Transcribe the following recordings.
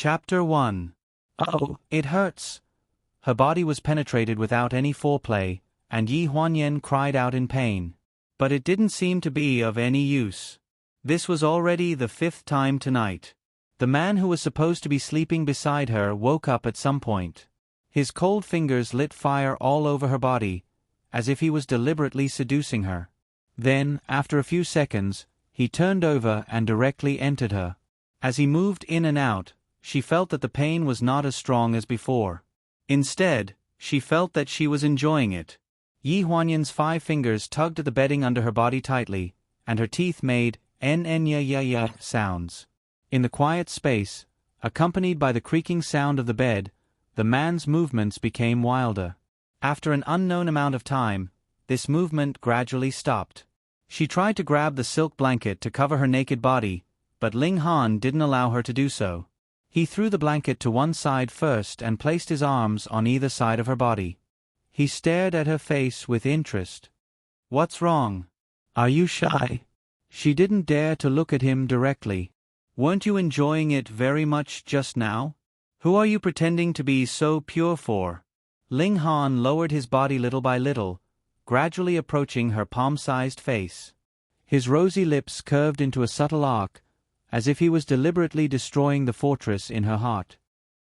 Chapter 1. Oh, it hurts. Her body was penetrated without any foreplay, and Yi Huanyan cried out in pain. But it didn't seem to be of any use. This was already the 5th time tonight. The man who was supposed to be sleeping beside her woke up at some point. His cold fingers lit fire all over her body, as if he was deliberately seducing her. Then, after a few seconds, he turned over and directly entered her. As he moved in and out, she felt that the pain was not as strong as before. Instead, she felt that she was enjoying it. Yi Huanyan's 5 fingers tugged at the bedding under her body tightly, and her teeth made n-n-ya-ya-ya sounds. In the quiet space, accompanied by the creaking sound of the bed, the man's movements became wilder. After an unknown amount of time, this movement gradually stopped. She tried to grab the silk blanket to cover her naked body, but Ling Han didn't allow her to do so. He threw the blanket to one side first and placed his arms on either side of her body. He stared at her face with interest. "What's wrong? Are you shy?" She didn't dare to look at him directly. "Weren't you enjoying it very much just now? Who are you pretending to be so pure for?" Ling Han lowered his body little by little, gradually approaching her palm-sized face. His rosy lips curved into a subtle arc, as if he was deliberately destroying the fortress in her heart.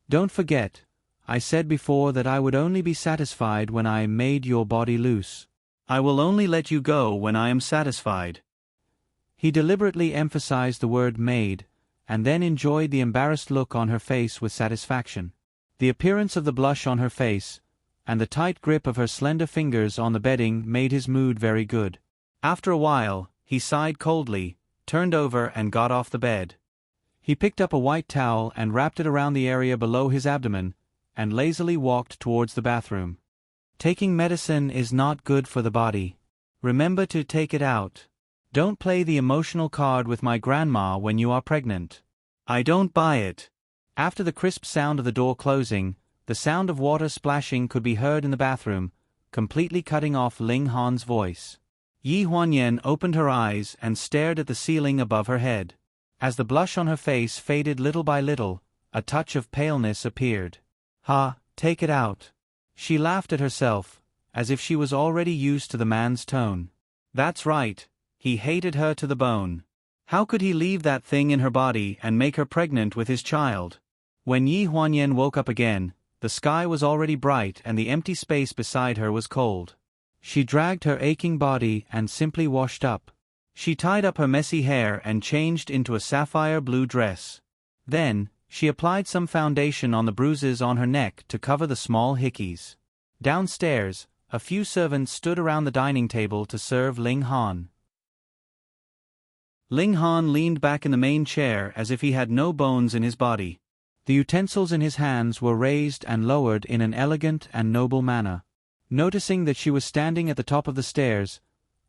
"Don't forget, I said before that I would only be satisfied when I made your body loose. I will only let you go when I am satisfied." He deliberately emphasized the word made, and then enjoyed the embarrassed look on her face with satisfaction. The appearance of the blush on her face, and the tight grip of her slender fingers on the bedding made his mood very good. After a while, he sighed coldly, turned over and got off the bed. He picked up a white towel and wrapped it around the area below his abdomen, and lazily walked towards the bathroom. "Taking medicine is not good for the body. Remember to take it out. Don't play the emotional card with my grandma when you are pregnant." "I don't buy it." After the crisp sound of the door closing, the sound of water splashing could be heard in the bathroom, completely cutting off Ling Han's voice. Yi Huanyan opened her eyes and stared at the ceiling above her head. As the blush on her face faded little by little, a touch of paleness appeared. "Ha, take it out." She laughed at herself, as if she was already used to the man's tone. That's right, he hated her to the bone. How could he leave that thing in her body and make her pregnant with his child? When Yi Huanyan woke up again, the sky was already bright and the empty space beside her was cold. She dragged her aching body and simply washed up. She tied up her messy hair and changed into a sapphire blue dress. Then, she applied some foundation on the bruises on her neck to cover the small hickeys. Downstairs, a few servants stood around the dining table to serve Ling Han. Ling Han leaned back in the main chair as if he had no bones in his body. The utensils in his hands were raised and lowered in an elegant and noble manner. Noticing that she was standing at the top of the stairs,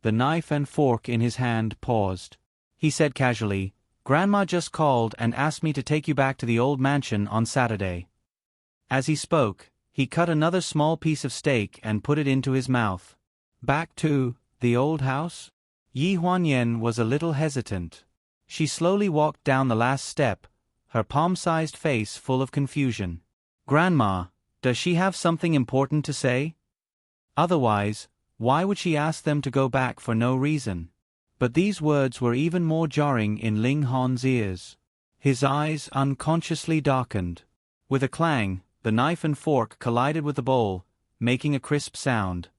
the knife and fork in his hand paused. He said casually, "Grandma just called and asked me to take you back to the old mansion on Saturday." As he spoke, he cut another small piece of steak and put it into his mouth. "Back to the old house?" Yi Huanyan was a little hesitant. She slowly walked down the last step, her palm-sized face full of confusion. "Grandma, does she have something important to say? Otherwise, why would she ask them to go back for no reason?" But these words were even more jarring in Ling Han's ears. His eyes unconsciously darkened. With a clang, the knife and fork collided with the bowl, making a crisp sound.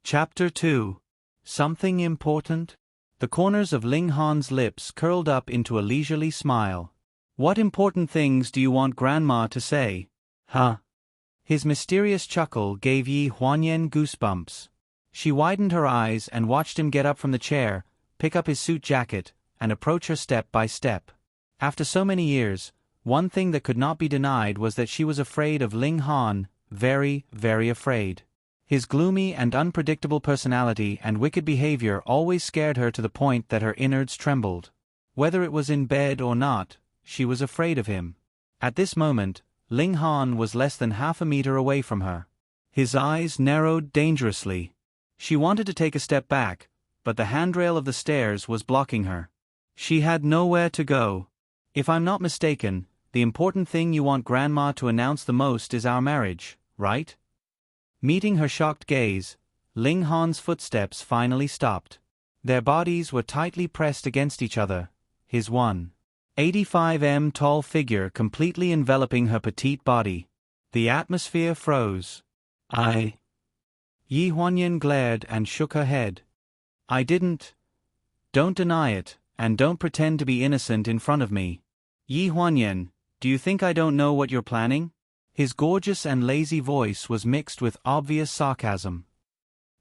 Chapter 2. Something important? The corners of Ling Han's lips curled up into a leisurely smile. "What important things do you want Grandma to say?" "Huh?" His mysterious chuckle gave Yi Huanyan goosebumps. She widened her eyes and watched him get up from the chair, pick up his suit jacket, and approach her step by step. After so many years, one thing that could not be denied was that she was afraid of Ling Han, very, very afraid. His gloomy and unpredictable personality and wicked behavior always scared her to the point that her innards trembled. Whether it was in bed or not, she was afraid of him. At this moment, Ling Han was less than half a meter away from her. His eyes narrowed dangerously. She wanted to take a step back, but the handrail of the stairs was blocking her. She had nowhere to go. If I'm not mistaken, the important thing you want Grandma to announce the most is our marriage, right? Meeting her shocked gaze, Ling Han's footsteps finally stopped. Their bodies were tightly pressed against each other, his 185 tall figure completely enveloping her petite body. The atmosphere froze. Yi Huanyan glared and shook her head. I didn't. Don't deny it, and don't pretend to be innocent in front of me. Yi Huanyan, do you think I don't know what you're planning? His gorgeous and lazy voice was mixed with obvious sarcasm.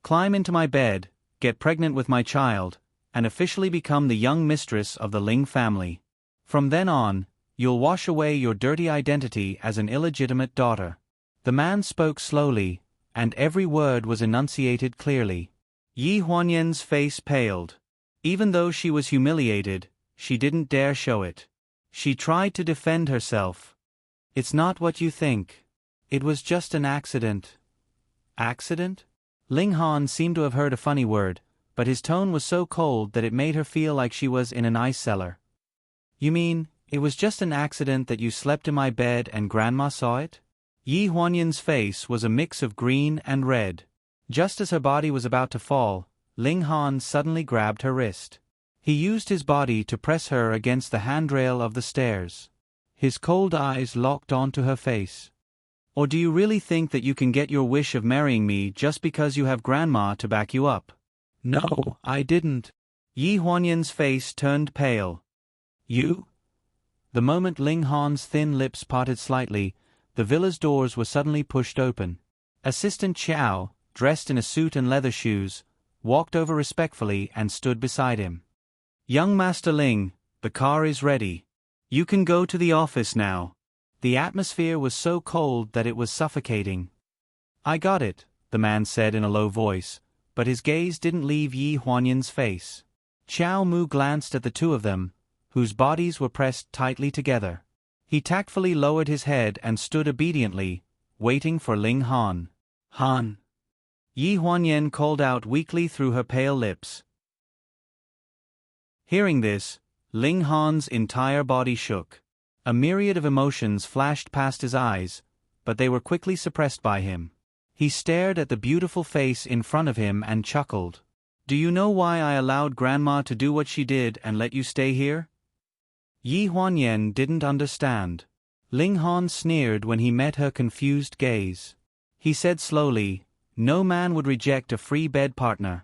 Climb into my bed, get pregnant with my child, and officially become the young mistress of the Ling family. From then on, you'll wash away your dirty identity as an illegitimate daughter. The man spoke slowly, and every word was enunciated clearly. Yi Huanyan's face paled. Even though she was humiliated, she didn't dare show it. She tried to defend herself. It's not what you think. It was just an accident. Accident? Ling Han seemed to have heard a funny word, but his tone was so cold that it made her feel like she was in an ice cellar. You mean, it was just an accident that you slept in my bed and Grandma saw it? Yi Huanyan's face was a mix of green and red. Just as her body was about to fall, Ling Han suddenly grabbed her wrist. He used his body to press her against the handrail of the stairs. His cold eyes locked onto her face. Or do you really think that you can get your wish of marrying me just because you have Grandma to back you up? No, I didn't. Yi Huanyan's face turned pale. You? The moment Ling Han's thin lips parted slightly, the villa's doors were suddenly pushed open. Assistant Qiao, dressed in a suit and leather shoes, walked over respectfully and stood beside him. Young Master Ling, the car is ready. You can go to the office now. The atmosphere was so cold that it was suffocating. I got it, the man said in a low voice, but his gaze didn't leave Yi Huanyan's face. Qiao Mu glanced at the two of them, whose bodies were pressed tightly together. He tactfully lowered his head and stood obediently, waiting for Ling Han. Han. Yi Huanyan called out weakly through her pale lips. Hearing this, Ling Han's entire body shook. A myriad of emotions flashed past his eyes, but they were quickly suppressed by him. He stared at the beautiful face in front of him and chuckled. Do you know why I allowed Grandma to do what she did and let you stay here? Yi Huanyan didn't understand. Ling Han sneered when he met her confused gaze. He said slowly, no man would reject a free bed partner.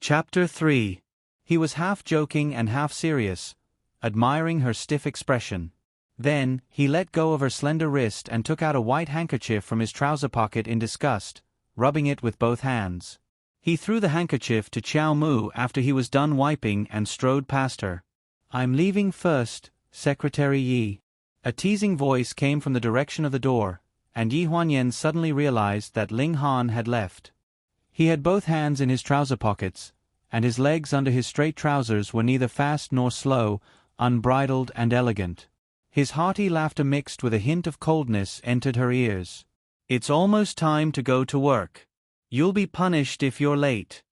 Chapter 3. He was half joking and half serious, admiring her stiff expression. Then, he let go of her slender wrist and took out a white handkerchief from his trouser pocket in disgust, rubbing it with both hands. He threw the handkerchief to Qiao Mu after he was done wiping and strode past her. I'm leaving first, Secretary Yi. A teasing voice came from the direction of the door, and Yi Huanyan suddenly realized that Ling Han had left. He had both hands in his trouser pockets, and his legs under his straight trousers were neither fast nor slow, unbridled and elegant. His hearty laughter mixed with a hint of coldness entered her ears. It's almost time to go to work. You'll be punished if you're late.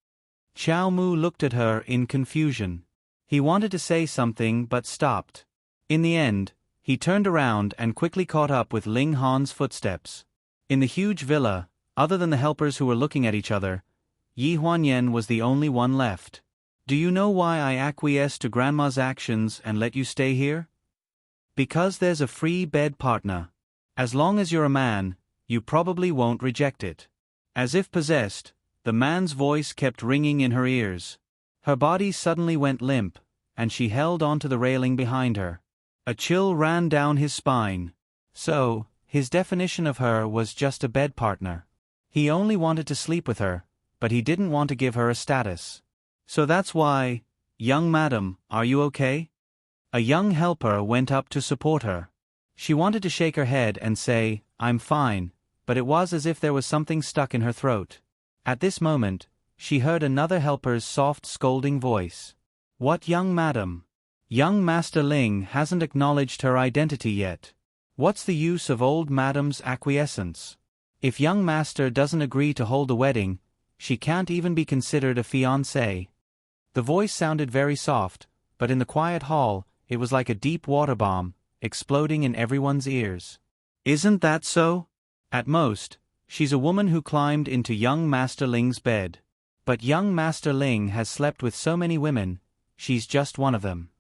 Qiao Mu looked at her in confusion. He wanted to say something but stopped. In the end, he turned around and quickly caught up with Ling Han's footsteps. In the huge villa, other than the helpers who were looking at each other, Yi Huanyan was the only one left. Do you know why I acquiesced to Grandma's actions and let you stay here? Because there's a free bed partner. As long as you're a man, you probably won't reject it. As if possessed, the man's voice kept ringing in her ears. Her body suddenly went limp, and she held onto the railing behind her. A chill ran down his spine. So, his definition of her was just a bed partner. He only wanted to sleep with her, but he didn't want to give her a status. So that's why, young madam, are you okay? A young helper went up to support her. She wanted to shake her head and say, I'm fine, but it was as if there was something stuck in her throat. At this moment, she heard another helper's soft scolding voice. What young madam? Young Master Ling hasn't acknowledged her identity yet. What's the use of old madam's acquiescence? If young master doesn't agree to hold the wedding, She can't even be considered a fiancée. The voice sounded very soft, but in the quiet hall, it was like a deep water bomb, exploding in everyone's ears. Isn't that so? At most, she's a woman who climbed into young Master Ling's bed. But young Master Ling has slept with so many women, she's just one of them.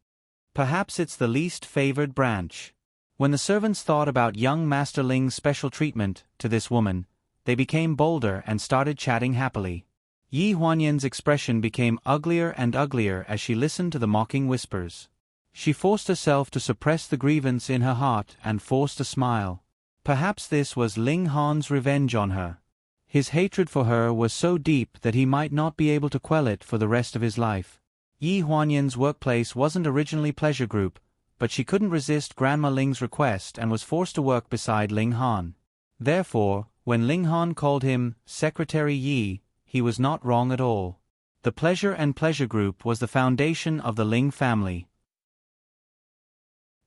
Perhaps it's the least favored branch. When the servants thought about young Master Ling's special treatment to this woman, they became bolder and started chatting happily. Yi Huanyan's expression became uglier and uglier as she listened to the mocking whispers. She forced herself to suppress the grievance in her heart and forced a smile. Perhaps this was Ling Han's revenge on her. His hatred for her was so deep that he might not be able to quell it for the rest of his life. Yi Huanyan's workplace wasn't originally pleasure group, but she couldn't resist Grandma Ling's request and was forced to work beside Ling Han. Therefore, when Ling Han called him Secretary Yi, he was not wrong at all. The pleasure and pleasure group was the foundation of the Ling family.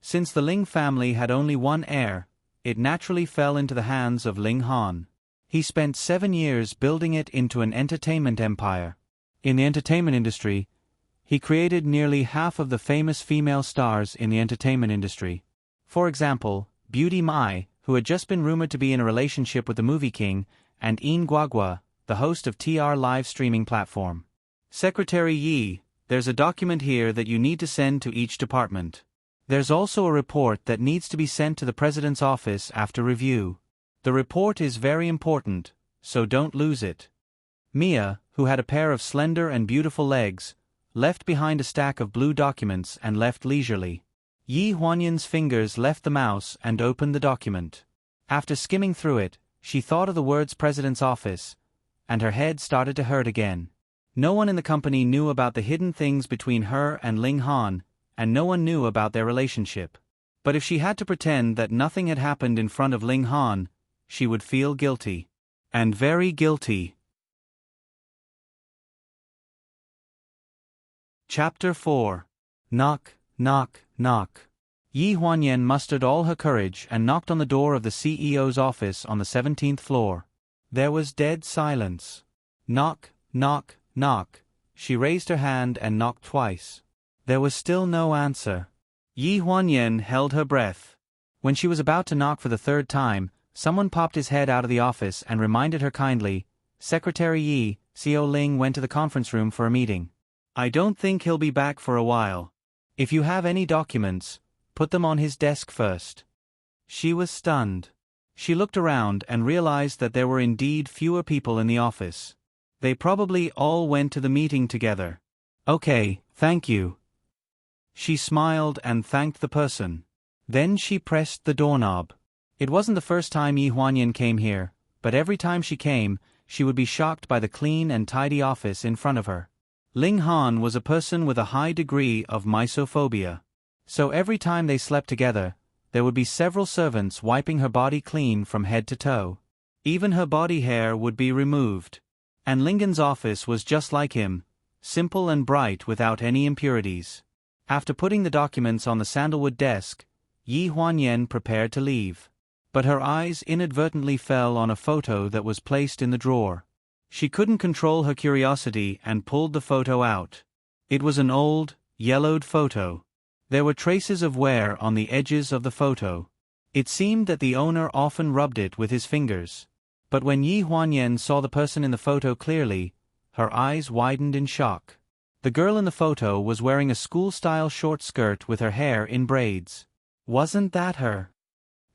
Since the Ling family had only one heir, it naturally fell into the hands of Ling Han. He spent 7 years building it into an entertainment empire. In the entertainment industry, he created nearly half of the famous female stars in the entertainment industry. For example, Beauty Mai, who had just been rumored to be in a relationship with the movie king, and Yin Guagua, the host of TR live streaming platform. Secretary Yi, there's a document here that you need to send to each department. There's also a report that needs to be sent to the president's office after review. The report is very important, so don't lose it. Mia, who had a pair of slender and beautiful legs, left behind a stack of blue documents and left leisurely. Yi Huanyan's fingers left the mouse and opened the document. After skimming through it, she thought of the words president's office, and her head started to hurt again. No one in the company knew about the hidden things between her and Ling Han, and no one knew about their relationship. But if she had to pretend that nothing had happened in front of Ling Han, she would feel guilty. And very guilty. Chapter 4. Knock, knock, knock. Yi Huanyan mustered all her courage and knocked on the door of the CEO's office on the 17th floor. There was dead silence. Knock, knock, knock. She raised her hand and knocked twice. There was still no answer. Yi Huanyan held her breath. When she was about to knock for the 3rd time, someone popped his head out of the office and reminded her kindly, "Secretary Yi, CO Ling went to the conference room for a meeting. I don't think he'll be back for a while. If you have any documents, put them on his desk first." She was stunned. She looked around and realized that there were indeed fewer people in the office. They probably all went to the meeting together. "Okay, thank you." She smiled and thanked the person. Then she pressed the doorknob. It wasn't the first time Yi Huanyan came here, but every time she came, she would be shocked by the clean and tidy office in front of her. Ling Han was a person with a high degree of misophobia. So every time they slept together, there would be several servants wiping her body clean from head to toe. Even her body hair would be removed. And Lingen's office was just like him, simple and bright without any impurities. After putting the documents on the sandalwood desk, Yi Huanyan prepared to leave. But her eyes inadvertently fell on a photo that was placed in the drawer. She couldn't control her curiosity and pulled the photo out. It was an old, yellowed photo. There were traces of wear on the edges of the photo. It seemed that the owner often rubbed it with his fingers. But when Yi Huanyan saw the person in the photo clearly, her eyes widened in shock. The girl in the photo was wearing a school-style short skirt with her hair in braids. Wasn't that her?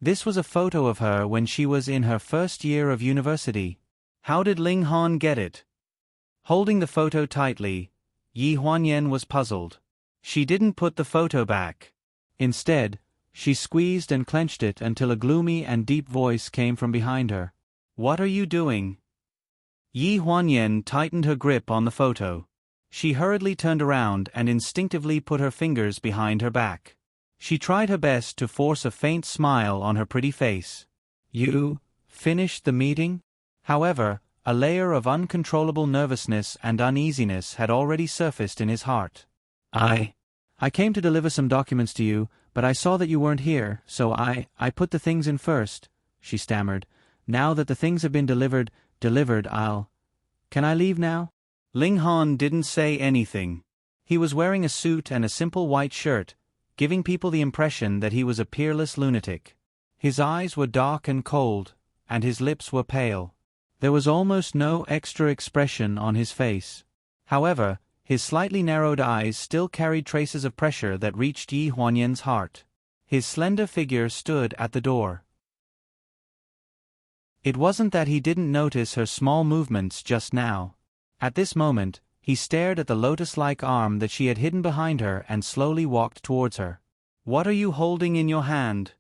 This was a photo of her when she was in her first year of university. How did Ling Han get it? Holding the photo tightly, Yi Huanyan was puzzled. She didn't put the photo back. Instead, she squeezed and clenched it until a gloomy and deep voice came from behind her. "What are you doing?" Yi Huanyan tightened her grip on the photo. She hurriedly turned around and instinctively put her fingers behind her back. She tried her best to force a faint smile on her pretty face. "You finished the meeting?" However, a layer of uncontrollable nervousness and uneasiness had already surfaced in his heart. I came to deliver some documents to you, but I saw that you weren't here, so I put the things in first," she stammered. "Now that the things have been delivered, I'll... Can I leave now? Ling Han didn't say anything. He was wearing a suit and a simple white shirt, giving people the impression that he was a peerless lunatic. His eyes were dark and cold, and his lips were pale. There was almost no extra expression on his face. However, his slightly narrowed eyes still carried traces of pressure that reached Yi Huanyan's heart. His slender figure stood at the door. It wasn't that he didn't notice her small movements just now. At this moment, he stared at the lotus-like arm that she had hidden behind her and slowly walked towards her. "What are you holding in your hand?"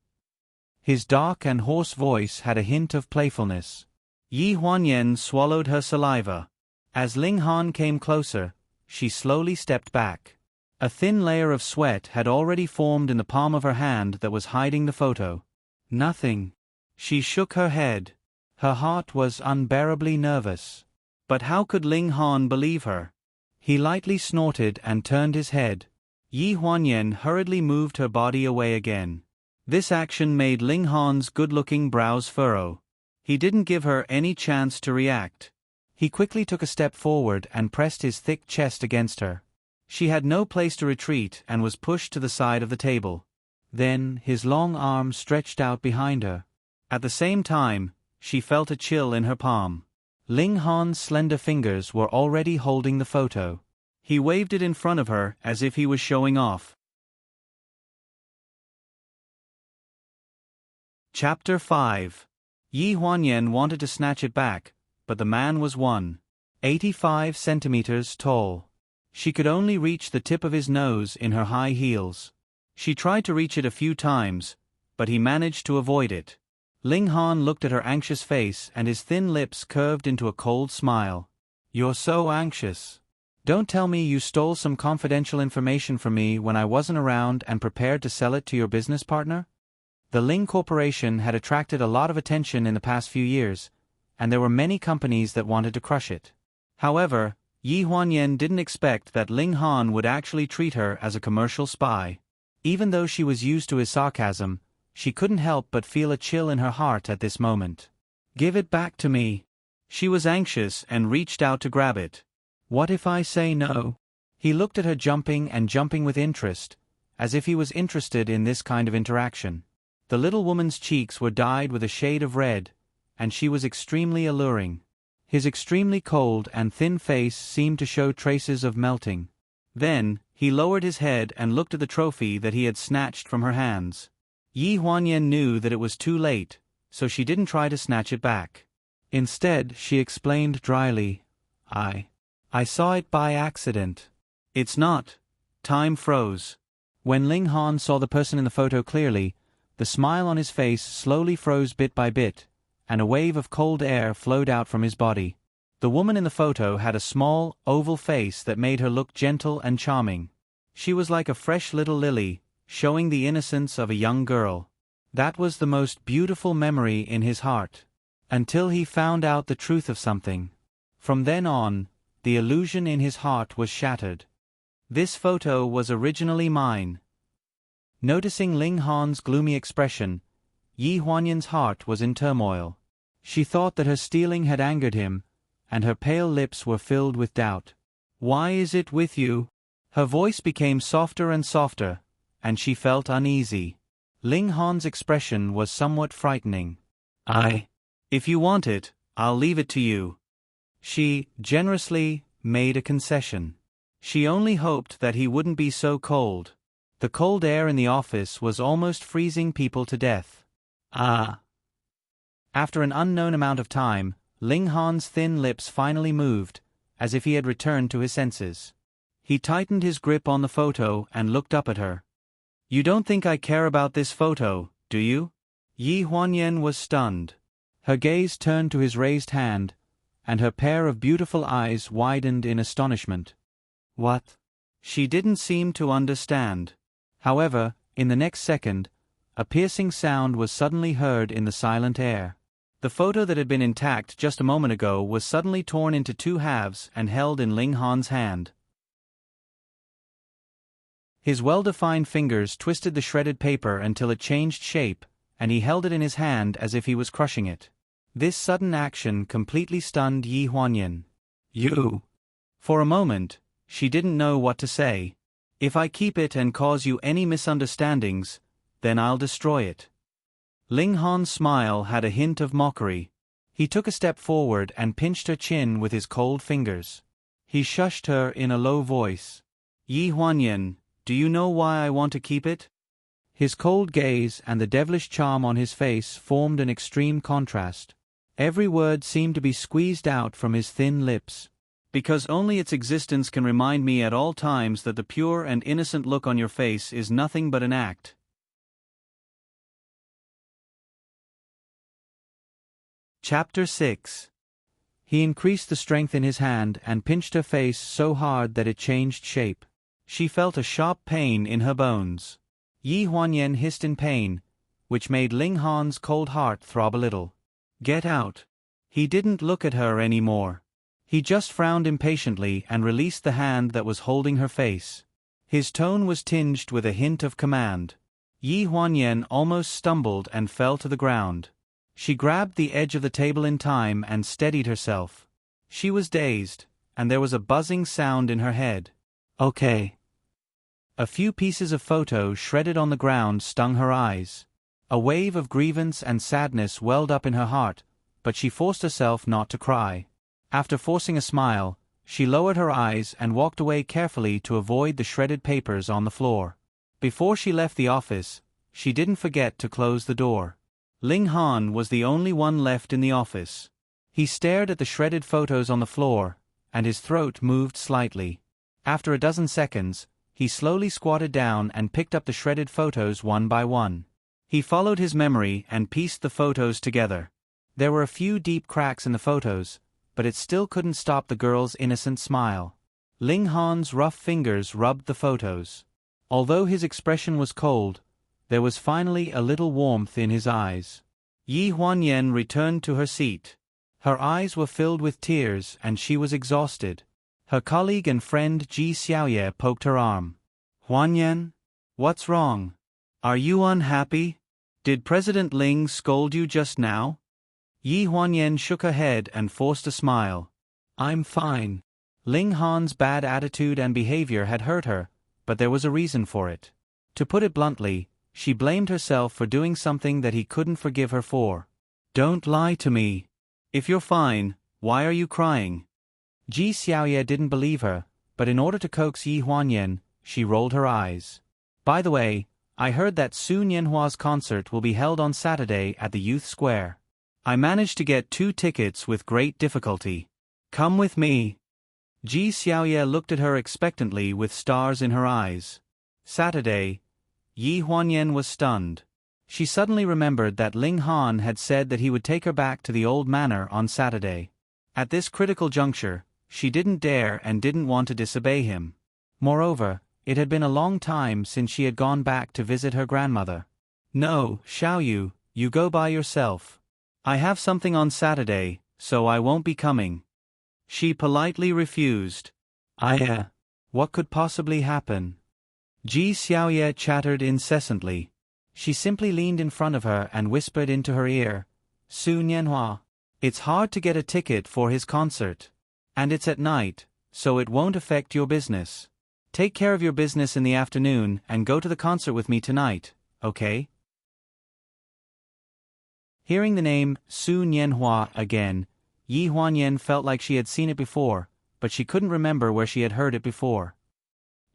His dark and hoarse voice had a hint of playfulness. Yi Huanyan swallowed her saliva. As Ling Han came closer, she slowly stepped back. A thin layer of sweat had already formed in the palm of her hand that was hiding the photo. "Nothing." She shook her head. Her heart was unbearably nervous. But how could Ling Han believe her? He lightly snorted and turned his head. Yi Huanyan hurriedly moved her body away again. This action made Ling Han's good-looking brows furrow. He didn't give her any chance to react. He quickly took a step forward and pressed his thick chest against her. She had no place to retreat and was pushed to the side of the table. Then, his long arm stretched out behind her. At the same time, she felt a chill in her palm. Ling Han's slender fingers were already holding the photo. He waved it in front of her as if he was showing off. Chapter 5. Yi Huanyan wanted to snatch it back, but the man was 1.85 centimeters tall. She could only reach the tip of his nose in her high heels. She tried to reach it a few times, but he managed to avoid it. Ling Han looked at her anxious face and his thin lips curved into a cold smile. "You're so anxious. Don't tell me you stole some confidential information from me when I wasn't around and prepared to sell it to your business partner?" The Ling Corporation had attracted a lot of attention in the past few years, and there were many companies that wanted to crush it. However, Yi Huanyan didn't expect that Ling Han would actually treat her as a commercial spy. Even though she was used to his sarcasm, she couldn't help but feel a chill in her heart at this moment. "Give it back to me." She was anxious and reached out to grab it. "What if I say no?" He looked at her jumping with interest, as if he was interested in this kind of interaction. The little woman's cheeks were dyed with a shade of red, and she was extremely alluring. His extremely cold and thin face seemed to show traces of melting. Then, he lowered his head and looked at the trophy that he had snatched from her hands. Yi Huanyan knew that it was too late, so she didn't try to snatch it back. Instead, she explained dryly, I saw it by accident." "It's not." Time froze. When Ling Han saw the person in the photo clearly, the smile on his face slowly froze bit by bit, and a wave of cold air flowed out from his body. The woman in the photo had a small, oval face that made her look gentle and charming. She was like a fresh little lily, showing the innocence of a young girl. That was the most beautiful memory in his heart. Until he found out the truth of something. From then on, the illusion in his heart was shattered. This photo was originally mine. Noticing Ling Han's gloomy expression, Yi Huanyan's heart was in turmoil. She thought that her stealing had angered him, and her pale lips were filled with doubt. "Why is it with you?" Her voice became softer and softer, and she felt uneasy. Ling Han's expression was somewhat frightening. If you want it, I'll leave it to you." She, generously, made a concession. She only hoped that he wouldn't be so cold. The cold air in the office was almost freezing people to death. After an unknown amount of time, Ling Han's thin lips finally moved, as if he had returned to his senses. He tightened his grip on the photo and looked up at her. "You don't think I care about this photo, do you?" Yi Huanyan was stunned. Her gaze turned to his raised hand, and her pair of beautiful eyes widened in astonishment. "What?" She didn't seem to understand. However, in the next second, a piercing sound was suddenly heard in the silent air. The photo that had been intact just a moment ago was suddenly torn into two halves and held in Ling Han's hand. His well-defined fingers twisted the shredded paper until it changed shape, and he held it in his hand as if he was crushing it. This sudden action completely stunned Yi Huanyan. You. For a moment, she didn't know what to say. If I keep it and cause you any misunderstandings, then I'll destroy it. Ling Han's smile had a hint of mockery. He took a step forward and pinched her chin with his cold fingers. He shushed her in a low voice. Yi Huanyan, do you know why I want to keep it? His cold gaze and the devilish charm on his face formed an extreme contrast. Every word seemed to be squeezed out from his thin lips. Because only its existence can remind me at all times that the pure and innocent look on your face is nothing but an act. Chapter 6. He increased the strength in his hand and pinched her face so hard that it changed shape. She felt a sharp pain in her bones. Yi Huanyan hissed in pain, which made Ling Han's cold heart throb a little. Get out. He didn't look at her anymore. He just frowned impatiently and released the hand that was holding her face. His tone was tinged with a hint of command. Yi Huanyan almost stumbled and fell to the ground. She grabbed the edge of the table in time and steadied herself. She was dazed, and there was a buzzing sound in her head. Okay. A few pieces of photo shredded on the ground stung her eyes. A wave of grievance and sadness welled up in her heart, but she forced herself not to cry. After forcing a smile, she lowered her eyes and walked away carefully to avoid the shredded papers on the floor. Before she left the office, she didn't forget to close the door. Ling Han was the only one left in the office. He stared at the shredded photos on the floor, and his throat moved slightly. After a dozen seconds, he slowly squatted down and picked up the shredded photos one by one. He followed his memory and pieced the photos together. There were a few deep cracks in the photos, but it still couldn't stop the girl's innocent smile. Ling Han's rough fingers rubbed the photos. Although his expression was cold, there was finally a little warmth in his eyes. Yi Huanyan returned to her seat. Her eyes were filled with tears and she was exhausted. Her colleague and friend Ji Xiaoye poked her arm. Huanyan? What's wrong? Are you unhappy? Did President Ling scold you just now? Yi Huanyan shook her head and forced a smile. I'm fine. Ling Han's bad attitude and behavior had hurt her, but there was a reason for it. To put it bluntly, she blamed herself for doing something that he couldn't forgive her for. Don't lie to me. If you're fine, why are you crying? Ji Xiaoye didn't believe her, but in order to coax Yi Huanyan, she rolled her eyes. By the way, I heard that Su Nianhua's concert will be held on Saturday at the Youth Square. I managed to get 2 tickets with great difficulty. Come with me. Ji Xiaoye looked at her expectantly with stars in her eyes. Saturday. Yi Huanyan was stunned. She suddenly remembered that Ling Han had said that he would take her back to the old manor on Saturday. At this critical juncture, she didn't dare and didn't want to disobey him. Moreover, it had been a long time since she had gone back to visit her grandmother. No, Xiaoyu, you go by yourself. I have something on Saturday, so I won't be coming. She politely refused. What could possibly happen? Ji Xiaoye chattered incessantly. She simply leaned in front of her and whispered into her ear, Su Nianhua. It's hard to get a ticket for his concert. And it's at night, so it won't affect your business. Take care of your business in the afternoon and go to the concert with me tonight, okay? Hearing the name Su Nianhua again, Yi Huanyan felt like she had seen it before, but she couldn't remember where she had heard it before.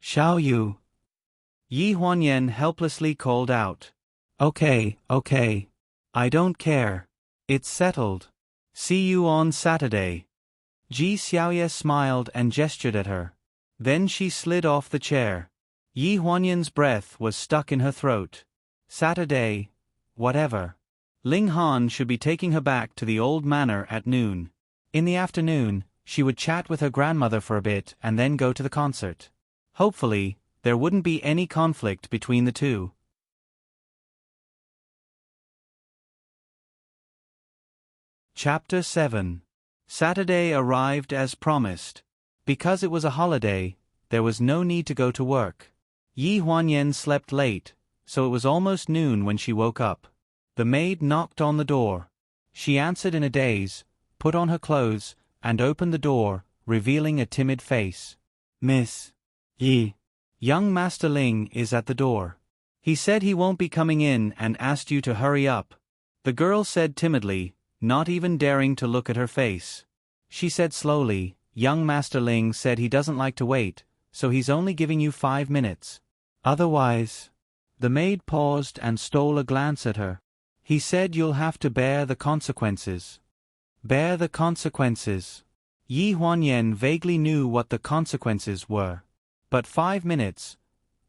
Xiaoyu. Yi Huanyan helplessly called out. Okay. I don't care. It's settled. See you on Saturday. Ji Xiaoye smiled and gestured at her. Then she slid off the chair. Yi Huanyan's breath was stuck in her throat. Saturday. Whatever. Ling Han should be taking her back to the old manor at noon. In the afternoon, she would chat with her grandmother for a bit and then go to the concert. Hopefully, there wouldn't be any conflict between the two. Chapter 7. Saturday arrived as promised. Because it was a holiday, there was no need to go to work. Yi Huanyan slept late, so it was almost noon when she woke up. The maid knocked on the door. She answered in a daze, put on her clothes, and opened the door, revealing a timid face. "Miss Yi, young Master Ling is at the door. He said he won't be coming in and asked you to hurry up," the girl said timidly, not even daring to look at her face. She said slowly, "Young Master Ling said he doesn't like to wait, so he's only giving you 5 minutes. Otherwise..." The maid paused and stole a glance at her. "He said you'll have to bear the consequences." Bear the consequences. Yi Huanyan vaguely knew what the consequences were. But 5 minutes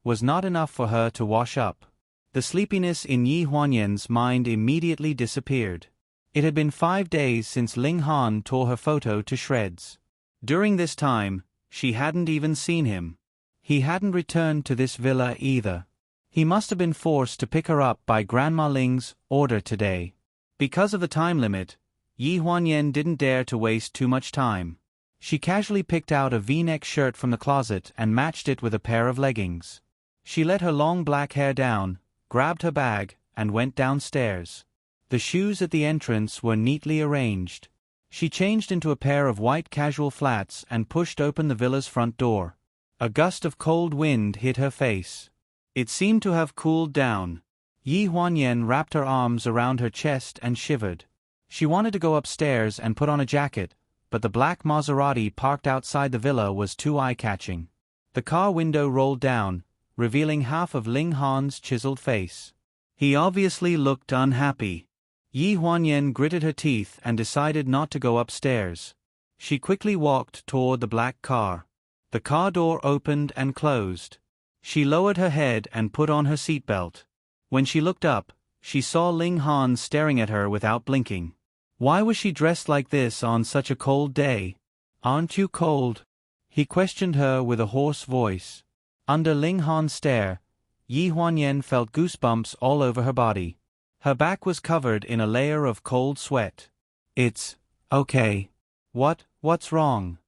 was not enough for her to wash up. The sleepiness in Yi Huanyan's mind immediately disappeared. It had been 5 days since Ling Han tore her photo to shreds. During this time, she hadn't even seen him. He hadn't returned to this villa either. He must have been forced to pick her up by Grandma Ling's order today. Because of the time limit, Yi Huanyan didn't dare to waste too much time. She casually picked out a V-neck shirt from the closet and matched it with a pair of leggings. She let her long black hair down, grabbed her bag, and went downstairs. The shoes at the entrance were neatly arranged. She changed into a pair of white casual flats and pushed open the villa's front door. A gust of cold wind hit her face. It seemed to have cooled down. Yi Huanyan wrapped her arms around her chest and shivered. She wanted to go upstairs and put on a jacket, but the black Maserati parked outside the villa was too eye-catching. The car window rolled down, revealing half of Ling Han's chiseled face. He obviously looked unhappy. Yi Huanyan gritted her teeth and decided not to go upstairs. She quickly walked toward the black car. The car door opened and closed. She lowered her head and put on her seatbelt. When she looked up, she saw Ling Han staring at her without blinking. Why was she dressed like this on such a cold day? "Aren't you cold?" he questioned her with a hoarse voice. Under Ling Han's stare, Yi Huanyan felt goosebumps all over her body. Her back was covered in a layer of cold sweat. "It's okay." What's wrong?"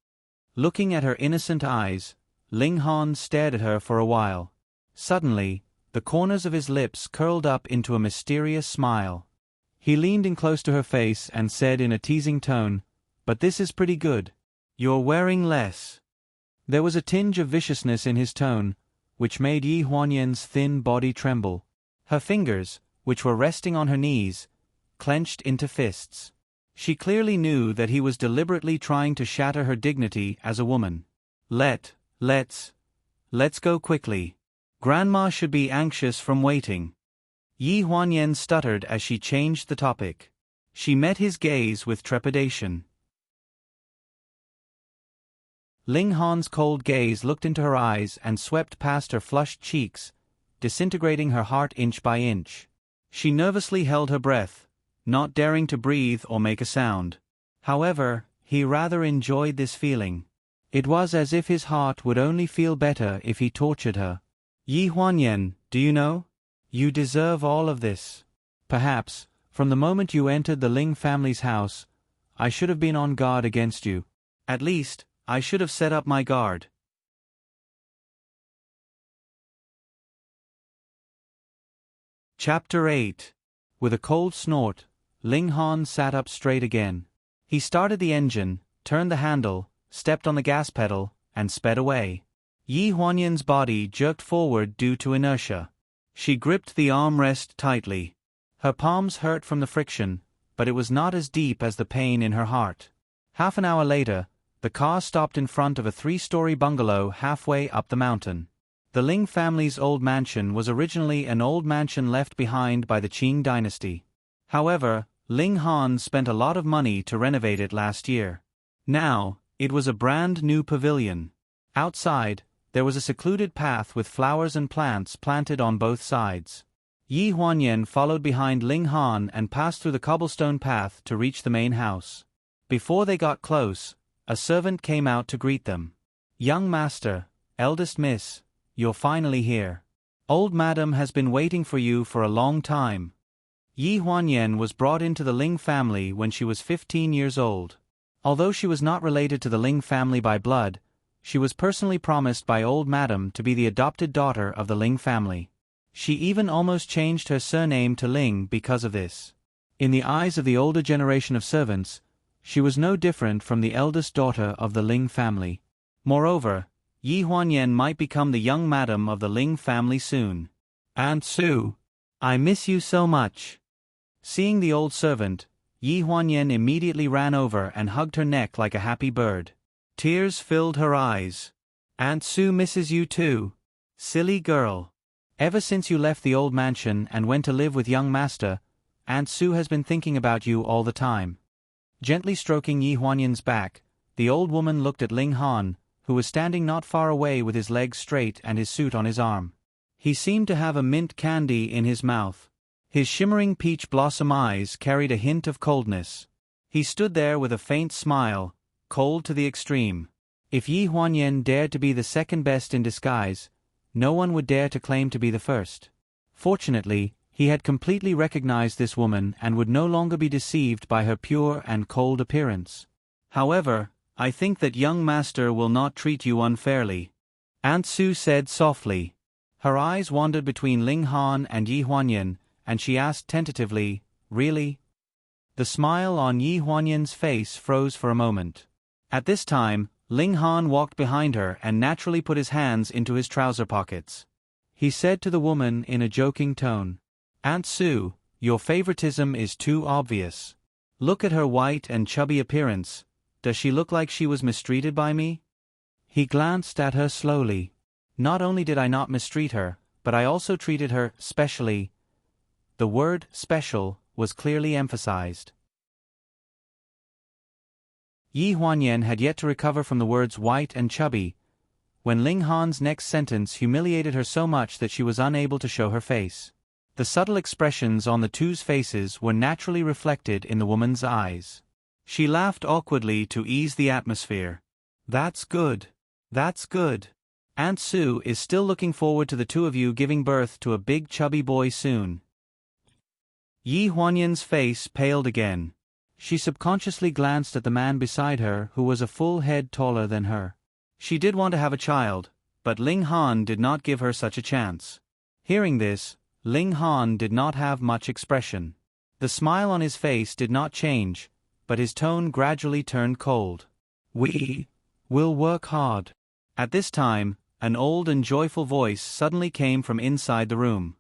Looking at her innocent eyes, Ling Han stared at her for a while. Suddenly, the corners of his lips curled up into a mysterious smile. He leaned in close to her face and said in a teasing tone, "But this is pretty good. You're wearing less." There was a tinge of viciousness in his tone, which made Yi Huanyan's thin body tremble. Her fingers, which were resting on her knees, clenched into fists. She clearly knew that he was deliberately trying to shatter her dignity as a woman. Let's go quickly. Grandma should be anxious from waiting." Yi Huanyan stuttered as she changed the topic. She met his gaze with trepidation. Ling Han's cold gaze looked into her eyes and swept past her flushed cheeks, disintegrating her heart inch by inch. She nervously held her breath, not daring to breathe or make a sound. However, he rather enjoyed this feeling. It was as if his heart would only feel better if he tortured her. "Yi Huanyan, do you know? You deserve all of this. Perhaps, from the moment you entered the Ling family's house, I should have been on guard against you. At least, I should have set up my guard." Chapter 8. With a cold snort, Ling Han sat up straight again. He started the engine, turned the handle, stepped on the gas pedal, and sped away. Yi Huanyan's body jerked forward due to inertia. She gripped the armrest tightly. Her palms hurt from the friction, but it was not as deep as the pain in her heart. Half an hour later, the car stopped in front of a 3-story bungalow halfway up the mountain. The Ling family's old mansion was originally an old mansion left behind by the Qing dynasty. However, Ling Han spent a lot of money to renovate it last year. Now, it was a brand new pavilion. Outside, there was a secluded path with flowers and plants planted on both sides. Yi Huanyan followed behind Ling Han and passed through the cobblestone path to reach the main house. Before they got close, a servant came out to greet them. "Young master, eldest miss, you're finally here. Old madam has been waiting for you for a long time." Yi Huanyan was brought into the Ling family when she was 15 years old. Although she was not related to the Ling family by blood, she was personally promised by old madam to be the adopted daughter of the Ling family. She even almost changed her surname to Ling because of this. In the eyes of the older generation of servants, She was no different from the eldest daughter of the Ling family. Moreover, Yi Huanyan might become the young madam of the Ling family soon. "Aunt Su, I miss you so much." Seeing the old servant, Yi Huanyan immediately ran over and hugged her neck like a happy bird. Tears filled her eyes. "Aunt Su misses you too. Silly girl. Ever since you left the old mansion and went to live with young master, Aunt Su has been thinking about you all the time." Gently stroking Yi Huanyan's back, the old woman looked at Ling Han, who was standing not far away with his legs straight and his suit on his arm. He seemed to have a mint candy in his mouth. His shimmering peach blossom eyes carried a hint of coldness. He stood there with a faint smile, cold to the extreme. If Yi Huanyan dared to be the second best in disguise, no one would dare to claim to be the first. Fortunately, he had completely recognized this woman and would no longer be deceived by her pure and cold appearance. "However, I think that young master will not treat you unfairly," Aunt Su said softly. Her eyes wandered between Ling Han and Yi Huanyan, and she asked tentatively, "Really?" The smile on Yi Huanyan's face froze for a moment. At this time, Ling Han walked behind her and naturally put his hands into his trouser pockets. He said to the woman in a joking tone, "Aunt Su, your favoritism is too obvious. Look at her white and chubby appearance. Does she look like she was mistreated by me?" He glanced at her slowly. "Not only did I not mistreat her, but I also treated her specially." The word special was clearly emphasized. Yi Huanyan had yet to recover from the words white and chubby, when Ling Han's next sentence humiliated her so much that she was unable to show her face. The subtle expressions on the two's faces were naturally reflected in the woman's eyes. She laughed awkwardly to ease the atmosphere. "That's good. That's good. Aunt Su is still looking forward to the two of you giving birth to a big chubby boy soon." Yi Huanyan's face paled again. She subconsciously glanced at the man beside her who was a full head taller than her. She did want to have a child, but Ling Han did not give her such a chance. Hearing this, Ling Han did not have much expression. The smile on his face did not change, but his tone gradually turned cold. "We will work hard." At this time, an old and joyful voice suddenly came from inside the room.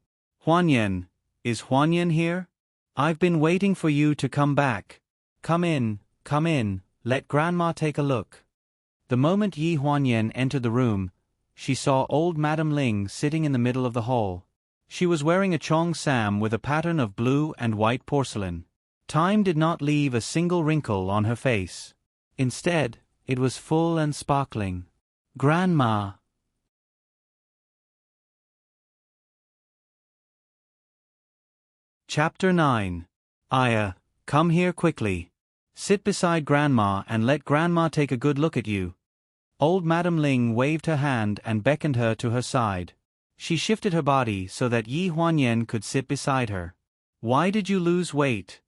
"Huanyan, is Huanyan here? I've been waiting for you to come back. Come in, let Grandma take a look." The moment Yi Huanyan entered the room, she saw old Madam Ling sitting in the middle of the hall. She was wearing a chong sam with a pattern of blue and white porcelain. Time did not leave a single wrinkle on her face. Instead, it was full and sparkling. "Grandma." Chapter 9. "Aya, come here quickly. Sit beside Grandma and let Grandma take a good look at you." Old Madam Ling waved her hand and beckoned her to her side. She shifted her body so that Yi Huanyan could sit beside her. "Why did you lose weight?"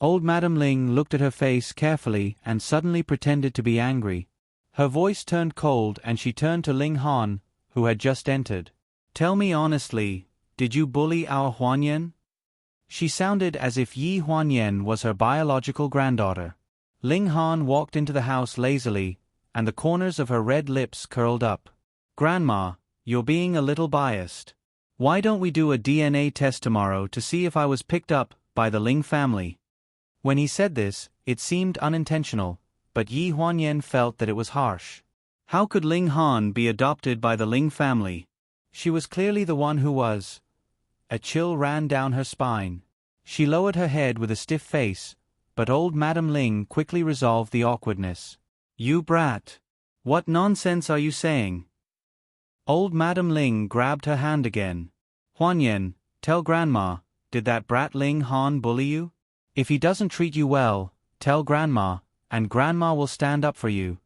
Old Madam Ling looked at her face carefully and suddenly pretended to be angry. Her voice turned cold and she turned to Ling Han, who had just entered. "Tell me honestly, did you bully our Huanyan?" She sounded as if Yi Huanyan was her biological granddaughter. Ling Han walked into the house lazily, and the corners of her red lips curled up. "Grandma, you're being a little biased. Why don't we do a DNA test tomorrow to see if I was picked up by the Ling family?" When he said this, it seemed unintentional, but Yi Huanyan felt that it was harsh. How could Ling Han be adopted by the Ling family? She was clearly the one who was. A chill ran down her spine. She lowered her head with a stiff face, but old Madam Ling quickly resolved the awkwardness. "You brat! What nonsense are you saying?" Old Madam Ling grabbed her hand again. "Huanyan, tell Grandma, did that brat Ling Han bully you? If he doesn't treat you well, tell Grandma, and Grandma will stand up for you."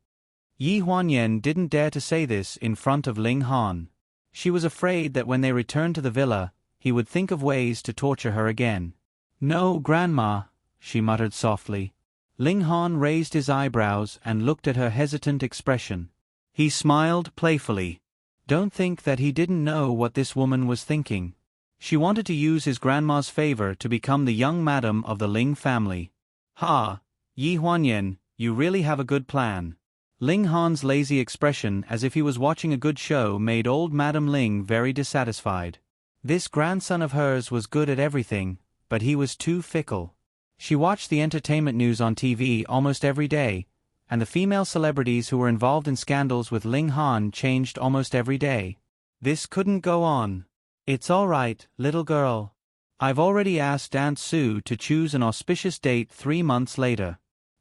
Yi Huanyan didn't dare to say this in front of Ling Han. She was afraid that when they returned to the villa, he would think of ways to torture her again. "No, Grandma," she muttered softly. Ling Han raised his eyebrows and looked at her hesitant expression. He smiled playfully. Don't think that he didn't know what this woman was thinking. She wanted to use his grandma's favor to become the young madam of the Ling family. "Ha, Yi Huanyan, you really have a good plan. Ling Han's lazy expression as if he was watching a good show made old Madam Ling very dissatisfied. This grandson of hers was good at everything, but he was too fickle. She watched the entertainment news on TV almost every day, and the female celebrities who were involved in scandals with Ling Han changed almost every day. This couldn't go on. It's all right, little girl. I've already asked Aunt Sue to choose an auspicious date 3 months later.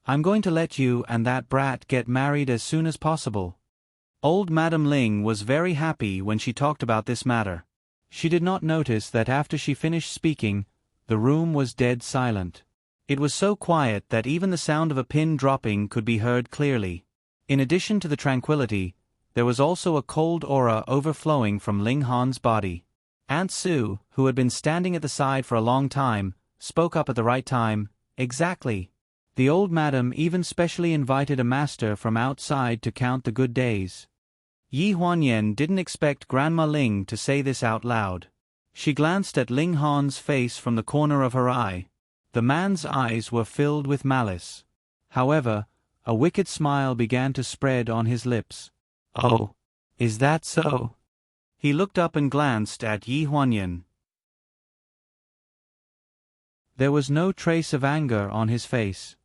I'm going to let you and that brat get married as soon as possible. Old Madam Ling was very happy when she talked about this matter. She did not notice that after she finished speaking, the room was dead silent. It was so quiet that even the sound of a pin dropping could be heard clearly. In addition to the tranquility, there was also a cold aura overflowing from Ling Han's body. Aunt Sue, who had been standing at the side for a long time, spoke up at the right time. Exactly. The old madam even specially invited a master from outside to count the good days. Yi Huanyan didn't expect Grandma Ling to say this out loud. She glanced at Ling Han's face from the corner of her eye. The man's eyes were filled with malice. However, a wicked smile began to spread on his lips. Oh, is that so? He looked up and glanced at Yi Huanyan. There was no trace of anger on his face.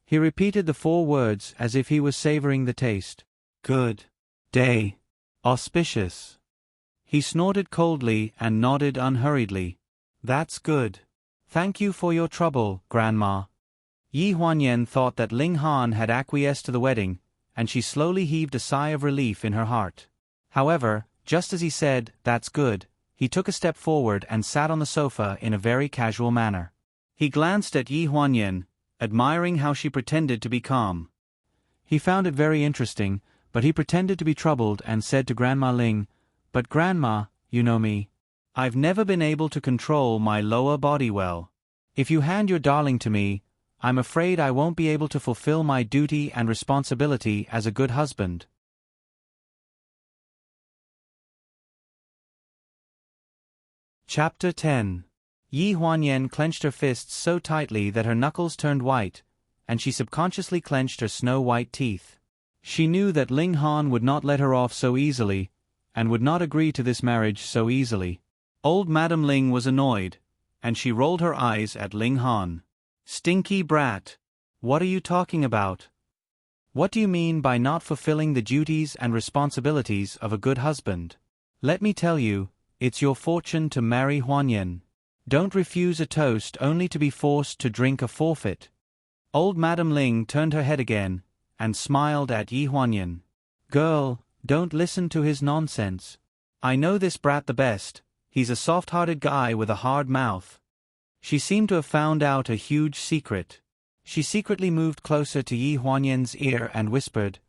He repeated the 4 words as if he was savoring the taste. Good day. Auspicious. He snorted coldly and nodded unhurriedly. That's good. Thank you for your trouble, Grandma. Yi Huanyan thought that Ling Han had acquiesced to the wedding, and she slowly heaved a sigh of relief in her heart. However, just as he said, "That's good," he took a step forward and sat on the sofa in a very casual manner. He glanced at Yi Huanyan, admiring how she pretended to be calm. He found it very interesting, but he pretended to be troubled and said to Grandma Ling, "But Grandma, you know me. I've never been able to control my lower body well. If you hand your darling to me, I'm afraid I won't be able to fulfill my duty and responsibility as a good husband." Chapter 10. Yi Huanyan clenched her fists so tightly that her knuckles turned white, and she subconsciously clenched her snow-white teeth. She knew that Ling Han would not let her off so easily, and would not agree to this marriage so easily. Old Madam Ling was annoyed, and she rolled her eyes at Ling Han. "Stinky brat! What are you talking about? What do you mean by not fulfilling the duties and responsibilities of a good husband? Let me tell you, it's your fortune to marry Huanyan. Don't refuse a toast only to be forced to drink a forfeit." Old Madam Ling turned her head again, and smiled at Yi Huanyan. "Girl, don't listen to his nonsense. I know this brat the best. He's a soft-hearted guy with a hard mouth." She seemed to have found out a huge secret. She secretly moved closer to Yi Huanyan's ear and whispered,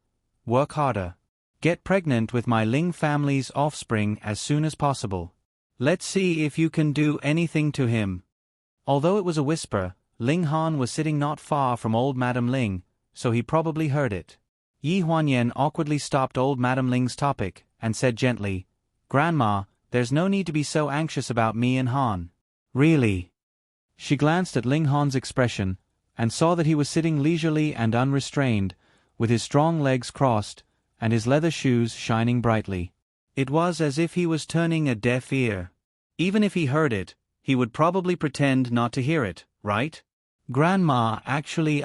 "Work harder. Get pregnant with my Ling family's offspring as soon as possible. Let's see if you can do anything to him." Although it was a whisper, Ling Han was sitting not far from old Madam Ling, so he probably heard it. Yi Huanyan awkwardly stopped old Madam Ling's topic, and said gently, "Grandma, there's no need to be so anxious about me and Han." "Really?" She glanced at Ling Han's expression, and saw that he was sitting leisurely and unrestrained, with his strong legs crossed, and his leather shoes shining brightly. It was as if he was turning a deaf ear. Even if he heard it, he would probably pretend not to hear it, right? "Grandma, actually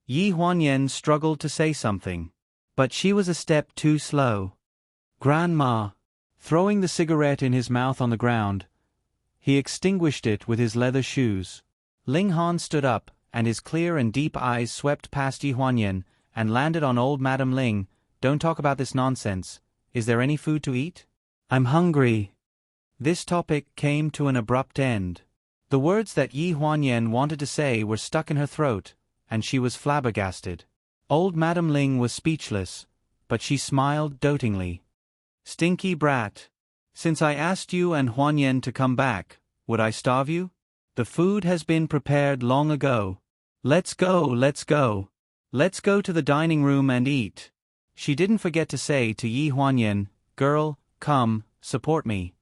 Yi Huanyan struggled to say something, but she was a step too slow. "Grandma." Throwing the cigarette in his mouth on the ground, he extinguished it with his leather shoes. Ling Han stood up, and his clear and deep eyes swept past Yi Huanyan and landed on old Madam Ling. "Don't talk about this nonsense. Is there any food to eat?" "I'm hungry." This topic came to an abrupt end. The words that Yi Huanyan wanted to say were stuck in her throat, and she was flabbergasted. Old Madam Ling was speechless, but she smiled dotingly. "Stinky brat. Since I asked you and Huanyan to come back, would I starve you? The food has been prepared long ago. Let's go, let's go. Let's go to the dining room and eat." She didn't forget to say to Yi Huanyan, "Girl, come, support me."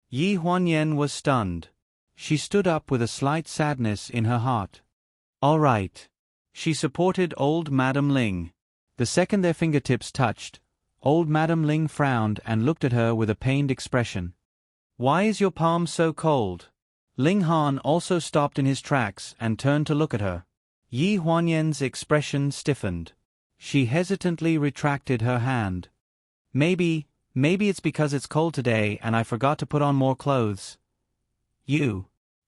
Yi Huanyan was stunned. She stood up with a slight sadness in her heart. "All right." She supported old Madam Ling. The second their fingertips touched, old Madam Ling frowned and looked at her with a pained expression. Why is your palm so cold? Ling Han also stopped in his tracks and turned to look at her. Yi Huanyan's expression stiffened. She hesitantly retracted her hand. Maybe it's because it's cold today and I forgot to put on more clothes.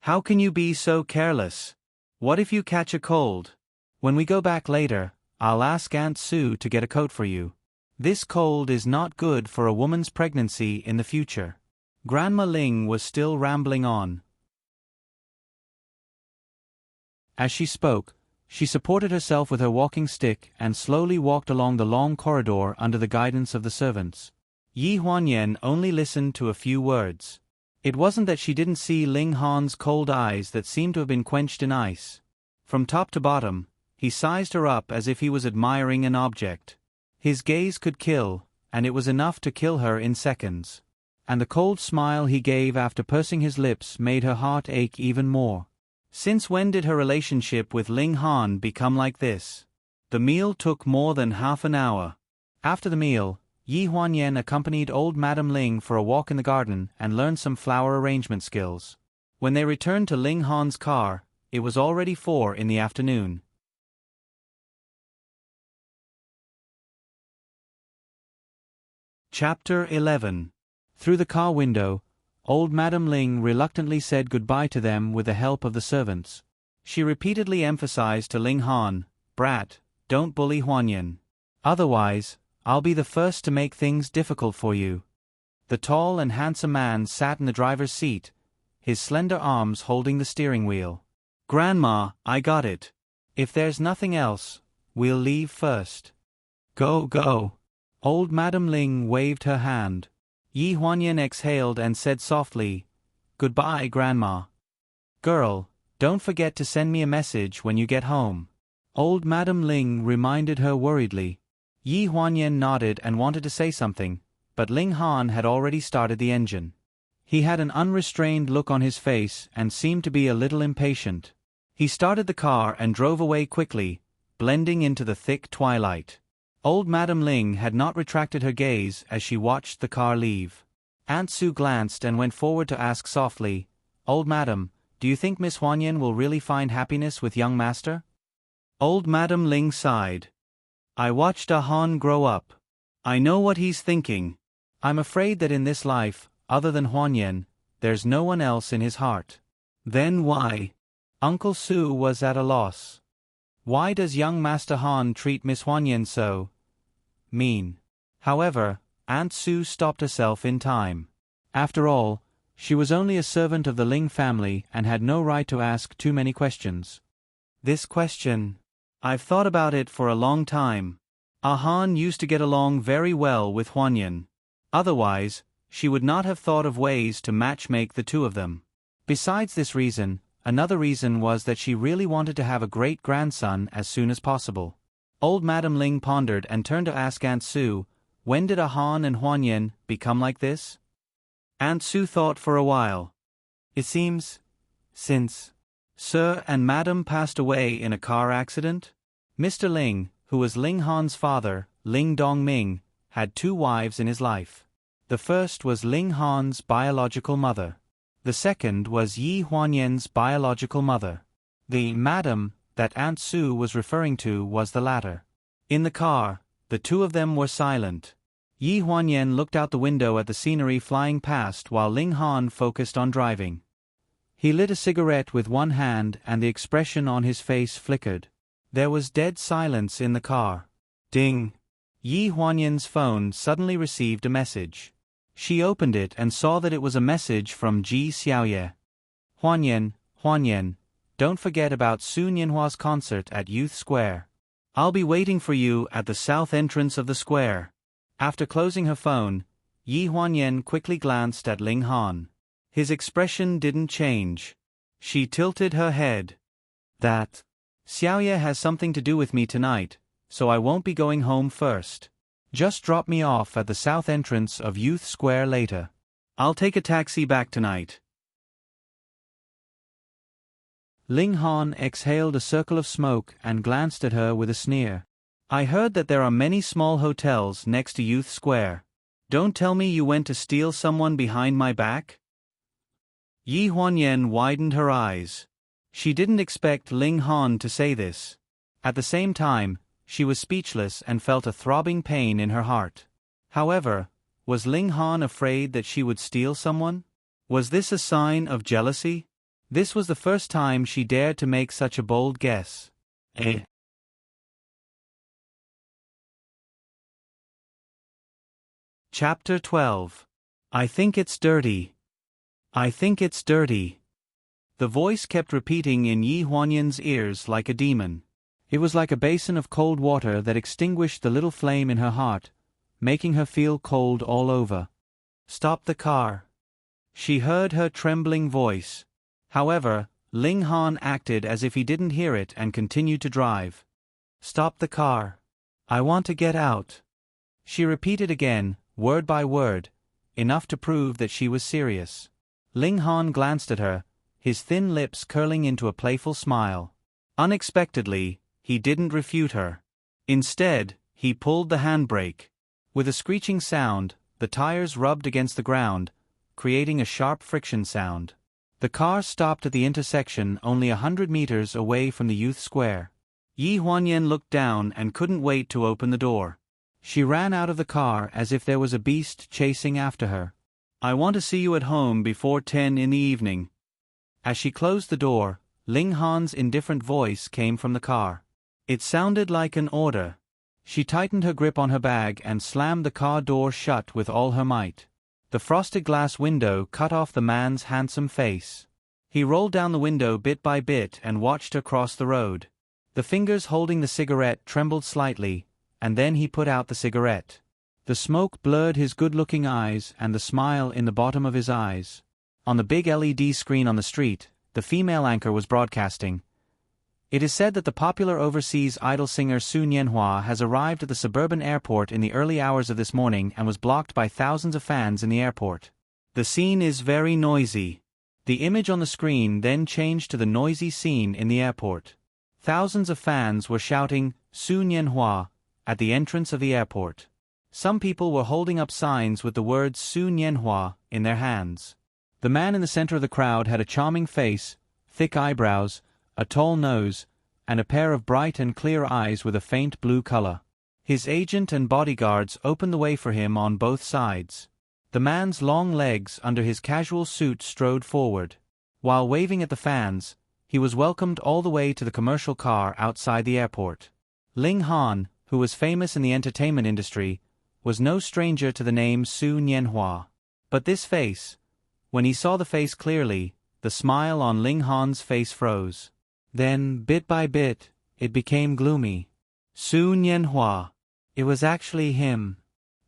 How can you be so careless? What if you catch a cold? When we go back later, I'll ask Aunt Sue to get a coat for you. This cold is not good for a woman's pregnancy in the future. Grandma Ling was still rambling on. As she spoke, she supported herself with her walking stick and slowly walked along the long corridor under the guidance of the servants. Yi Huanyan only listened to a few words. It wasn't that she didn't see Ling Han's cold eyes that seemed to have been quenched in ice. From top to bottom, he sized her up as if he was admiring an object. His gaze could kill, and it was enough to kill her in seconds. And the cold smile he gave after pursing his lips made her heart ache even more. Since when did her relationship with Ling Han become like this? The meal took more than half an hour. After the meal, Yi Huanyan accompanied old Madam Ling for a walk in the garden and learned some flower arrangement skills. When they returned to Ling Han's car, it was already 4 in the afternoon. Chapter 11. Through the car window, old Madam Ling reluctantly said goodbye to them with the help of the servants. She repeatedly emphasized to Ling Han, "Brat, don't bully Huanyan. Otherwise, I'll be the first to make things difficult for you." The tall and handsome man sat in the driver's seat, his slender arms holding the steering wheel. "Grandma, I got it. If there's nothing else, we'll leave first." Go. Old Madam Ling waved her hand. Yi Huanyan exhaled and said softly, "Goodbye, Grandma. Girl, don't forget to send me a message when you get home." Old Madam Ling reminded her worriedly. Yi Huanyan nodded and wanted to say something, but Ling Han had already started the engine. He had an unrestrained look on his face and seemed to be a little impatient. He started the car and drove away quickly, blending into the thick twilight. Old Madam Ling had not retracted her gaze as she watched the car leave. Aunt Sue glanced and went forward to ask softly, "Old Madam, do you think Miss Huanyan will really find happiness with young master?" Old Madam Ling sighed. "I watched Han grow up. I know what he's thinking. I'm afraid that in this life, other than Huanyan, there's no one else in his heart." "Then why?" Uncle Sue was at a loss. "Why does young Master Han treat Miss Huanyan so mean?" However, Aunt Sue stopped herself in time. After all, she was only a servant of the Ling family and had no right to ask too many questions. "This question. I've thought about it for a long time. Han used to get along very well with Huanyan. Otherwise, she would not have thought of ways to match-make the two of them. Besides this reason, another reason was that she really wanted to have a great-grandson as soon as possible." Old Madam Ling pondered and turned to ask Aunt Sue, "When did Han and Huanyan become like this?" Aunt Sue thought for a while. "It seems since Sir and Madam passed away in a car accident." Mr. Ling, who was Ling Han's father, Ling Dongming, had 2 wives in his life. The first was Ling Han's biological mother. The second was Yi Huanyan's biological mother. The Madam that Aunt Sue was referring to was the latter. In the car, the two of them were silent. Yi Huanyan looked out the window at the scenery flying past while Ling Han focused on driving. He lit a cigarette with one hand and the expression on his face flickered. There was dead silence in the car. Ding! Yi Huanyan's phone suddenly received a message. She opened it and saw that it was a message from Ji Xiaoye. Huanyan, don't forget about Su Nianhua's concert at Youth Square. I'll be waiting for you at the south entrance of the square." After closing her phone, Yi Huanyan quickly glanced at Ling Han. His expression didn't change. She tilted her head. "That Xiaoye has something to do with me tonight, so I won't be going home first. Just drop me off at the south entrance of Youth Square later. I'll take a taxi back tonight." Ling Han exhaled a circle of smoke and glanced at her with a sneer. I heard that there are many small hotels next to Youth Square. Don't tell me you went to steal someone behind my back? Yi Huanyan widened her eyes. She didn't expect Ling Han to say this. At the same time, she was speechless and felt a throbbing pain in her heart. However, was Ling Han afraid that she would steal someone? Was this a sign of jealousy? This was the first time she dared to make such a bold guess. Chapter 12. I think it's dirty. I think it's dirty. The voice kept repeating in Yi Huanyan's ears like a demon. It was like a basin of cold water that extinguished the little flame in her heart, making her feel cold all over. Stop the car. She heard her trembling voice. However, Ling Han acted as if he didn't hear it and continued to drive. Stop the car. I want to get out. She repeated again, word by word, enough to prove that she was serious. Ling Han glanced at her, his thin lips curling into a playful smile. Unexpectedly, he didn't refute her. Instead, he pulled the handbrake. With a screeching sound, the tires rubbed against the ground, creating a sharp friction sound. The car stopped at the intersection only 100 meters away from the Youth Square. Yi Huanyan looked down and couldn't wait to open the door. She ran out of the car as if there was a beast chasing after her. I want to see you at home before 10 in the evening. As she closed the door, Ling Han's indifferent voice came from the car. It sounded like an order. She tightened her grip on her bag and slammed the car door shut with all her might. The frosted glass window cut off the man's handsome face. He rolled down the window bit by bit and watched her cross the road. The fingers holding the cigarette trembled slightly, and then he put out the cigarette. The smoke blurred his good-looking eyes and the smile in the bottom of his eyes. On the big LED screen on the street, the female anchor was broadcasting. It is said that the popular overseas idol singer Su Nianhua has arrived at the suburban airport in the early hours of this morning and was blocked by thousands of fans in the airport. The scene is very noisy. The image on the screen then changed to the noisy scene in the airport. Thousands of fans were shouting, Su Nianhua, at the entrance of the airport. Some people were holding up signs with the words Su Nianhua in their hands. The man in the center of the crowd had a charming face, thick eyebrows, a tall nose, and a pair of bright and clear eyes with a faint blue color. His agent and bodyguards opened the way for him on both sides. The man's long legs under his casual suit strode forward. While waving at the fans, he was welcomed all the way to the commercial car outside the airport. Ling Han, who was famous in the entertainment industry, was no stranger to the name Su Nianhua. But this face, when he saw the face clearly, the smile on Ling Han's face froze. Then, bit by bit, it became gloomy. Su Nianhua. It was actually him.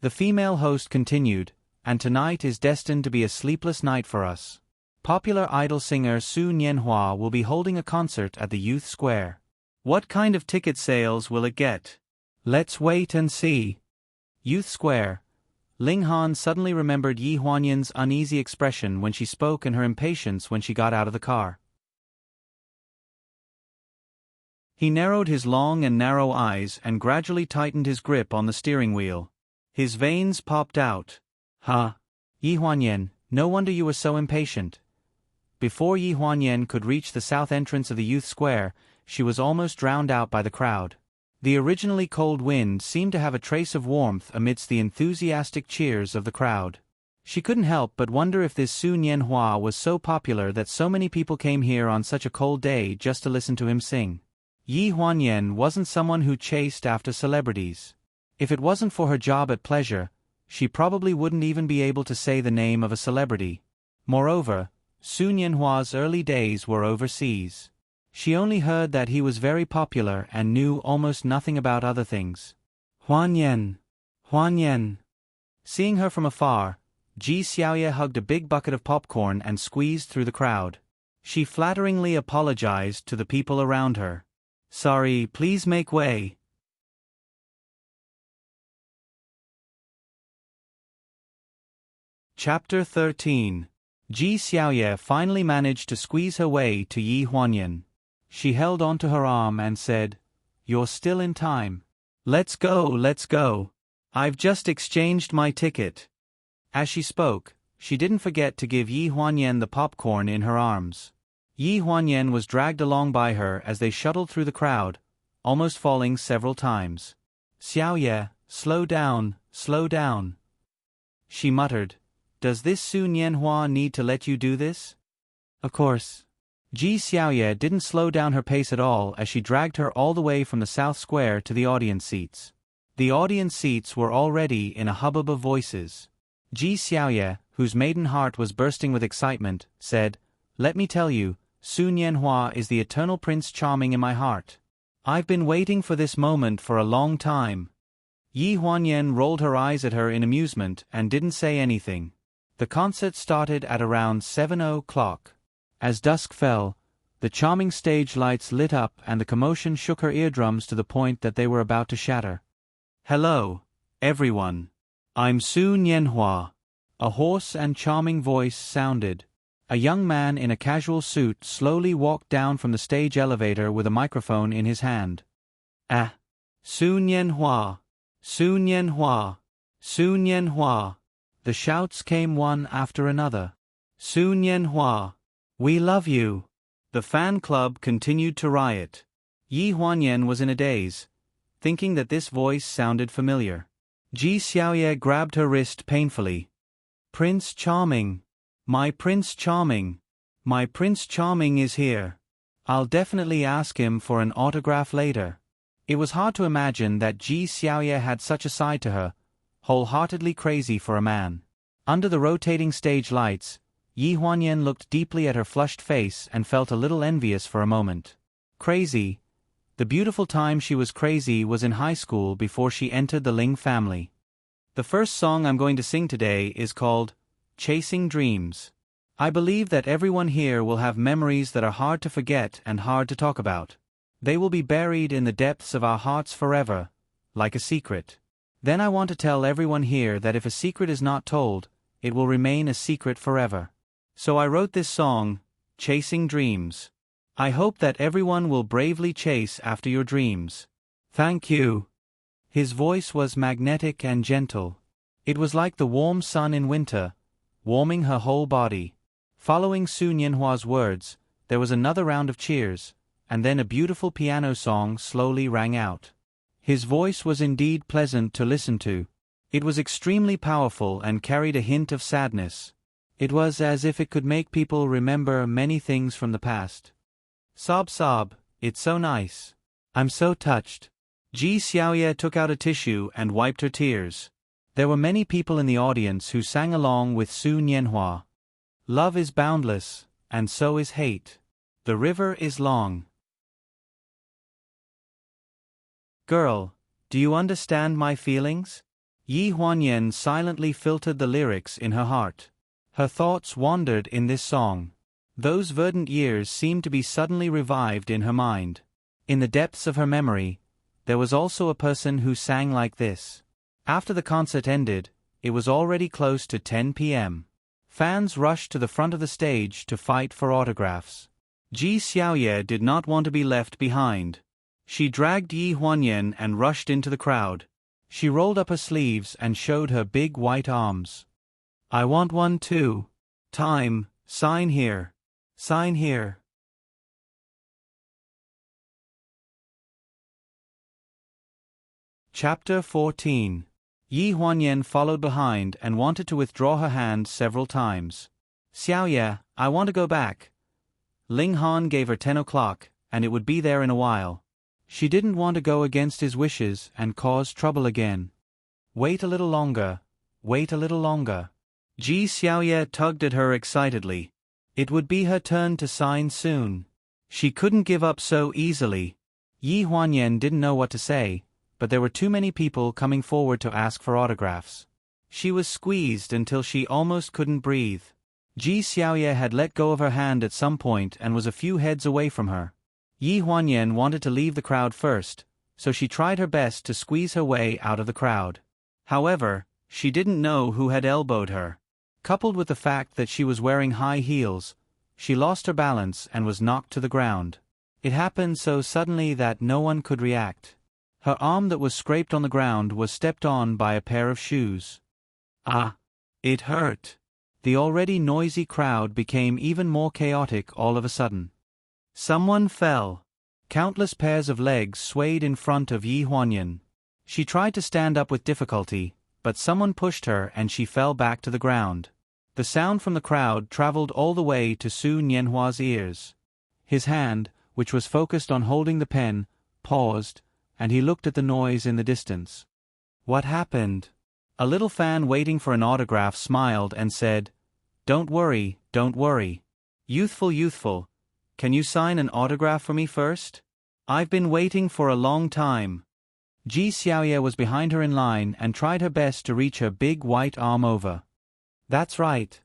The female host continued, and tonight is destined to be a sleepless night for us. Popular idol singer Su Nianhua will be holding a concert at the Youth Square. What kind of ticket sales will it get? Let's wait and see. Youth Square. Ling Han suddenly remembered Yi Huanyan's uneasy expression when she spoke and her impatience when she got out of the car. He narrowed his long and narrow eyes and gradually tightened his grip on the steering wheel. His veins popped out. Huh? Yi Huanyan, no wonder you were so impatient. Before Yi Huanyan could reach the south entrance of the Youth Square, she was almost drowned out by the crowd. The originally cold wind seemed to have a trace of warmth amidst the enthusiastic cheers of the crowd. She couldn't help but wonder if this Su Nianhua was so popular that so many people came here on such a cold day just to listen to him sing. Yi Huanyan wasn't someone who chased after celebrities. If it wasn't for her job at Pleasure, she probably wouldn't even be able to say the name of a celebrity. Moreover, Su Nianhua's early days were overseas. She only heard that he was very popular and knew almost nothing about other things. Huanyan. Huanyan. Seeing her from afar, Ji Xiaoye hugged a big bucket of popcorn and squeezed through the crowd. She flatteringly apologized to the people around her. Sorry, please make way. Chapter 13. Ji Xiaoye finally managed to squeeze her way to Yi Huanyan. She held onto her arm and said, "You're still in time. Let's go, let's go. I've just exchanged my ticket." As she spoke, she didn't forget to give Yi Huanyan the popcorn in her arms. Yi Huanyan was dragged along by her as they shuttled through the crowd, almost falling several times. "Xiaoye, slow down, slow down," she muttered. "Does this Su Nianhua need to let you do this?" "Of course." Ji Xiaoye didn't slow down her pace at all as she dragged her all the way from the South Square to the audience seats. The audience seats were already in a hubbub of voices. Ji Xiaoye, whose maiden heart was bursting with excitement, said, "Let me tell you, Su Nianhua is the eternal Prince Charming in my heart. I've been waiting for this moment for a long time." Yi Huanyan rolled her eyes at her in amusement and didn't say anything. The concert started at around 7 o'clock. As dusk fell, the charming stage lights lit up and the commotion shook her eardrums to the point that they were about to shatter. "Hello, everyone. I'm Su Nianhua." A hoarse and charming voice sounded. A young man in a casual suit slowly walked down from the stage elevator with a microphone in his hand. "Ah, Su Nianhua, Su Nianhua, Su Nianhua." The shouts came one after another. "Su Nianhua, we love you." The fan club continued to riot. Yi Huanyan was in a daze, thinking that this voice sounded familiar. Ji Xiaoye grabbed her wrist painfully. "Prince Charming. My Prince Charming. My Prince Charming is here. I'll definitely ask him for an autograph later." It was hard to imagine that Ji Xiaoye had such a side to her, wholeheartedly crazy for a man. Under the rotating stage lights, Yi Huanyan looked deeply at her flushed face and felt a little envious for a moment. Crazy. The beautiful time she was crazy was in high school before she entered the Ling family. The first song I'm going to sing today is called Chasing Dreams. I believe that everyone here will have memories that are hard to forget and hard to talk about. They will be buried in the depths of our hearts forever, like a secret. Then I want to tell everyone here that if a secret is not told, it will remain a secret forever. So I wrote this song, Chasing Dreams. I hope that everyone will bravely chase after your dreams. Thank you. His voice was magnetic and gentle. It was like the warm sun in winter, warming her whole body. Following Su Nianhua's words, there was another round of cheers, and then a beautiful piano song slowly rang out. His voice was indeed pleasant to listen to. It was extremely powerful and carried a hint of sadness. It was as if it could make people remember many things from the past. Sob sob, it's so nice. I'm so touched. Ji Xiaoye took out a tissue and wiped her tears. There were many people in the audience who sang along with Su Nianhua. Love is boundless, and so is hate. The river is long. Girl, do you understand my feelings? Yi Huanyan silently filtered the lyrics in her heart. Her thoughts wandered in this song. Those verdant years seemed to be suddenly revived in her mind. In the depths of her memory, there was also a person who sang like this. After the concert ended, it was already close to 10 p.m. Fans rushed to the front of the stage to fight for autographs. Ji Xiaoye did not want to be left behind. She dragged Yi Huanyan and rushed into the crowd. She rolled up her sleeves and showed her big white arms. I want one too. Time, sign here. Sign here. Chapter 14. Yi Huanyan followed behind and wanted to withdraw her hand several times. Xiaoye, I want to go back. Ling Han gave her 10 o'clock, and it would be there in a while. She didn't want to go against his wishes and cause trouble again. Wait a little longer. Wait a little longer. Ji Xiaoye tugged at her excitedly. It would be her turn to sign soon. She couldn't give up so easily. Yi Huanyan didn't know what to say, but there were too many people coming forward to ask for autographs. She was squeezed until she almost couldn't breathe. Ji Xiaoye had let go of her hand at some point and was a few heads away from her. Yi Huanyan wanted to leave the crowd first, so she tried her best to squeeze her way out of the crowd. However, she didn't know who had elbowed her. Coupled with the fact that she was wearing high heels, she lost her balance and was knocked to the ground. It happened so suddenly that no one could react. Her arm that was scraped on the ground was stepped on by a pair of shoes. Ah! It hurt. The already noisy crowd became even more chaotic all of a sudden. Someone fell. Countless pairs of legs swayed in front of Yi Huanyan. She tried to stand up with difficulty, but someone pushed her and she fell back to the ground. The sound from the crowd traveled all the way to Su Nianhua's ears. His hand, which was focused on holding the pen, paused, and he looked at the noise in the distance. What happened? A little fan waiting for an autograph smiled and said, "Don't worry, don't worry. Youthful, can you sign an autograph for me first? I've been waiting for a long time." Ji Xiaoye was behind her in line and tried her best to reach her big white arm over. That's right.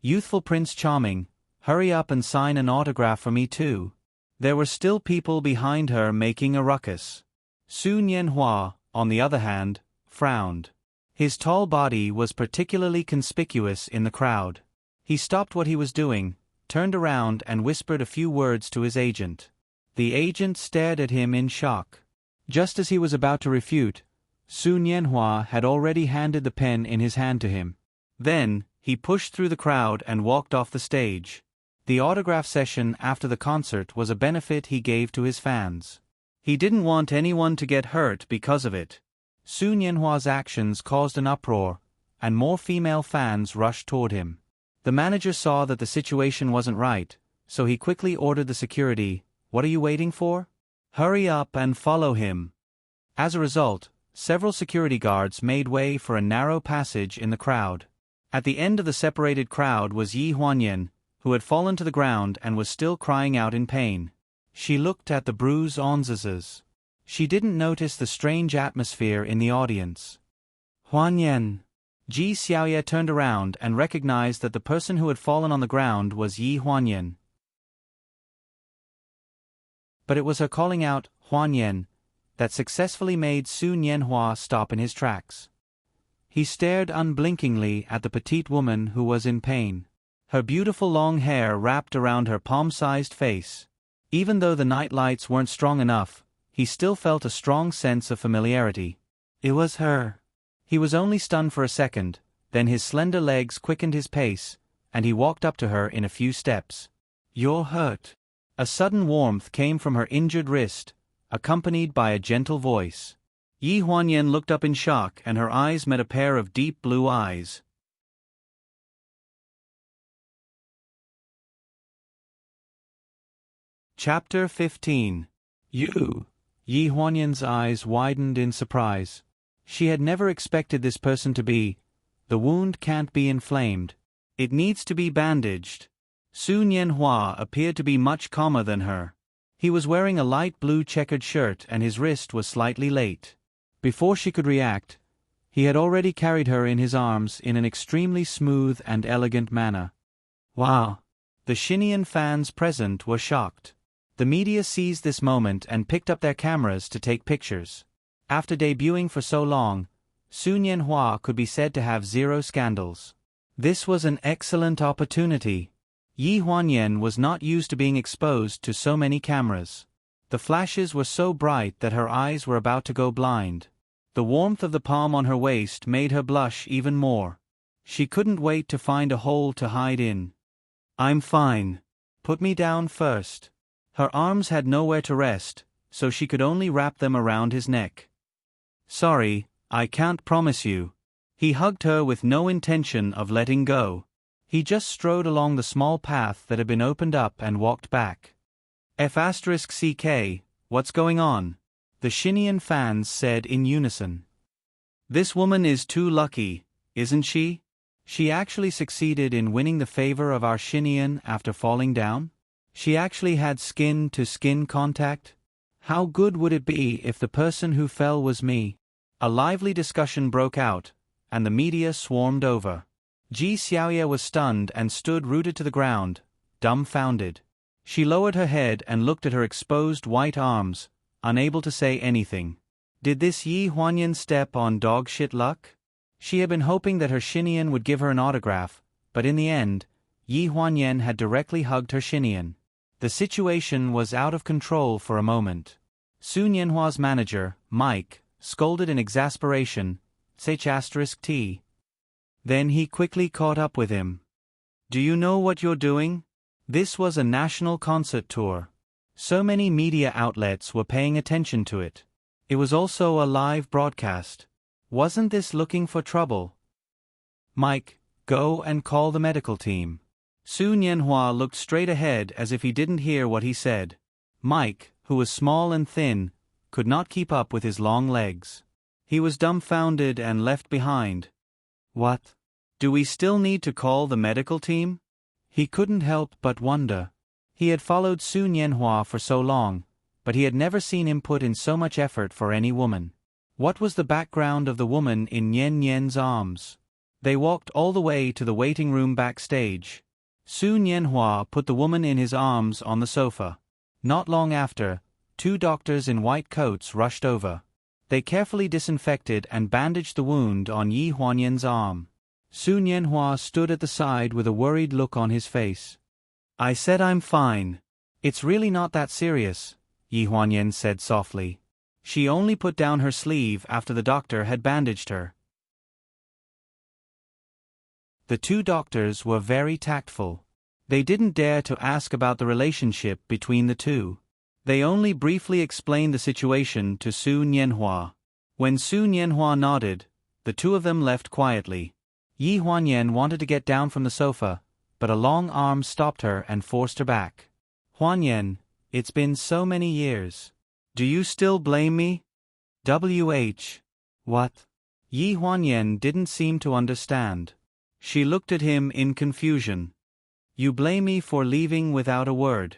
Youthful Prince Charming, hurry up and sign an autograph for me too." There were still people behind her making a ruckus. Su Nianhua, on the other hand, frowned. His tall body was particularly conspicuous in the crowd. He stopped what he was doing, turned around and whispered a few words to his agent. The agent stared at him in shock. Just as he was about to refute, Su Nianhua had already handed the pen in his hand to him. Then, he pushed through the crowd and walked off the stage. The autograph session after the concert was a benefit he gave to his fans. He didn't want anyone to get hurt because of it. Su Nianhua's actions caused an uproar, and more female fans rushed toward him. The manager saw that the situation wasn't right, so he quickly ordered the security, "What are you waiting for? Hurry up and follow him." As a result, several security guards made way for a narrow passage in the crowd. At the end of the separated crowd was Yi Huanyan, who had fallen to the ground and was still crying out in pain. She looked at the bruise-onzes. She didn't notice the strange atmosphere in the audience. Huanyan. Ji Xiaoye turned around and recognized that the person who had fallen on the ground was Yi Huanyan. But it was her calling out, "Huanyan," that successfully made Su Nianhua stop in his tracks. He stared unblinkingly at the petite woman who was in pain. Her beautiful long hair wrapped around her palm-sized face. Even though the night lights weren't strong enough, he still felt a strong sense of familiarity. It was her. He was only stunned for a second, then his slender legs quickened his pace, and he walked up to her in a few steps. "You're hurt." A sudden warmth came from her injured wrist, accompanied by a gentle voice. Yi Huanyan looked up in shock and her eyes met a pair of deep blue eyes. Chapter 15. You. Yi Huanyan's eyes widened in surprise. She had never expected this person to be. The wound can't be inflamed. It needs to be bandaged. Su Nianhua appeared to be much calmer than her. He was wearing a light blue checkered shirt and his wrist was slightly late. Before she could react, he had already carried her in his arms in an extremely smooth and elegant manner. Wow! The Xinian fans present were shocked. The media seized this moment and picked up their cameras to take pictures. After debuting for so long, Su Nianhua could be said to have zero scandals. This was an excellent opportunity. Yi Huanyan was not used to being exposed to so many cameras. The flashes were so bright that her eyes were about to go blind. The warmth of the palm on her waist made her blush even more. She couldn't wait to find a hole to hide in. "I'm fine. Put me down first." Her arms had nowhere to rest, so she could only wrap them around his neck. "Sorry, I can't promise you." He hugged her with no intention of letting go. He just strode along the small path that had been opened up and walked back. F***CK, what's going on? The Xinian fans said in unison. "This woman is too lucky, isn't she? She actually succeeded in winning the favor of our Xinian after falling down? She actually had skin-to-skin contact? How good would it be if the person who fell was me?" A lively discussion broke out, and the media swarmed over. Ji Xiaoye was stunned and stood rooted to the ground, dumbfounded. She lowered her head and looked at her exposed white arms, unable to say anything. Did this Yi Huanyan step on dog shit luck? She had been hoping that her Xinian would give her an autograph, but in the end, Yi Huanyan had directly hugged her Xinian. The situation was out of control for a moment. Su Nianhua's manager, Mike, scolded in exasperation, *T. Then he quickly caught up with him. Do you know what you're doing? This was a national concert tour. So many media outlets were paying attention to it. It was also a live broadcast. Wasn't this looking for trouble? Mike, go and call the medical team. Su Nianhua looked straight ahead as if he didn't hear what he said. Mike, who was small and thin, could not keep up with his long legs. He was dumbfounded and left behind. What? Do we still need to call the medical team? He couldn't help but wonder. He had followed Su Nianhua for so long, but he had never seen him put in so much effort for any woman. What was the background of the woman in Nian Nian's arms? They walked all the way to the waiting room backstage. Su Nianhua put the woman in his arms on the sofa. Not long after, 2 doctors in white coats rushed over. They carefully disinfected and bandaged the wound on Yi Huanyan's arm. Su Nianhua stood at the side with a worried look on his face. I said I'm fine. It's really not that serious, Yi Huanyan said softly. She only put down her sleeve after the doctor had bandaged her. The 2 doctors were very tactful. They didn't dare to ask about the relationship between the two. They only briefly explained the situation to Su Nianhua. When Su Nianhua nodded, the 2 of them left quietly. Yi Huanyan wanted to get down from the sofa, but a long arm stopped her and forced her back. Huanyan, it's been so many years. Do you still blame me? What? Yi Huanyan didn't seem to understand. She looked at him in confusion. You blame me for leaving without a word.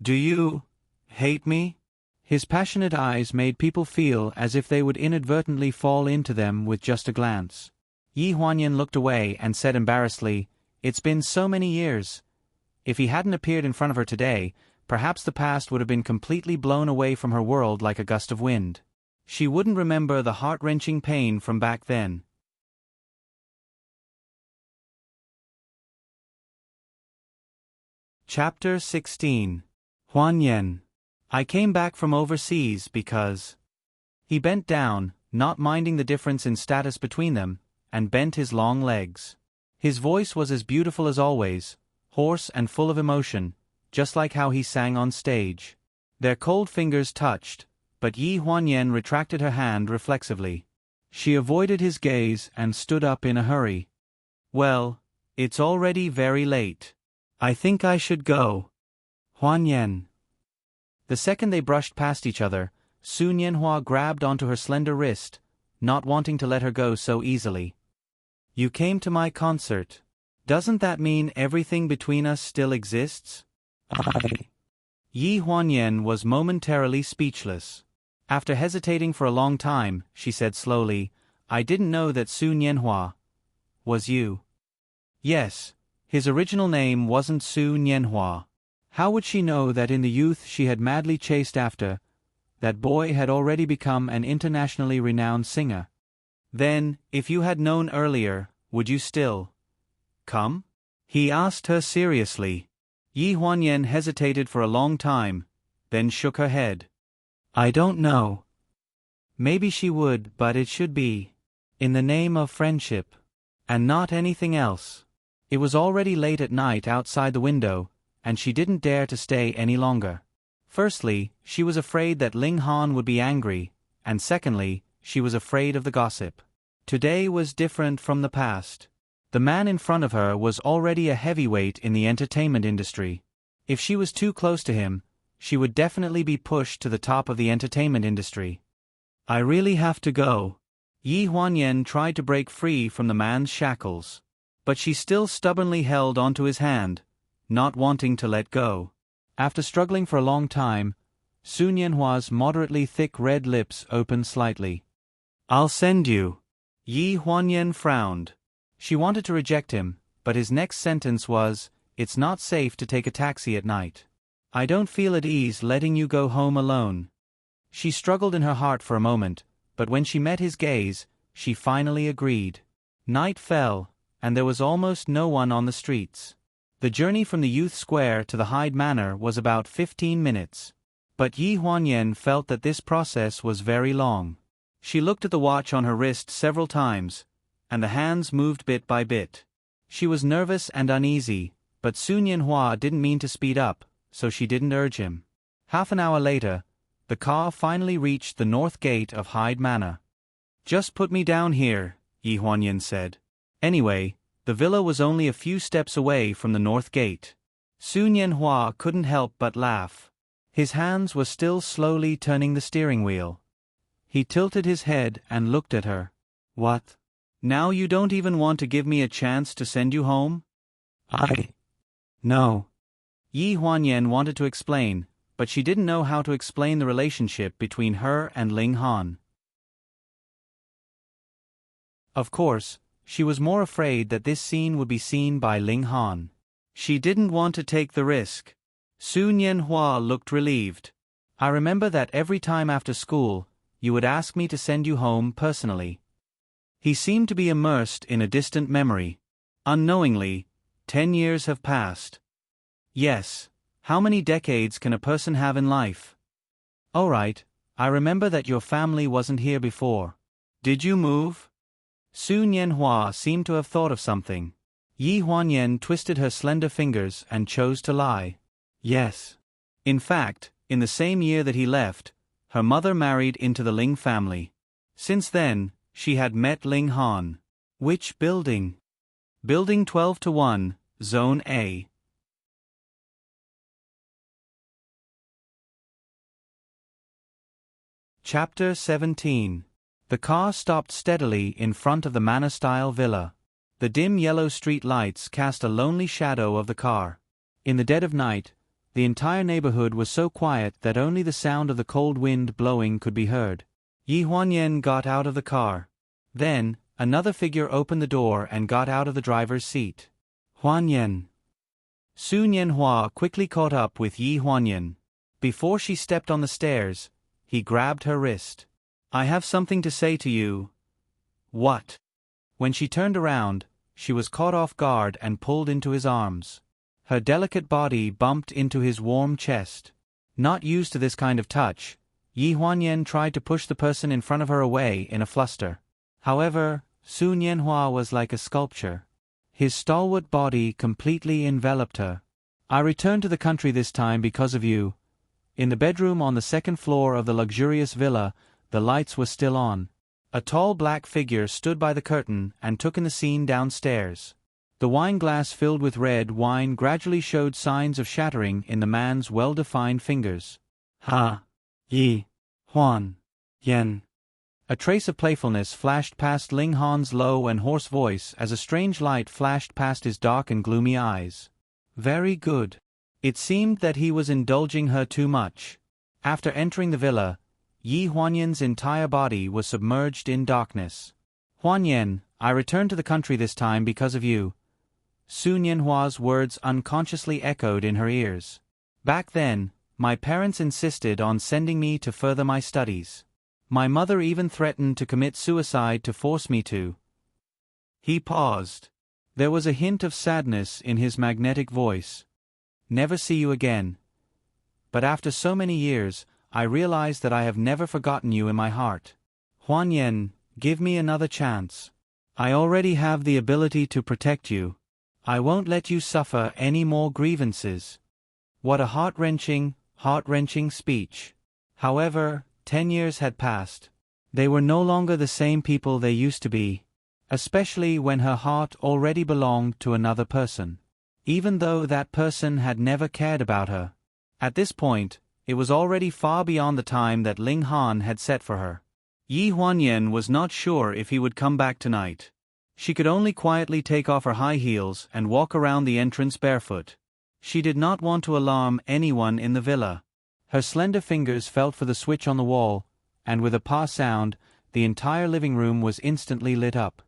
Do you hate me? His passionate eyes made people feel as if they would inadvertently fall into them with just a glance. Yi Huanyan looked away and said embarrassedly, It's been so many years. If he hadn't appeared in front of her today, perhaps the past would have been completely blown away from her world like a gust of wind. She wouldn't remember the heart-wrenching pain from back then. Chapter 16. Huanyan. I came back from overseas because... He bent down, not minding the difference in status between them, and bent his long legs. His voice was as beautiful as always, hoarse and full of emotion, just like how he sang on stage. Their cold fingers touched, but Yi Huanyan retracted her hand reflexively. She avoided his gaze and stood up in a hurry. Well, it's already very late. I think I should go. Huanyan. The second they brushed past each other, Su Nianhua grabbed onto her slender wrist, not wanting to let her go so easily. You came to my concert. Doesn't that mean everything between us still exists? Yi Huanyan was momentarily speechless. After hesitating for a long time, she said slowly, I didn't know that Su Nianhua was you. Yes. His original name wasn't Su Nianhua. How would she know that in the youth she had madly chased after, that boy had already become an internationally renowned singer? Then, if you had known earlier, would you still come? He asked her seriously. Yi Huanyan hesitated for a long time, then shook her head. I don't know. Maybe she would, but it should be in the name of friendship, and not anything else. It was already late at night outside the window, and she didn't dare to stay any longer. Firstly, she was afraid that Ling Han would be angry, and secondly, she was afraid of the gossip. Today was different from the past. The man in front of her was already a heavyweight in the entertainment industry. If she was too close to him, she would definitely be pushed to the top of the entertainment industry. I really have to go. Yi Huanyan tried to break free from the man's shackles. But she still stubbornly held onto his hand, not wanting to let go. After struggling for a long time, Su Nianhua's moderately thick red lips opened slightly. I'll send you. Yi Huanyan frowned. She wanted to reject him, but his next sentence was, It's not safe to take a taxi at night. I don't feel at ease letting you go home alone. She struggled in her heart for a moment, but when she met his gaze, she finally agreed. Night fell, and there was almost no one on the streets. The journey from the Youth Square to the Hyde Manor was about 15 minutes. But Yi Huanyan felt that this process was very long. She looked at the watch on her wrist several times, and the hands moved bit by bit. She was nervous and uneasy, but Sun Yanhua didn't mean to speed up, so she didn't urge him. Half an hour later, the car finally reached the north gate of Hyde Manor. "Just put me down here," Yi Huanyan said. Anyway, the villa was only a few steps away from the north gate. Sun Yanhua couldn't help but laugh. His hands were still slowly turning the steering wheel. He tilted his head and looked at her. "What? Now you don't even want to give me a chance to send you home?" No. Yi Huanyan wanted to explain, but she didn't know how to explain the relationship between her and Ling Han. Of course, she was more afraid that this scene would be seen by Ling Han. She didn't want to take the risk. Sun Yanhua looked relieved. "I remember that every time after school, you would ask me to send you home personally." He seemed to be immersed in a distant memory. Unknowingly, 10 years have passed. Yes, how many decades can a person have in life? "All right, I remember that your family wasn't here before. Did you move?" Sun Yanhua seemed to have thought of something. Yi Huanyan twisted her slender fingers and chose to lie. Yes. In fact, in the same year that he left, her mother married into the Ling family. Since then, she had met Ling Han. Which building? Building 12-1, Zone A. Chapter 17. The car stopped steadily in front of the manor-style villa. The dim yellow street lights cast a lonely shadow of the car. In the dead of night, the entire neighborhood was so quiet that only the sound of the cold wind blowing could be heard. Yi Huanyan got out of the car. Then, another figure opened the door and got out of the driver's seat. "Huanyan." Sun Yanhua quickly caught up with Yi Huanyan. Before she stepped on the stairs, he grabbed her wrist. "I have something to say to you." "What?" When she turned around, she was caught off guard and pulled into his arms. Her delicate body bumped into his warm chest. Not used to this kind of touch, Yi Huanyan tried to push the person in front of her away in a fluster. However, Sun Yanhua was like a sculpture. His stalwart body completely enveloped her. "I returned to the country this time because of you." In the bedroom on the second floor of the luxurious villa, the lights were still on. A tall black figure stood by the curtain and took in the scene downstairs. The wine glass filled with red wine gradually showed signs of shattering in the man's well-defined fingers. Yi Huanyan. A trace of playfulness flashed past Ling Han's low and hoarse voice as a strange light flashed past his dark and gloomy eyes. Very good. It seemed that he was indulging her too much. After entering the villa, Yi Huanyan's entire body was submerged in darkness. "Huanyan, I returned to the country this time because of you." Sun Yanhua's words unconsciously echoed in her ears. "Back then, my parents insisted on sending me to further my studies. My mother even threatened to commit suicide to force me to." He paused. There was a hint of sadness in his magnetic voice. "Never see you again. But after so many years, I realize that I have never forgotten you in my heart. Huanyan, give me another chance. I already have the ability to protect you. I won't let you suffer any more grievances." What a heart-wrenching speech. However, 10 years had passed. They were no longer the same people they used to be, especially when her heart already belonged to another person, even though that person had never cared about her. At this point, it was already far beyond the time that Ling Han had set for her. Yi Huanyan was not sure if he would come back tonight. She could only quietly take off her high heels and walk around the entrance barefoot. She did not want to alarm anyone in the villa. Her slender fingers felt for the switch on the wall, and with a pa sound, the entire living room was instantly lit up.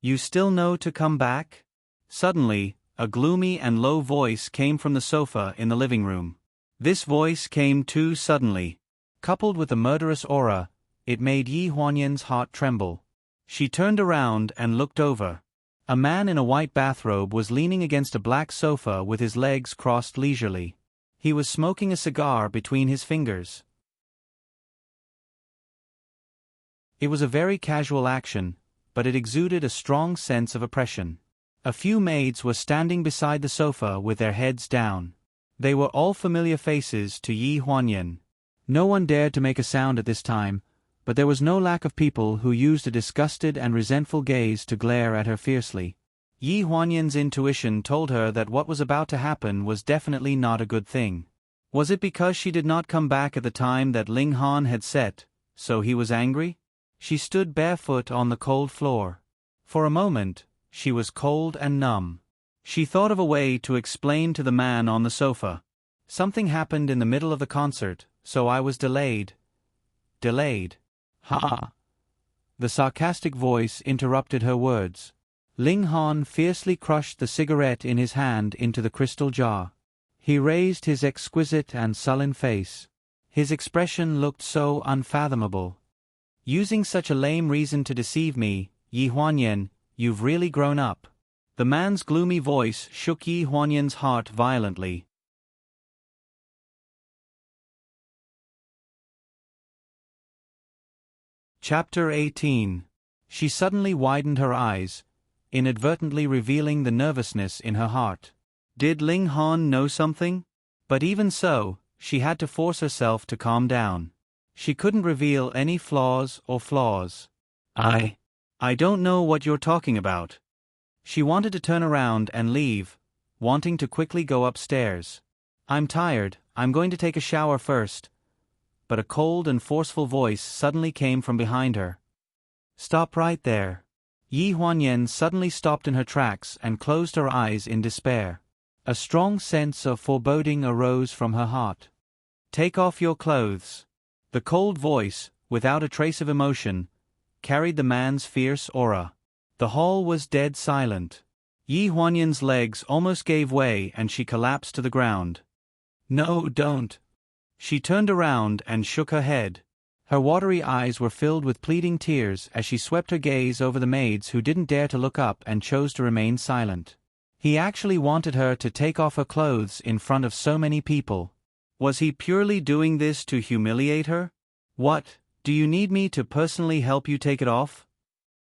"You still know to come back?" Suddenly, a gloomy and low voice came from the sofa in the living room. This voice came too suddenly. Coupled with a murderous aura, it made Yi Huanyan's heart tremble. She turned around and looked over. A man in a white bathrobe was leaning against a black sofa with his legs crossed leisurely. He was smoking a cigar between his fingers. It was a very casual action, but it exuded a strong sense of oppression. A few maids were standing beside the sofa with their heads down. They were all familiar faces to Yi Huanyan. No one dared to make a sound at this time, but there was no lack of people who used a disgusted and resentful gaze to glare at her fiercely. Yi Huanyan's intuition told her that what was about to happen was definitely not a good thing. Was it because she did not come back at the time that Ling Han had set, so he was angry? She stood barefoot on the cold floor. For a moment, she was cold and numb. She thought of a way to explain to the man on the sofa. Something happened in the middle of the concert, so I was delayed. Delayed. Ha! The sarcastic voice interrupted her words. Ling Han fiercely crushed the cigarette in his hand into the crystal jar. He raised his exquisite and sullen face. His expression looked so unfathomable. Using such a lame reason to deceive me, Yi Huanyan, you've really grown up. The man's gloomy voice shook Yi Huanyan's heart violently. Chapter 18. She suddenly widened her eyes, inadvertently revealing the nervousness in her heart. Did Ling Han know something? But even so, she had to force herself to calm down. She couldn't reveal any flaws. I don't know what you're talking about. She wanted to turn around and leave, wanting to quickly go upstairs. I'm tired, I'm going to take a shower first. But a cold and forceful voice suddenly came from behind her. Stop right there. Yi Huanyan suddenly stopped in her tracks and closed her eyes in despair. A strong sense of foreboding arose from her heart. Take off your clothes. The cold voice, without a trace of emotion, carried the man's fierce aura. The hall was dead silent. Yi Huanyan's legs almost gave way and she collapsed to the ground. No, don't. She turned around and shook her head. Her watery eyes were filled with pleading tears as she swept her gaze over the maids who didn't dare to look up and chose to remain silent. He actually wanted her to take off her clothes in front of so many people. Was he purely doing this to humiliate her? What, do you need me to personally help you take it off?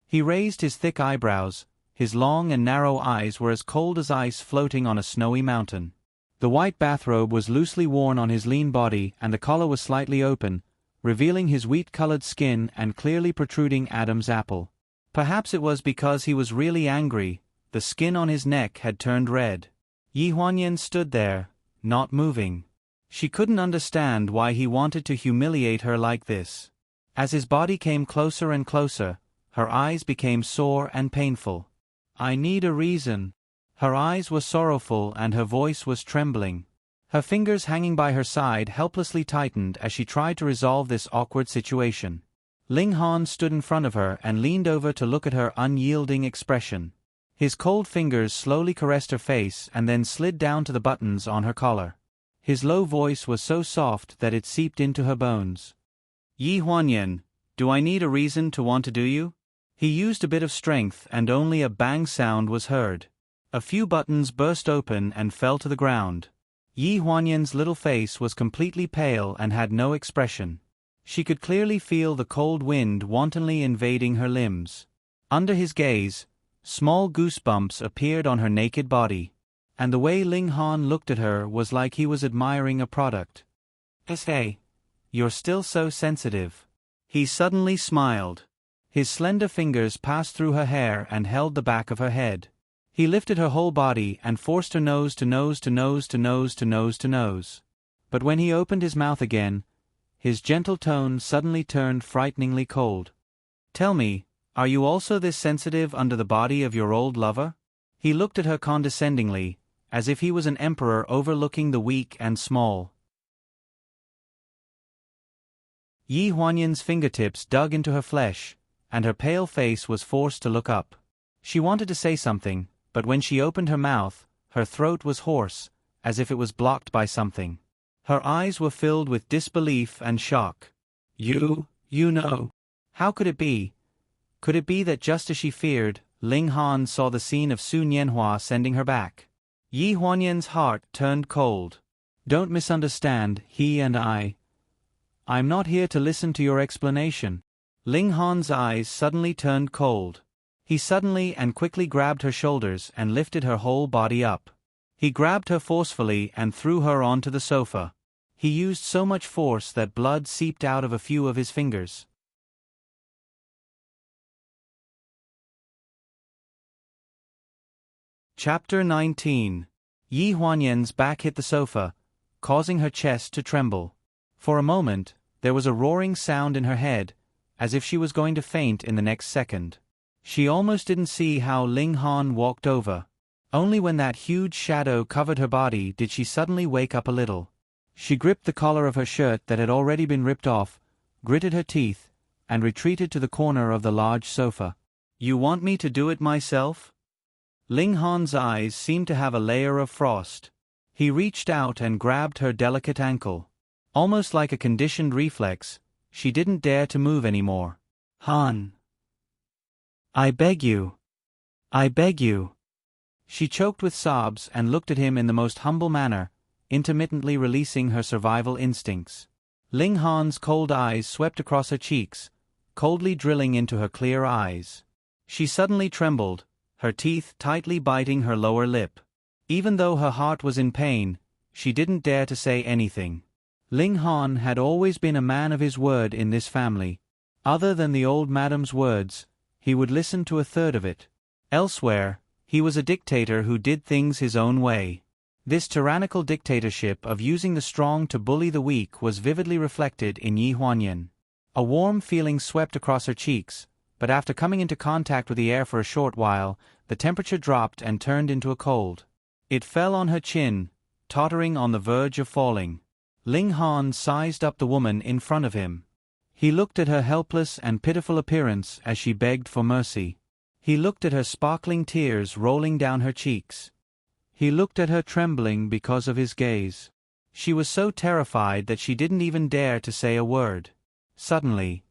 He raised his thick eyebrows, his long and narrow eyes were as cold as ice floating on a snowy mountain. The white bathrobe was loosely worn on his lean body and the collar was slightly open, revealing his wheat-colored skin and clearly protruding Adam's apple. Perhaps it was because he was really angry, the skin on his neck had turned red. Yi Huanyan stood there, not moving. She couldn't understand why he wanted to humiliate her like this. As his body came closer and closer, her eyes became sore and painful. I need a reason. Her eyes were sorrowful and her voice was trembling. Her fingers hanging by her side helplessly tightened as she tried to resolve this awkward situation. Ling Han stood in front of her and leaned over to look at her unyielding expression. His cold fingers slowly caressed her face and then slid down to the buttons on her collar. His low voice was so soft that it seeped into her bones. Yi Huanyan, do I need a reason to want to do you? He used a bit of strength and only a bang sound was heard. A few buttons burst open and fell to the ground. Yi Huanyan's little face was completely pale and had no expression. She could clearly feel the cold wind wantonly invading her limbs. Under his gaze, small goosebumps appeared on her naked body. And the way Ling Han looked at her was like he was admiring a product. Hey, you're still so sensitive. He suddenly smiled. His slender fingers passed through her hair and held the back of her head. He lifted her whole body and forced her nose to nose to nose to nose to nose to nose. But when he opened his mouth again, his gentle tone suddenly turned frighteningly cold. Tell me, are you also this sensitive under the body of your old lover? He looked at her condescendingly, as if he was an emperor overlooking the weak and small. Yi Huanyan's fingertips dug into her flesh, and her pale face was forced to look up. She wanted to say something, but when she opened her mouth, her throat was hoarse, as if it was blocked by something. Her eyes were filled with disbelief and shock. You know. How could it be? Could it be that just as she feared, Ling Han saw the scene of Su Nianhua sending her back. Yi Huanyan's heart turned cold. Don't misunderstand, I'm not here to listen to your explanation. Ling Han's eyes suddenly turned cold. He suddenly and quickly grabbed her shoulders and lifted her whole body up. He grabbed her forcefully and threw her onto the sofa. He used so much force that blood seeped out of a few of his fingers. Chapter 19. Yi Huanyan's back hit the sofa, causing her chest to tremble. For a moment, there was a roaring sound in her head, as if she was going to faint in the next second. She almost didn't see how Ling Han walked over. Only when that huge shadow covered her body did she suddenly wake up a little. She gripped the collar of her shirt that had already been ripped off, gritted her teeth, and retreated to the corner of the large sofa. You want me to do it myself? Ling Han's eyes seemed to have a layer of frost. He reached out and grabbed her delicate ankle. Almost like a conditioned reflex, she didn't dare to move anymore. Han! I beg you! I beg you! She choked with sobs and looked at him in the most humble manner, intermittently releasing her survival instincts. Ling Han's cold eyes swept across her cheeks, coldly drilling into her clear eyes. She suddenly trembled, her teeth tightly biting her lower lip. Even though her heart was in pain, she didn't dare to say anything. Ling Han had always been a man of his word in this family. Other than the old madam's words, he would listen to a third of it. Elsewhere, he was a dictator who did things his own way. This tyrannical dictatorship of using the strong to bully the weak was vividly reflected in Yi Huanyan. A warm feeling swept across her cheeks, but after coming into contact with the air for a short while, the temperature dropped and turned into a cold. It fell on her chin, tottering on the verge of falling. Ling Han sized up the woman in front of him. He looked at her helpless and pitiful appearance as she begged for mercy. He looked at her sparkling tears rolling down her cheeks. He looked at her trembling because of his gaze. She was so terrified that she didn't even dare to say a word. Suddenly,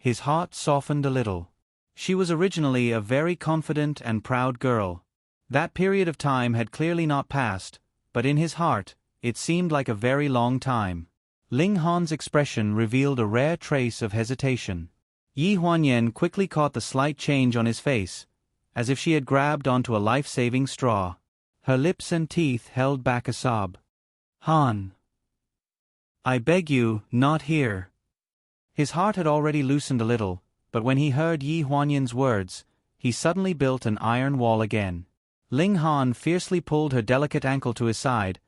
his heart softened a little. She was originally a very confident and proud girl. That period of time had clearly not passed, but in his heart, it seemed like a very long time. Ling Han's expression revealed a rare trace of hesitation. Yi Huanyan quickly caught the slight change on his face, as if she had grabbed onto a life-saving straw. Her lips and teeth held back a sob. Han! I beg you, not here. His heart had already loosened a little, but when he heard Yi Huanyan's words, he suddenly built an iron wall again. Ling Han fiercely pulled her delicate ankle to his side,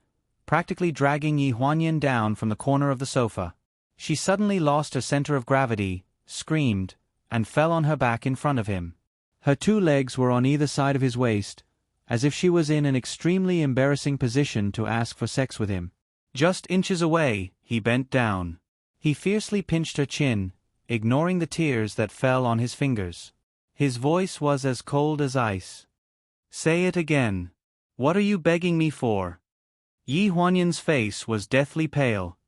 practically dragging Yi Huanyan down from the corner of the sofa. She suddenly lost her center of gravity, screamed, and fell on her back in front of him. Her two legs were on either side of his waist, as if she was in an extremely embarrassing position to ask for sex with him. Just inches away, he bent down. He fiercely pinched her chin, ignoring the tears that fell on his fingers. His voice was as cold as ice. Say it again. What are you begging me for? Yi Huanyan's face was deathly pale.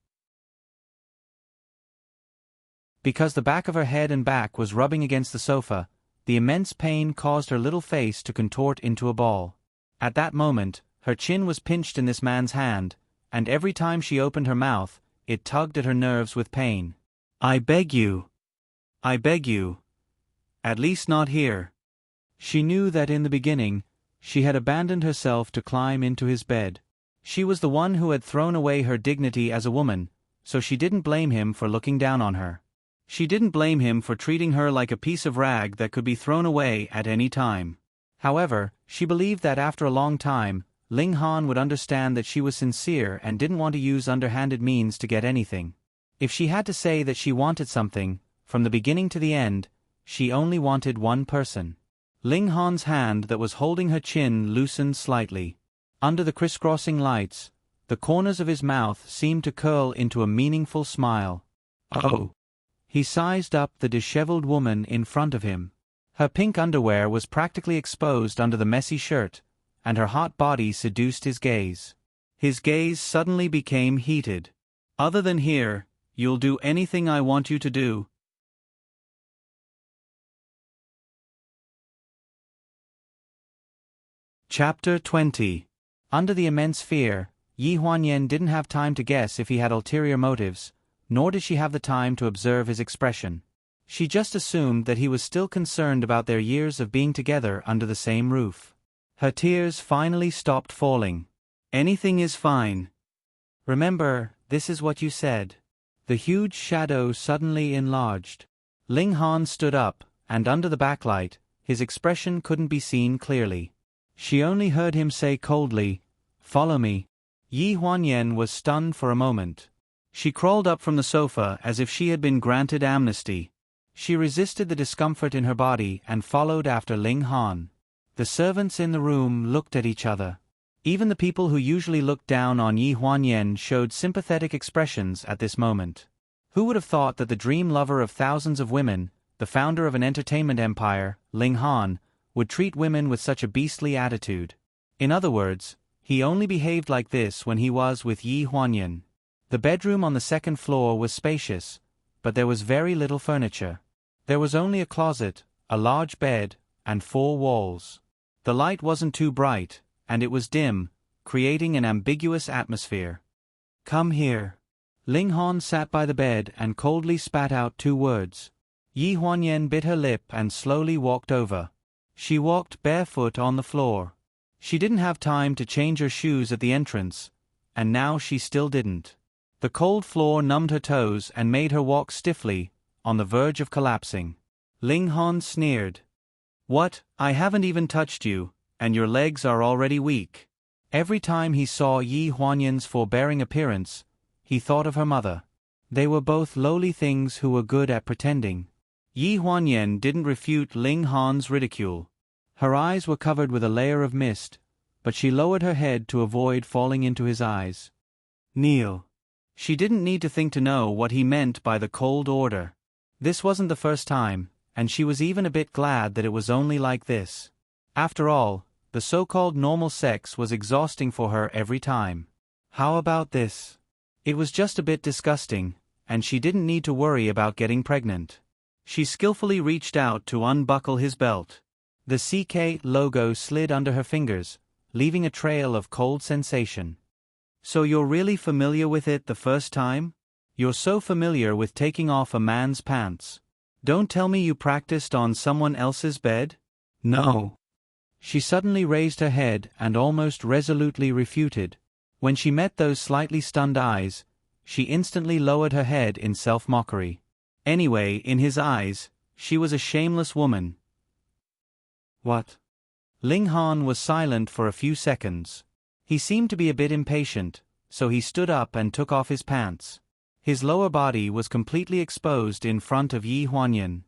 Because the back of her head and back was rubbing against the sofa, the immense pain caused her little face to contort into a ball. At that moment, her chin was pinched in this man's hand, and every time she opened her mouth, it tugged at her nerves with pain. I beg you. I beg you. At least not here. She knew that in the beginning, she had abandoned herself to climb into his bed. She was the one who had thrown away her dignity as a woman, so she didn't blame him for looking down on her. She didn't blame him for treating her like a piece of rag that could be thrown away at any time. However, she believed that after a long time, Ling Han would understand that she was sincere and didn't want to use underhanded means to get anything. If she had to say that she wanted something, from the beginning to the end, she only wanted one person. Ling Han's hand that was holding her chin loosened slightly. Under the crisscrossing lights, the corners of his mouth seemed to curl into a meaningful smile. Oh! He sized up the disheveled woman in front of him. Her pink underwear was practically exposed under the messy shirt, and her hot body seduced his gaze. His gaze suddenly became heated. Other than here, you'll do anything I want you to do. Chapter 20. Under the immense fear, Yi Huanyan didn't have time to guess if he had ulterior motives, nor did she have the time to observe his expression. She just assumed that he was still concerned about their years of being together under the same roof. Her tears finally stopped falling. "Anything is fine. Remember, this is what you said." The huge shadow suddenly enlarged. Ling Han stood up, and under the backlight, his expression couldn't be seen clearly. She only heard him say coldly, "Follow me." Yi Huanyan was stunned for a moment. She crawled up from the sofa as if she had been granted amnesty. She resisted the discomfort in her body and followed after Ling Han. The servants in the room looked at each other. Even the people who usually looked down on Yi Huanyan showed sympathetic expressions at this moment. Who would have thought that the dream lover of thousands of women, the founder of an entertainment empire, Ling Han, would treat women with such a beastly attitude? In other words, he only behaved like this when he was with Yi Huanyan. The bedroom on the second floor was spacious, but there was very little furniture. There was only a closet, a large bed, and 4 walls. The light wasn't too bright, and it was dim, creating an ambiguous atmosphere. "Come here." Ling Han sat by the bed and coldly spat out 2 words. Yi Huanyan bit her lip and slowly walked over. She walked barefoot on the floor. She didn't have time to change her shoes at the entrance, and now she still didn't. The cold floor numbed her toes and made her walk stiffly, on the verge of collapsing. Ling Han sneered. "What, I haven't even touched you, and your legs are already weak." Every time he saw Yi Huanyan's forbearing appearance, he thought of her mother. They were both lowly things who were good at pretending. Yi Huanyan didn't refute Ling Han's ridicule. Her eyes were covered with a layer of mist, but she lowered her head to avoid falling into his eyes. "Kneel." She didn't need to think to know what he meant by the cold order. This wasn't the first time, and she was even a bit glad that it was only like this. After all, the so-called normal sex was exhausting for her every time. How about this? It was just a bit disgusting, and she didn't need to worry about getting pregnant. She skillfully reached out to unbuckle his belt. The CK logo slid under her fingers, leaving a trail of cold sensation. "So you're really familiar with it the first time? You're so familiar with taking off a man's pants. Don't tell me you practiced on someone else's bed?" "No." She suddenly raised her head and almost resolutely refuted. When she met those slightly stunned eyes, she instantly lowered her head in self-mockery. Anyway, in his eyes, she was a shameless woman. "What?" Ling Han was silent for a few seconds. He seemed to be a bit impatient, so he stood up and took off his pants. His lower body was completely exposed in front of Yi Huanyan.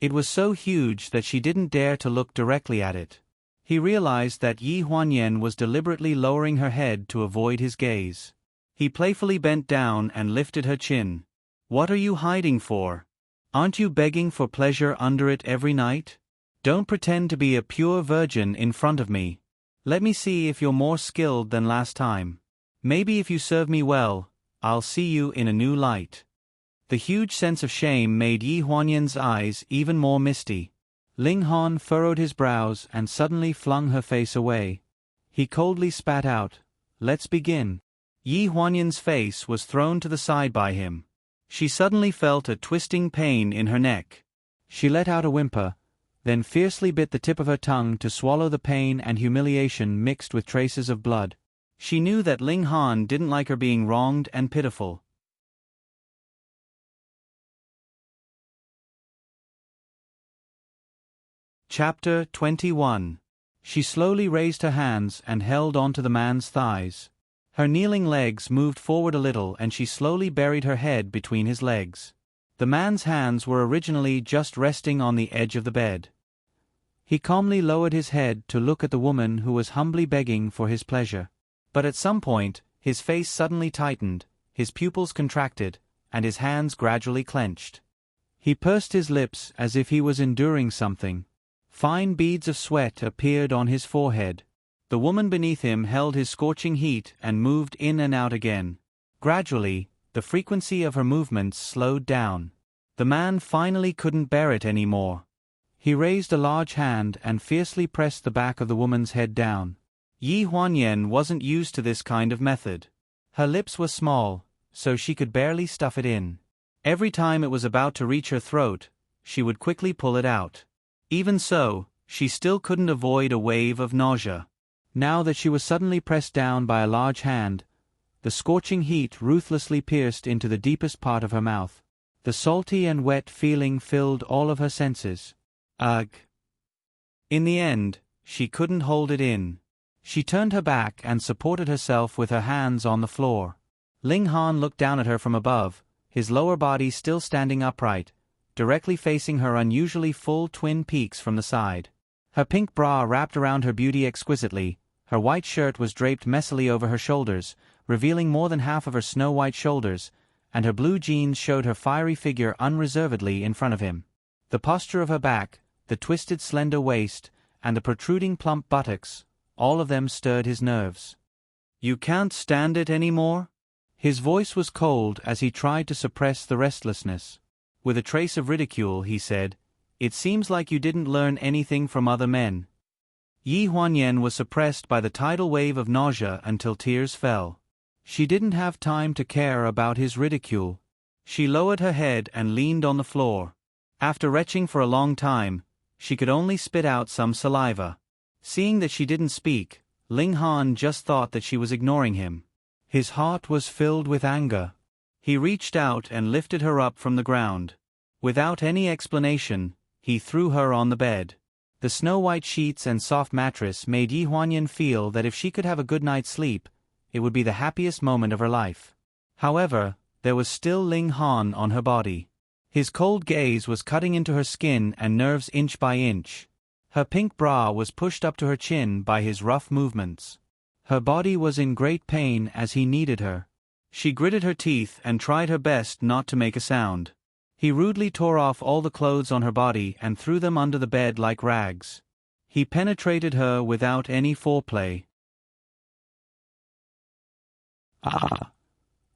It was so huge that she didn't dare to look directly at it. He realized that Yi Huanyan was deliberately lowering her head to avoid his gaze. He playfully bent down and lifted her chin. "What are you hiding for? Aren't you begging for pleasure under it every night? Don't pretend to be a pure virgin in front of me. Let me see if you're more skilled than last time. Maybe if you serve me well, I'll see you in a new light." The huge sense of shame made Yi Huanyan's eyes even more misty. Ling Han furrowed his brows and suddenly flung her face away. He coldly spat out, "Let's begin." Yi Huanyan's face was thrown to the side by him. She suddenly felt a twisting pain in her neck. She let out a whimper, then fiercely bit the tip of her tongue to swallow the pain and humiliation mixed with traces of blood. She knew that Ling Han didn't like her being wronged and pitiful. Chapter 21. She slowly raised her hands and held onto the man's thighs. Her kneeling legs moved forward a little and she slowly buried her head between his legs. The man's hands were originally just resting on the edge of the bed. He calmly lowered his head to look at the woman who was humbly begging for his pleasure. But at some point, his face suddenly tightened, his pupils contracted, and his hands gradually clenched. He pursed his lips as if he was enduring something. Fine beads of sweat appeared on his forehead. The woman beneath him held his scorching heat and moved in and out again. Gradually, the frequency of her movements slowed down. The man finally couldn't bear it anymore. He raised a large hand and fiercely pressed the back of the woman's head down. Yi Huanyan wasn't used to this kind of method. Her lips were small, so she could barely stuff it in. Every time it was about to reach her throat, she would quickly pull it out. Even so, she still couldn't avoid a wave of nausea. Now that she was suddenly pressed down by a large hand, the scorching heat ruthlessly pierced into the deepest part of her mouth. The salty and wet feeling filled all of her senses. Ugh! In the end, she couldn't hold it in. She turned her back and supported herself with her hands on the floor. Ling Han looked down at her from above, his lower body still standing upright, directly facing her unusually full twin peaks from the side. Her pink bra wrapped around her beauty exquisitely, her white shirt was draped messily over her shoulders, revealing more than half of her snow-white shoulders, and her blue jeans showed her fiery figure unreservedly in front of him. The posture of her back, the twisted slender waist, and the protruding plump buttocks, all of them stirred his nerves. "You can't stand it anymore?" His voice was cold as he tried to suppress the restlessness. With a trace of ridicule, he said, "It seems like you didn't learn anything from other men." Yi Huanyan was suppressed by the tidal wave of nausea until tears fell. She didn't have time to care about his ridicule. She lowered her head and leaned on the floor. After retching for a long time, she could only spit out some saliva. Seeing that she didn't speak, Ling Han just thought that she was ignoring him. His heart was filled with anger. He reached out and lifted her up from the ground. Without any explanation, he threw her on the bed. The snow-white sheets and soft mattress made Yi Huanyan feel that if she could have a good night's sleep, it would be the happiest moment of her life. However, there was still Ling Han on her body. His cold gaze was cutting into her skin and nerves inch by inch. Her pink bra was pushed up to her chin by his rough movements. Her body was in great pain as he kneaded her. She gritted her teeth and tried her best not to make a sound. He rudely tore off all the clothes on her body and threw them under the bed like rags. He penetrated her without any foreplay. Ah!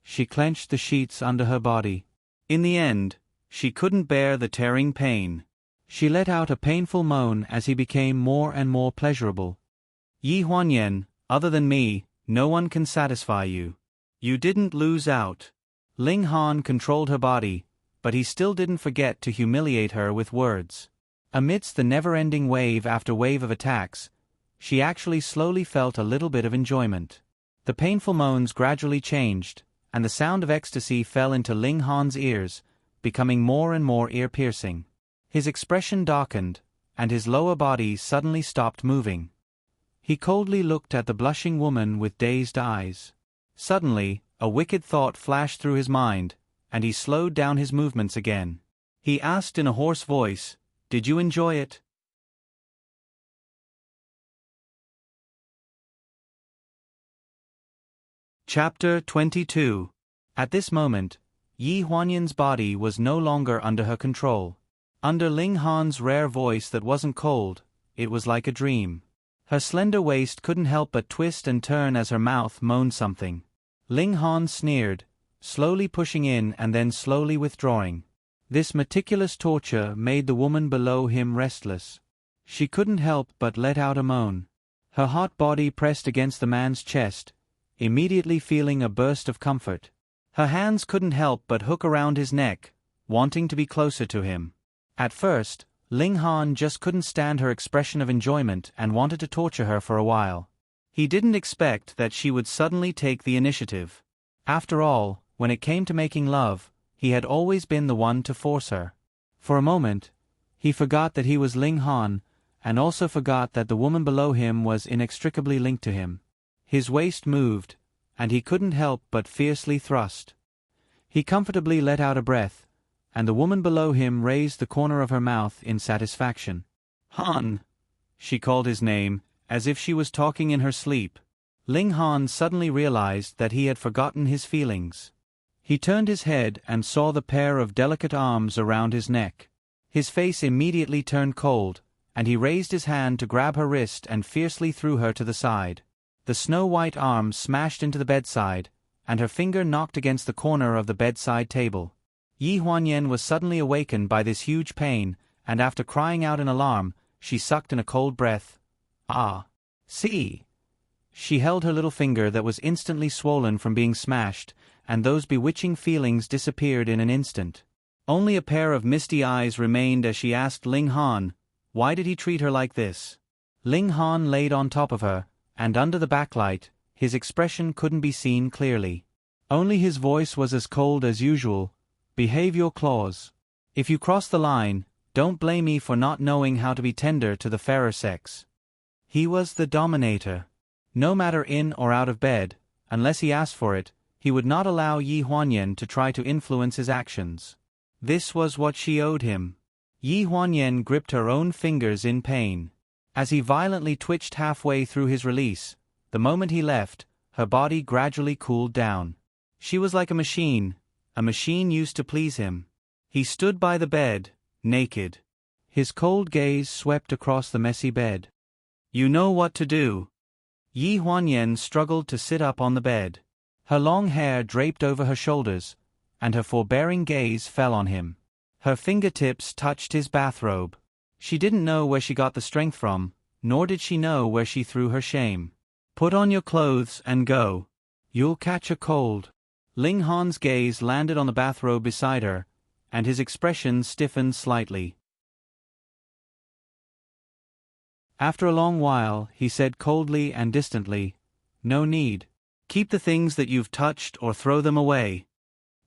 She clenched the sheets under her body. In the end, she couldn't bear the tearing pain. She let out a painful moan as he became more and more pleasurable. "Yi Huanyan, other than me, no one can satisfy you. You didn't lose out." Ling Han controlled her body, but he still didn't forget to humiliate her with words. Amidst the never-ending wave after wave of attacks, she actually slowly felt a little bit of enjoyment. The painful moans gradually changed, and the sound of ecstasy fell into Ling Han's ears, becoming more and more ear-piercing. His expression darkened, and his lower body suddenly stopped moving. He coldly looked at the blushing woman with dazed eyes. Suddenly, a wicked thought flashed through his mind, and he slowed down his movements again. He asked in a hoarse voice, "Did you enjoy it?" Chapter 22. At this moment, Yi Huanyan's body was no longer under her control. Under Ling Han's rare voice that wasn't cold, it was like a dream. Her slender waist couldn't help but twist and turn as her mouth moaned something. Ling Han sneered, slowly pushing in and then slowly withdrawing. This meticulous torture made the woman below him restless. She couldn't help but let out a moan. Her hot body pressed against the man's chest, immediately feeling a burst of comfort. Her hands couldn't help but hook around his neck, wanting to be closer to him. At first, Ling Han just couldn't stand her expression of enjoyment and wanted to torture her for a while. He didn't expect that she would suddenly take the initiative. After all, when it came to making love, he had always been the one to force her. For a moment, he forgot that he was Ling Han, and also forgot that the woman below him was inextricably linked to him. His waist moved, and he couldn't help but fiercely thrust. He comfortably let out a breath, and the woman below him raised the corner of her mouth in satisfaction. "Han!" She called his name, as if she was talking in her sleep. Ling Han suddenly realized that he had forgotten his feelings. He turned his head and saw the pair of delicate arms around his neck. His face immediately turned cold, and he raised his hand to grab her wrist and fiercely threw her to the side. The snow-white arm smashed into the bedside, and her finger knocked against the corner of the bedside table. Yi Huanyan was suddenly awakened by this huge pain, and after crying out in alarm, she sucked in a cold breath. "Ah. See." She held her little finger that was instantly swollen from being smashed, and those bewitching feelings disappeared in an instant. Only a pair of misty eyes remained as she asked Ling Han, why did he treat her like this? Ling Han laid on top of her, and under the backlight, his expression couldn't be seen clearly. Only his voice was as cold as usual. "Behave your claws. If you cross the line, don't blame me for not knowing how to be tender to the fairer sex." He was the dominator. No matter in or out of bed, unless he asked for it, he would not allow Yi Huanyan to try to influence his actions. This was what she owed him. Yi Huanyan gripped her own fingers in pain. As he violently twitched halfway through his release, the moment he left, her body gradually cooled down. She was like a machine used to please him. He stood by the bed, naked. His cold gaze swept across the messy bed. "You know what to do." Yi Huanyan struggled to sit up on the bed. Her long hair draped over her shoulders, and her forbearing gaze fell on him. Her fingertips touched his bathrobe. She didn't know where she got the strength from, nor did she know where she threw her shame. "Put on your clothes and go. You'll catch a cold." Ling Han's gaze landed on the bathrobe beside her, and his expression stiffened slightly. After a long while, he said coldly and distantly, "No need. Keep the things that you've touched or throw them away."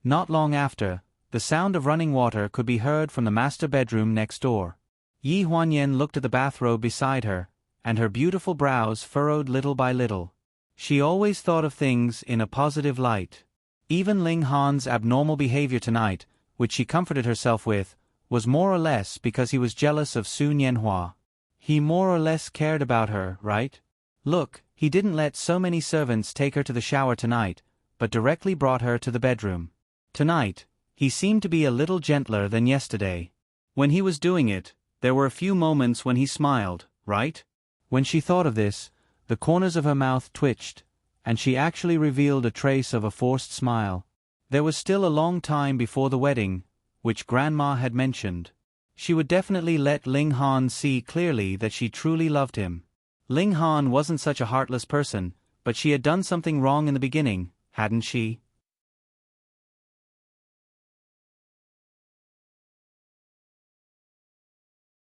Not long after, the sound of running water could be heard from the master bedroom next door. Yi Huanyan looked at the bathrobe beside her, and her beautiful brows furrowed little by little. She always thought of things in a positive light. Even Ling Han's abnormal behavior tonight, which she comforted herself with, was more or less because he was jealous of Su Nianhua. He more or less cared about her, right? Look, he didn't let so many servants take her to the shower tonight, but directly brought her to the bedroom. Tonight, he seemed to be a little gentler than yesterday. When he was doing it, there were a few moments when he smiled, right? When she thought of this, the corners of her mouth twitched, and she actually revealed a trace of a forced smile. There was still a long time before the wedding, which Grandma had mentioned. She would definitely let Ling Han see clearly that she truly loved him. Ling Han wasn't such a heartless person, but she had done something wrong in the beginning, hadn't she?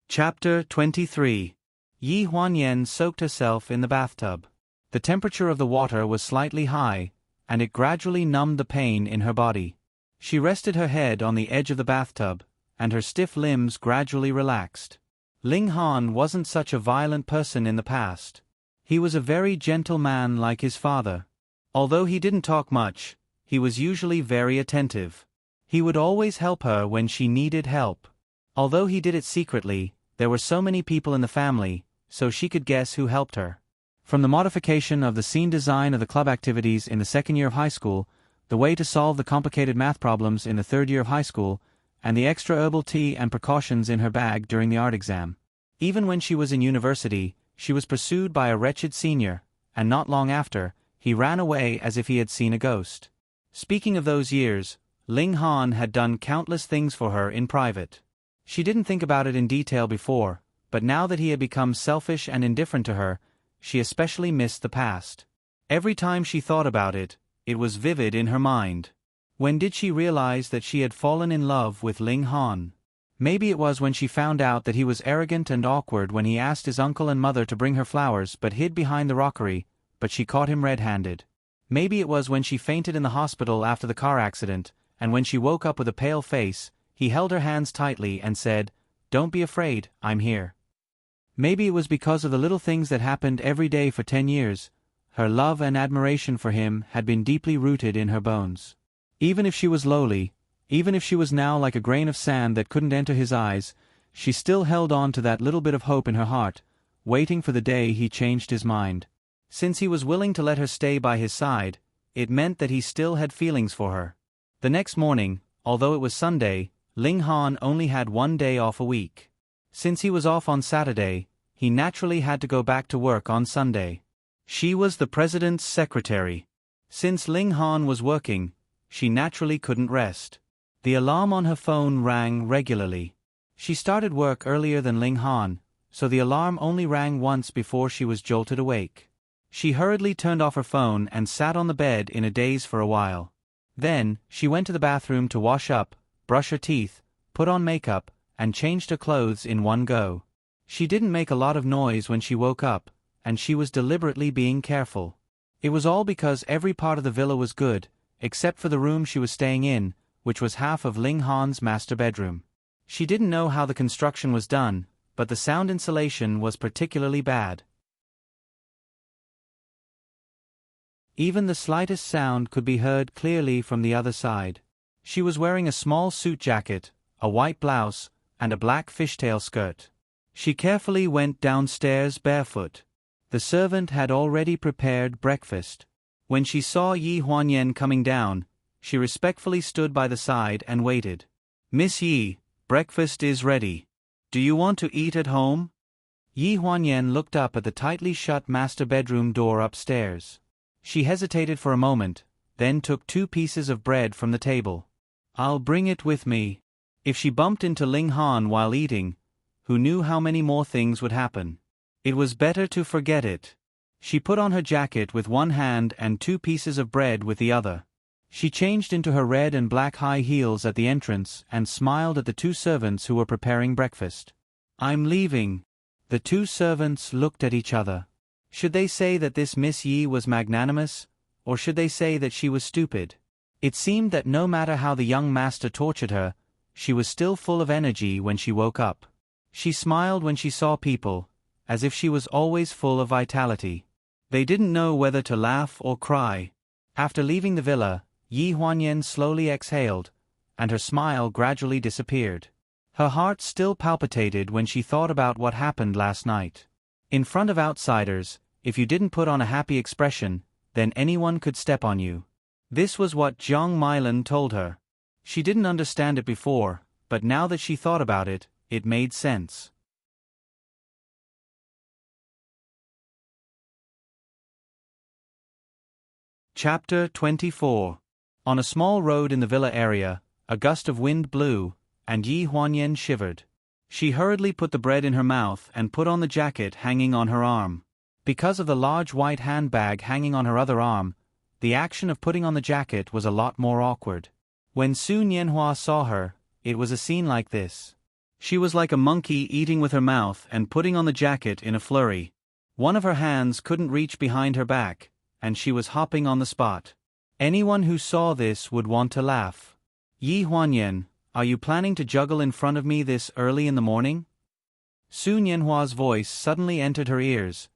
Chapter 23. Yi Huanyan soaked herself in the bathtub. The temperature of the water was slightly high, and it gradually numbed the pain in her body. She rested her head on the edge of the bathtub, and her stiff limbs gradually relaxed. Ling Han wasn't such a violent person in the past. He was a very gentle man like his father. Although he didn't talk much, he was usually very attentive. He would always help her when she needed help. Although he did it secretly, there were so many people in the family, so she could guess who helped her. From the modification of the scene design of the club activities in the second year of high school, the way to solve the complicated math problems in the third year of high school, and the extra herbal tea and precautions in her bag during the art exam. Even when she was in university, she was pursued by a wretched senior, and not long after, he ran away as if he had seen a ghost. Speaking of those years, Ling Han had done countless things for her in private. She didn't think about it in detail before, but now that he had become selfish and indifferent to her, she especially missed the past. Every time she thought about it, it was vivid in her mind. When did she realize that she had fallen in love with Ling Han? Maybe it was when she found out that he was arrogant and awkward when he asked his uncle and mother to bring her flowers but hid behind the rockery, but she caught him red-handed. Maybe it was when she fainted in the hospital after the car accident, and when she woke up with a pale face, he held her hands tightly and said, "Don't be afraid, I'm here." Maybe it was because of the little things that happened every day for 10 years. Her love and admiration for him had been deeply rooted in her bones. Even if she was lowly, even if she was now like a grain of sand that couldn't enter his eyes, she still held on to that little bit of hope in her heart, waiting for the day he changed his mind. Since he was willing to let her stay by his side, it meant that he still had feelings for her. The next morning, although it was Sunday, Ling Han only had 1 day off a week. Since he was off on Saturday, he naturally had to go back to work on Sunday. She was the president's secretary. Since Ling Han was working, she naturally couldn't rest. The alarm on her phone rang regularly. She started work earlier than Ling Han, so the alarm only rang once before she was jolted awake. She hurriedly turned off her phone and sat on the bed in a daze for a while. Then, she went to the bathroom to wash up, brush her teeth, put on makeup, and changed her clothes in one go. She didn't make a lot of noise when she woke up, and she was deliberately being careful. It was all because every part of the villa was good, except for the room she was staying in, which was half of Ling Han's master bedroom. She didn't know how the construction was done, but the sound insulation was particularly bad. Even the slightest sound could be heard clearly from the other side. She was wearing a small suit jacket, a white blouse, and a black fishtail skirt. She carefully went downstairs barefoot. The servant had already prepared breakfast. When she saw Yi Huanyan coming down, she respectfully stood by the side and waited. "Miss Yi, breakfast is ready. Do you want to eat at home?" Yi Huanyan looked up at the tightly shut master bedroom door upstairs. She hesitated for a moment, then took 2 pieces of bread from the table. "I'll bring it with me." If she bumped into Ling Han while eating, who knew how many more things would happen? It was better to forget it. She put on her jacket with one hand and 2 pieces of bread with the other. She changed into her red and black high heels at the entrance and smiled at the 2 servants who were preparing breakfast. "I'm leaving." The 2 servants looked at each other. Should they say that this Miss Yi was magnanimous, or should they say that she was stupid? It seemed that no matter how the young master tortured her, she was still full of energy when she woke up. She smiled when she saw people, as if she was always full of vitality. They didn't know whether to laugh or cry. After leaving the villa, Yi Huanyan slowly exhaled, and her smile gradually disappeared. Her heart still palpitated when she thought about what happened last night. In front of outsiders, if you didn't put on a happy expression, then anyone could step on you. This was what Jiang Meilan told her. She didn't understand it before, but now that she thought about it, it made sense. Chapter 24. On a small road in the villa area, a gust of wind blew, and Yi Huanyan shivered. She hurriedly put the bread in her mouth and put on the jacket hanging on her arm. Because of the large white handbag hanging on her other arm, the action of putting on the jacket was a lot more awkward. When Su Nianhua saw her, it was a scene like this. She was like a monkey eating with her mouth and putting on the jacket in a flurry. One of her hands couldn't reach behind her back, and she was hopping on the spot. Anyone who saw this would want to laugh. "Yi Huanyan, are you planning to juggle in front of me this early in the morning?" Su Nianhua's voice suddenly entered her ears,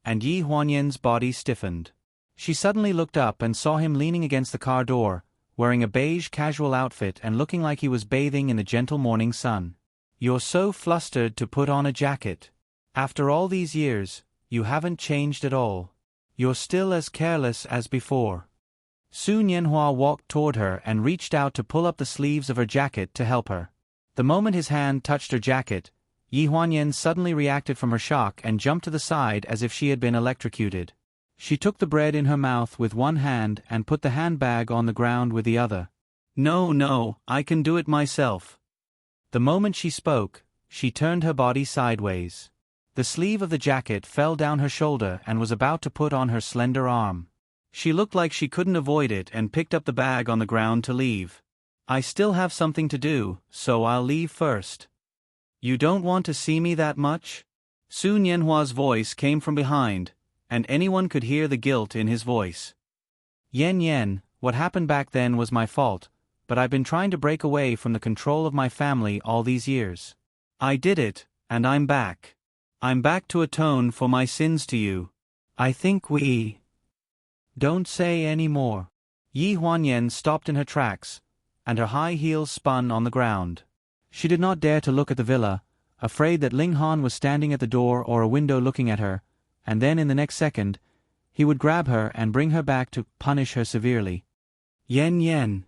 and Yi Huanyan's body stiffened. She suddenly looked up and saw him leaning against the car door, wearing a beige casual outfit and looking like he was bathing in the gentle morning sun. "You're so flustered to put on a jacket. After all these years, you haven't changed at all. You're still as careless as before." Su Nianhua walked toward her and reached out to pull up the sleeves of her jacket to help her. The moment his hand touched her jacket, Yi Huanyan suddenly reacted from her shock and jumped to the side as if she had been electrocuted. She took the bread in her mouth with one hand and put the handbag on the ground with the other. No, I can do it myself." The moment she spoke, she turned her body sideways. The sleeve of the jacket fell down her shoulder and was about to put on her slender arm. She looked like she couldn't avoid it and picked up the bag on the ground to leave. "I still have something to do, so I'll leave first." "You don't want to see me that much?" Su Nianhua's voice came from behind, and anyone could hear the guilt in his voice. Yen, what happened back then was my fault, but I've been trying to break away from the control of my family all these years. I did it, and I'm back. I'm back to atone for my sins to you. I think we... Don't say any more." Yi Huanyan stopped in her tracks, and her high heels spun on the ground. She did not dare to look at the villa, afraid that Ling Han was standing at the door or a window looking at her, and then in the next second, he would grab her and bring her back to punish her severely. Yen.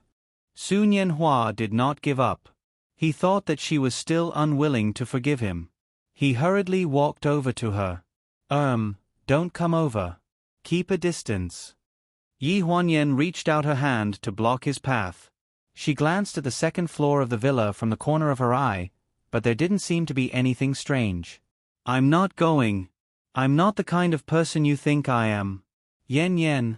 Su Nianhua did not give up. He thought that she was still unwilling to forgive him. He hurriedly walked over to her. Don't come over. Keep a distance." Yi Huanyan reached out her hand to block his path. She glanced at the second floor of the villa from the corner of her eye, but there didn't seem to be anything strange. I'm not going. I'm not the kind of person you think I am. Yen,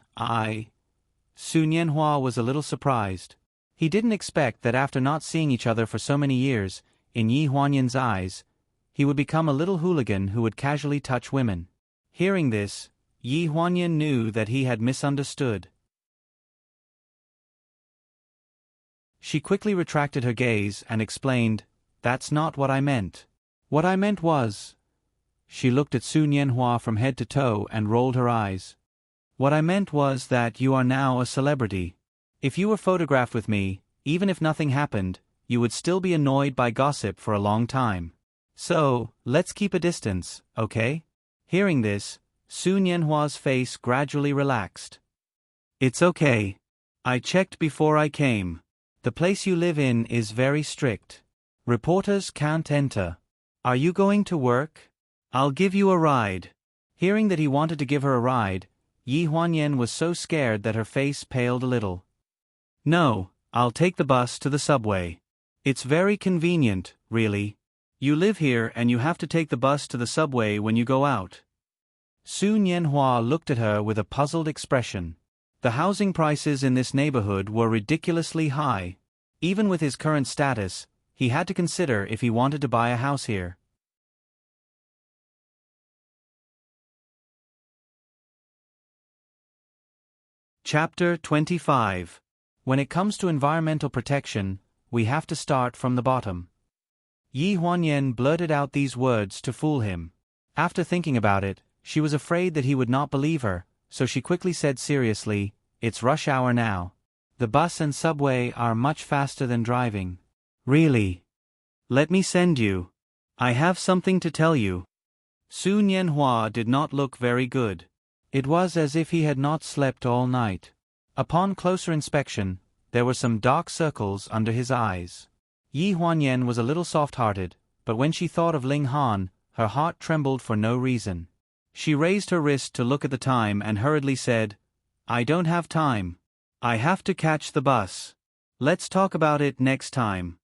Su Nianhua was a little surprised. He didn't expect that after not seeing each other for so many years, in Yi Huanyan's eyes, he would become a little hooligan who would casually touch women. Hearing this, Yi Huanyan knew that he had misunderstood. She quickly retracted her gaze and explained, "That's not what I meant. What I meant was..." She looked at Su Nianhua from head to toe and rolled her eyes. "What I meant was that you are now a celebrity. If you were photographed with me, even if nothing happened, you would still be annoyed by gossip for a long time. So, let's keep a distance, okay?" Hearing this, Su Nianhua's face gradually relaxed. "It's okay. I checked before I came. The place you live in is very strict. Reporters can't enter. Are you going to work? I'll give you a ride." Hearing that he wanted to give her a ride, Yi Huanyan was so scared that her face paled a little. "No, I'll take the bus to the subway. It's very convenient, really. You live here and you have to take the bus to the subway when you go out." Su Nianhua looked at her with a puzzled expression. The housing prices in this neighborhood were ridiculously high. Even with his current status, he had to consider if he wanted to buy a house here. Chapter 25. When it comes to environmental protection, we have to start from the bottom. Yi Huanyan blurted out these words to fool him. After thinking about it, she was afraid that he would not believe her, so she quickly said seriously, "It's rush hour now. The bus and subway are much faster than driving." "Really? Let me send you. I have something to tell you." Su Nianhua did not look very good. It was as if he had not slept all night. Upon closer inspection, there were some dark circles under his eyes. Yi Huanyan was a little soft-hearted, but when she thought of Ling Han, her heart trembled for no reason. She raised her wrist to look at the time and hurriedly said, "I don't have time. I have to catch the bus. Let's talk about it next time."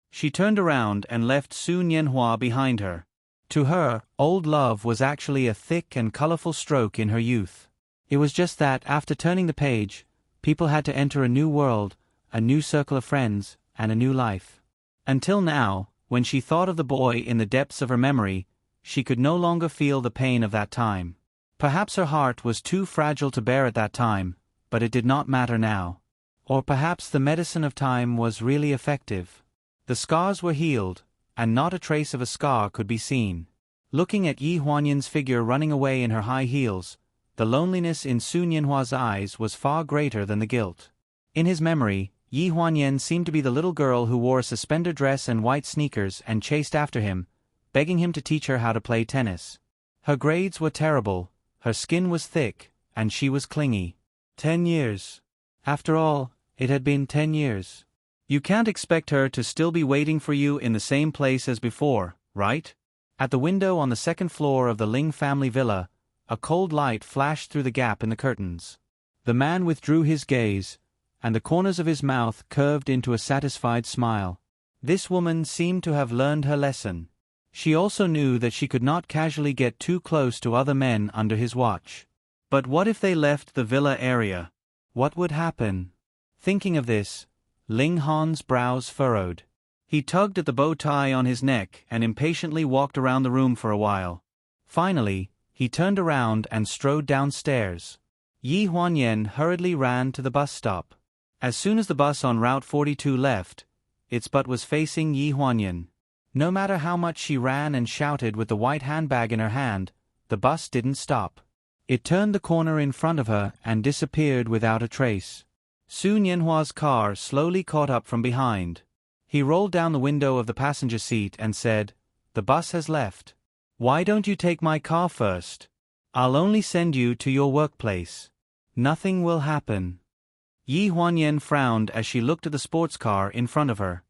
She turned around and left Su Nianhua behind her. To her, old love was actually a thick and colorful stroke in her youth. It was just that, after turning the page, people had to enter a new world, a new circle of friends, and a new life. Until now, when she thought of the boy in the depths of her memory, she could no longer feel the pain of that time. Perhaps her heart was too fragile to bear at that time, but it did not matter now. Or perhaps the medicine of time was really effective. The scars were healed, and not a trace of a scar could be seen. Looking at Yi Huanyan's figure running away in her high heels, the loneliness in Su Nianhua's eyes was far greater than the guilt. In his memory, Yi Huanyan seemed to be the little girl who wore a suspender dress and white sneakers and chased after him, begging him to teach her how to play tennis. Her grades were terrible, her skin was thick, and she was clingy. 10 years. After all, it had been 10 years. You can't expect her to still be waiting for you in the same place as before, right? At the window on the second floor of the Ling family villa, a cold light flashed through the gap in the curtains. The man withdrew his gaze, and the corners of his mouth curved into a satisfied smile. This woman seemed to have learned her lesson. She also knew that she could not casually get too close to other men under his watch. But what if they left the villa area? What would happen? Thinking of this, Ling Han's brows furrowed. He tugged at the bow tie on his neck and impatiently walked around the room for a while. Finally, he turned around and strode downstairs. Yi Huanyan hurriedly ran to the bus stop. As soon as the bus on Route 42 left, its butt was facing Yi Huanyan. No matter how much she ran and shouted with the white handbag in her hand, the bus didn't stop. It turned the corner in front of her and disappeared without a trace. Su Nianhua's car slowly caught up from behind. He rolled down the window of the passenger seat and said, "The bus has left. Why don't you take my car first? I'll only send you to your workplace. Nothing will happen." Yi Huanyan frowned as she looked at the sports car in front of her.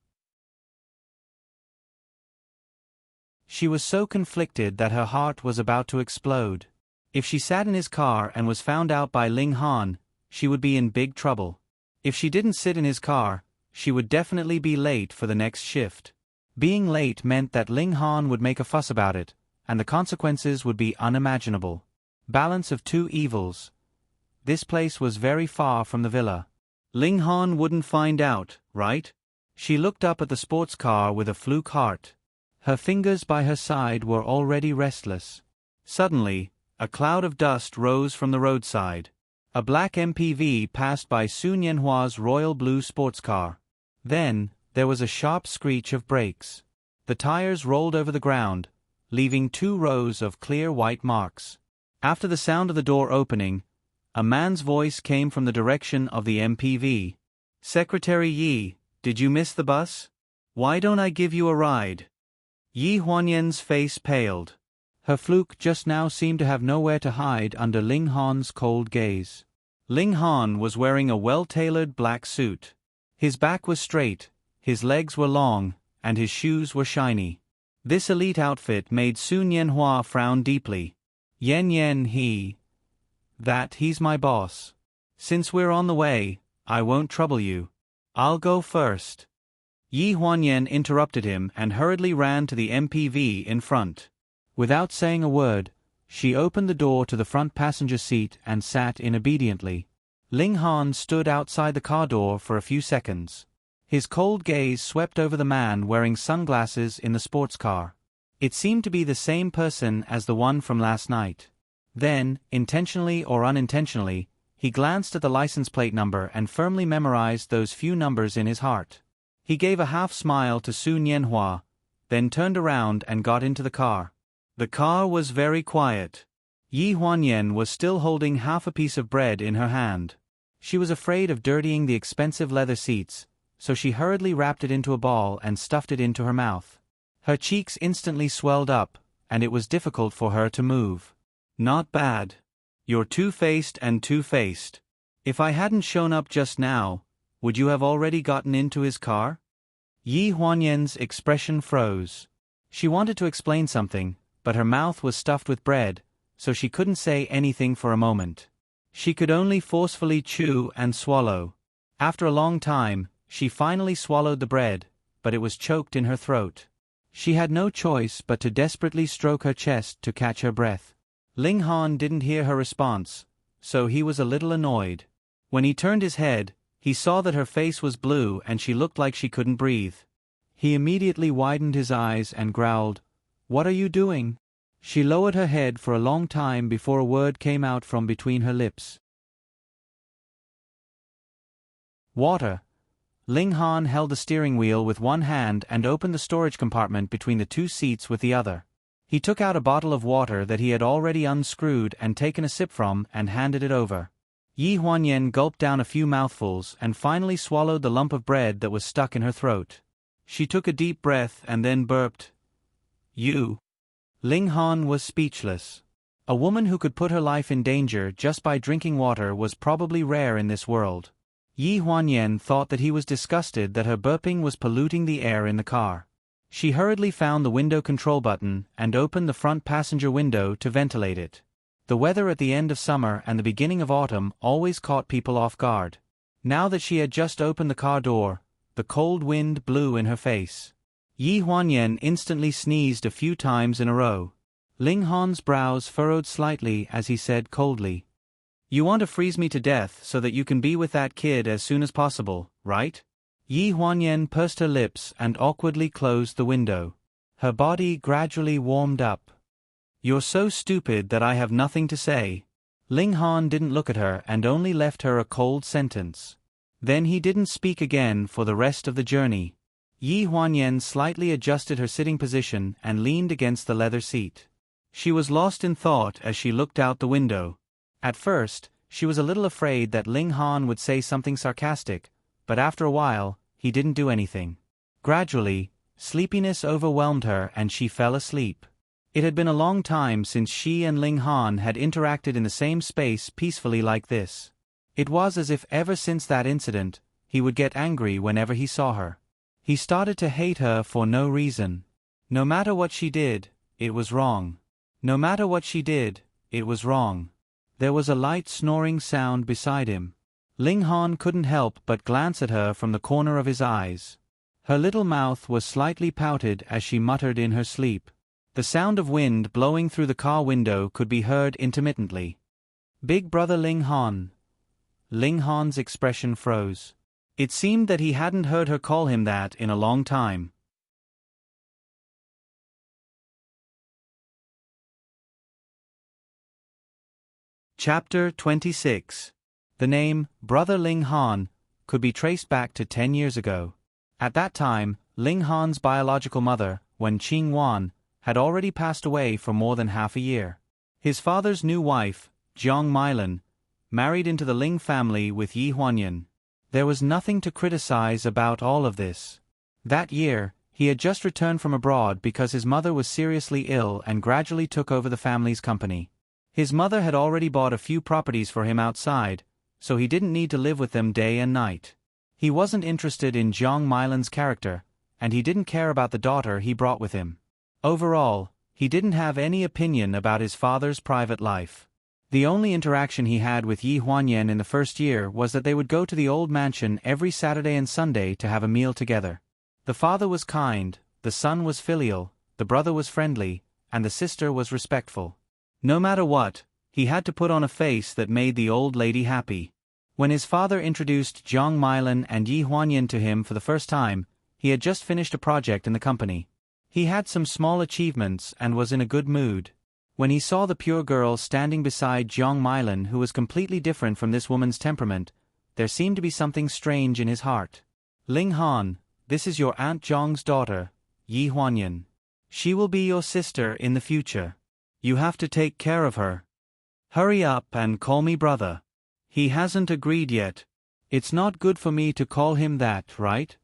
She was so conflicted that her heart was about to explode. If she sat in his car and was found out by Ling Han, she would be in big trouble. If she didn't sit in his car, she would definitely be late for the next shift. Being late meant that Ling Han would make a fuss about it, and the consequences would be unimaginable. Balance of two evils. This place was very far from the villa. Ling Han wouldn't find out, right? She looked up at the sports car with a fluke heart. Her fingers by her side were already restless. Suddenly, a cloud of dust rose from the roadside. A black MPV passed by Sun Yanhua's royal blue sports car. Then, there was a sharp screech of brakes. The tires rolled over the ground, leaving 2 rows of clear white marks. After the sound of the door opening, a man's voice came from the direction of the MPV. "Secretary Yi, did you miss the bus? Why don't I give you a ride?" Yi Huanyan's face paled. Her fluke just now seemed to have nowhere to hide under Ling Han's cold gaze. Ling Han was wearing a well-tailored black suit. His back was straight, his legs were long, and his shoes were shiny. This elite outfit made Sun Yanhua frown deeply. He's my boss. Since we're on the way, I won't trouble you. I'll go first. Yi Huanyan interrupted him and hurriedly ran to the MPV in front. Without saying a word, she opened the door to the front passenger seat and sat in obediently. Ling Han stood outside the car door for a few seconds. His cold gaze swept over the man wearing sunglasses in the sports car. It seemed to be the same person as the one from last night. Then, intentionally or unintentionally, he glanced at the license plate number and firmly memorized those few numbers in his heart. He gave a half-smile to Sun Yanhua, then turned around and got into the car. The car was very quiet. Yi Huanyan was still holding half a piece of bread in her hand. She was afraid of dirtying the expensive leather seats, so she hurriedly wrapped it into a ball and stuffed it into her mouth. Her cheeks instantly swelled up, and it was difficult for her to move. "Not bad. You're two-faced and two-faced. If I hadn't shown up just now, would you have already gotten into his car?" Yi Huanyan's expression froze. She wanted to explain something, but her mouth was stuffed with bread, so she couldn't say anything for a moment. She could only forcefully chew and swallow. After a long time, she finally swallowed the bread, but it was choked in her throat. She had no choice but to desperately stroke her chest to catch her breath. Ling Han didn't hear her response, so he was a little annoyed. When he turned his head, he saw that her face was blue and she looked like she couldn't breathe. He immediately widened his eyes and growled, "What are you doing?" She lowered her head for a long time before a word came out from between her lips. "Water." Ling Han held the steering wheel with one hand and opened the storage compartment between the 2 seats with the other. He took out a bottle of water that he had already unscrewed and taken a sip from and handed it over. Yi Huanyan gulped down a few mouthfuls and finally swallowed the lump of bread that was stuck in her throat. She took a deep breath and then burped. "You." Ling Han was speechless. A woman who could put her life in danger just by drinking water was probably rare in this world. Yi Huanyan thought that he was disgusted that her burping was polluting the air in the car. She hurriedly found the window control button and opened the front passenger window to ventilate it. The weather at the end of summer and the beginning of autumn always caught people off guard. Now that she had just opened the car door, the cold wind blew in her face. Yi Huanyan instantly sneezed a few times in a row. Ling Han's brows furrowed slightly as he said coldly, "You want to freeze me to death so that you can be with that kid as soon as possible, right?" Yi Huanyan pursed her lips and awkwardly closed the window. Her body gradually warmed up. "You're so stupid that I have nothing to say." Ling Han didn't look at her and only left her a cold sentence. Then he didn't speak again for the rest of the journey. Yi Huanyan slightly adjusted her sitting position and leaned against the leather seat. She was lost in thought as she looked out the window. At first, she was a little afraid that Ling Han would say something sarcastic, but after a while, he didn't do anything. Gradually, sleepiness overwhelmed her and she fell asleep. It had been a long time since she and Ling Han had interacted in the same space peacefully like this. It was as if ever since that incident, he would get angry whenever he saw her. He started to hate her for no reason. No matter what she did, it was wrong. No matter what she did, it was wrong. There was a light snoring sound beside him. Ling Han couldn't help but glance at her from the corner of his eyes. Her little mouth was slightly pouted as she muttered in her sleep. The sound of wind blowing through the car window could be heard intermittently. Big brother Ling Han. Ling Han's expression froze. It seemed that he hadn't heard her call him that in a long time. Chapter 26. The name, Brother Ling Han, could be traced back to 10 years ago. At that time, Ling Han's biological mother, Wen Qing Wan, had already passed away for more than half a year. His father's new wife, Jiang Mailan, married into the Ling family with Yi Huanyan. There was nothing to criticize about all of this. That year, he had just returned from abroad because his mother was seriously ill and gradually took over the family's company. His mother had already bought a few properties for him outside, so he didn't need to live with them day and night. He wasn't interested in Jiang Mailan's character, and he didn't care about the daughter he brought with him. Overall, he didn't have any opinion about his father's private life. The only interaction he had with Yi Huanyan in the first year was that they would go to the old mansion every Saturday and Sunday to have a meal together. The father was kind, the son was filial, the brother was friendly, and the sister was respectful. No matter what, he had to put on a face that made the old lady happy. When his father introduced Jiang Mailan and Yi Huanyan to him for the first time, he had just finished a project in the company. He had some small achievements and was in a good mood. When he saw the pure girl standing beside Jiang Mailan, who was completely different from this woman's temperament, there seemed to be something strange in his heart. Ling Han, this is your Aunt Jiang's daughter, Yi Huanyan. She will be your sister in the future. You have to take care of her. Hurry up and call me brother. He hasn't agreed yet. It's not good for me to call him that, right?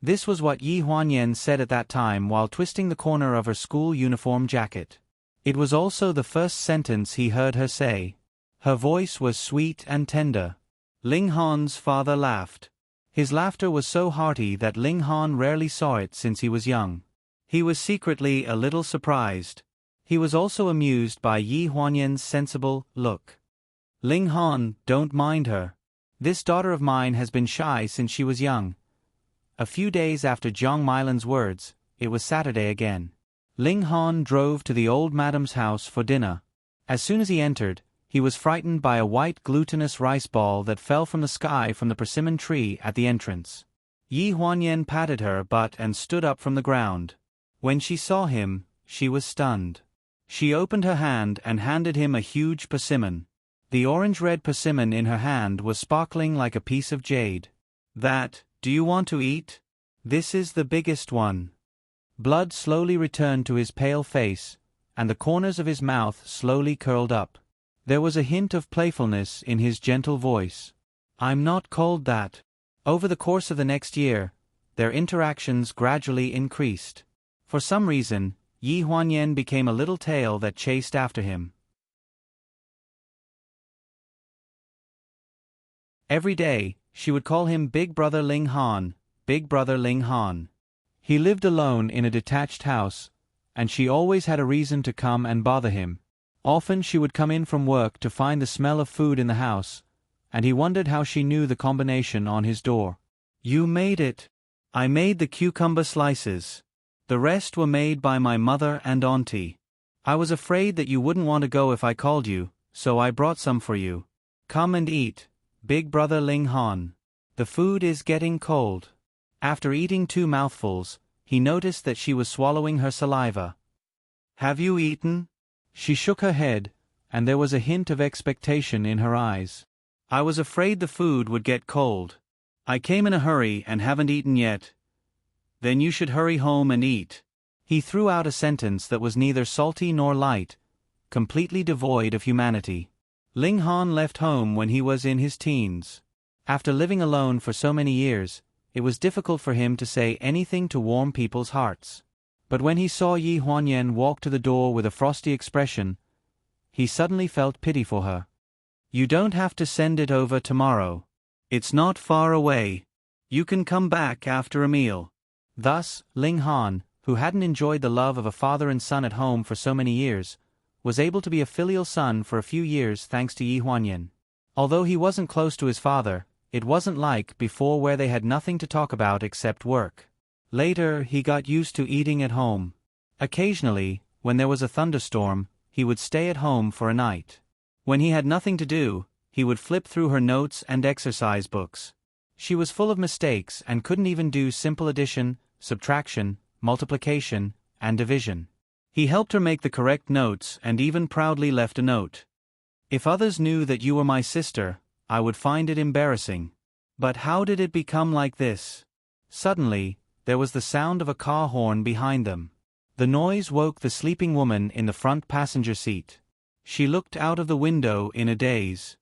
This was what Yi Huanyan said at that time while twisting the corner of her school uniform jacket. It was also the first sentence he heard her say. Her voice was sweet and tender. Ling Han's father laughed. His laughter was so hearty that Ling Han rarely saw it since he was young. He was secretly a little surprised. He was also amused by Yi Huanyan's sensible look. Ling Han, don't mind her. This daughter of mine has been shy since she was young. A few days after Jiang Mailan's words, it was Saturday again. Ling Han drove to the old madam's house for dinner. As soon as he entered, he was frightened by a white glutinous rice ball that fell from the sky from the persimmon tree at the entrance. Yi Huanyan patted her butt and stood up from the ground. When she saw him, she was stunned. She opened her hand and handed him a huge persimmon. The orange-red persimmon in her hand was sparkling like a piece of jade. That, do you want to eat? This is the biggest one. Blood slowly returned to his pale face, and the corners of his mouth slowly curled up. There was a hint of playfulness in his gentle voice. I'm not called that. Over the course of the next year, their interactions gradually increased. For some reason, Yi Huanyan became a little tail that chased after him. Every day, she would call him Big Brother Ling Han, Big Brother Ling Han. He lived alone in a detached house, and she always had a reason to come and bother him. Often she would come in from work to find the smell of food in the house, and he wondered how she knew the combination on his door. You made it. I made the cucumber slices. The rest were made by my mother and auntie. I was afraid that you wouldn't want to go if I called you, so I brought some for you. Come and eat, Big Brother Ling Han. The food is getting cold. After eating 2 mouthfuls, he noticed that she was swallowing her saliva. Have you eaten? She shook her head, and there was a hint of expectation in her eyes. I was afraid the food would get cold. I came in a hurry and haven't eaten yet. Then you should hurry home and eat. He threw out a sentence that was neither salty nor light, completely devoid of humanity. Ling Han left home when he was in his teens. After living alone for so many years, it was difficult for him to say anything to warm people's hearts. But when he saw Yi Huanyan walk to the door with a frosty expression, he suddenly felt pity for her. You don't have to send it over tomorrow. It's not far away. You can come back after a meal. Thus, Ling Han, who hadn't enjoyed the love of a father and son at home for so many years, was able to be a filial son for a few years thanks to Yi Huanyan. Although he wasn't close to his father, it wasn't like before where they had nothing to talk about except work. Later, he got used to eating at home. Occasionally, when there was a thunderstorm, he would stay at home for a night. When he had nothing to do, he would flip through her notes and exercise books. She was full of mistakes and couldn't even do simple addition, subtraction, multiplication, and division. He helped her make the correct notes and even proudly left a note. "If others knew that you were my sister, I would find it embarrassing. But how did it become like this?" Suddenly, there was the sound of a car horn behind them. The noise woke the sleeping woman in the front passenger seat. She looked out of the window in a daze.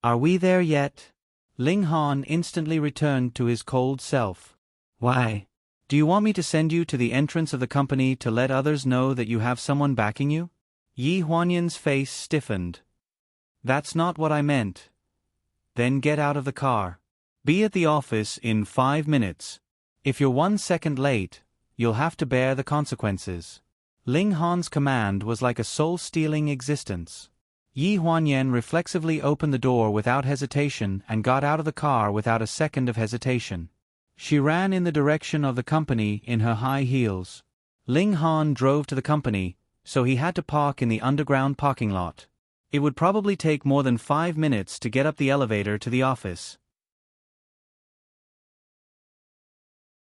"Are we there yet?" Ling Han instantly returned to his cold self. "Why? Do you want me to send you to the entrance of the company to let others know that you have someone backing you?" Yi Huanyan's face stiffened. "That's not what I meant." "Then get out of the car. Be at the office in 5 minutes. If you're 1 second late, you'll have to bear the consequences." Ling Han's command was like a soul-stealing existence. Yi Huanyan reflexively opened the door without hesitation and got out of the car without a second of hesitation. She ran in the direction of the company in her high heels. Ling Han drove to the company, so he had to park in the underground parking lot. It would probably take more than 5 minutes to get up the elevator to the office.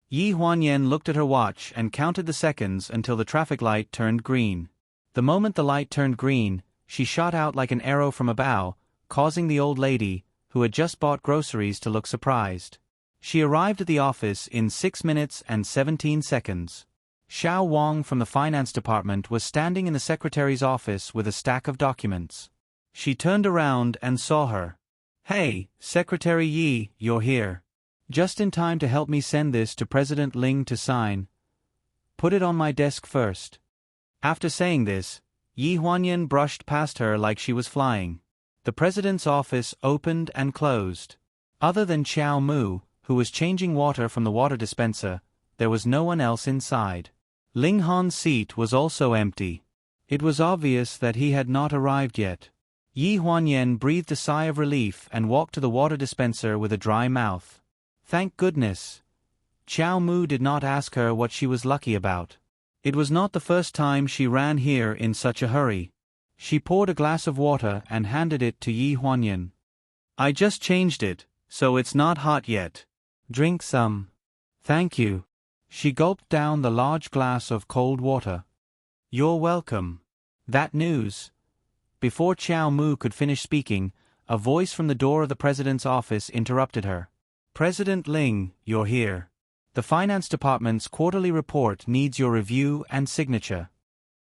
Yi Huanyan looked at her watch and counted the seconds until the traffic light turned green. The moment the light turned green, she shot out like an arrow from a bow, causing the old lady, who had just bought groceries, to look surprised. She arrived at the office in 6 minutes and 17 seconds. Xiao Wang from the finance department was standing in the secretary's office with a stack of documents. She turned around and saw her. "Hey, Secretary Yi, you're here. Just in time to help me send this to President Ling to sign. Put it on my desk first." After saying this, Yi Huanyan brushed past her like she was flying. The president's office opened and closed. Other than Xiao Mu, who was changing water from the water dispenser, there was no one else inside. Ling Han's seat was also empty. It was obvious that he had not arrived yet. Yi Huanyan breathed a sigh of relief and walked to the water dispenser with a dry mouth. Thank goodness. Xiao Mu did not ask her what she was lucky about. It was not the first time she ran here in such a hurry. She poured a glass of water and handed it to Yi Huanyan. "I just changed it, so it's not hot yet. Drink some." "Thank you." She gulped down the large glass of cold water. "You're welcome." That news. Before Xiao Mu could finish speaking, a voice from the door of the president's office interrupted her. "President Ling, you're here. The finance department's quarterly report needs your review and signature."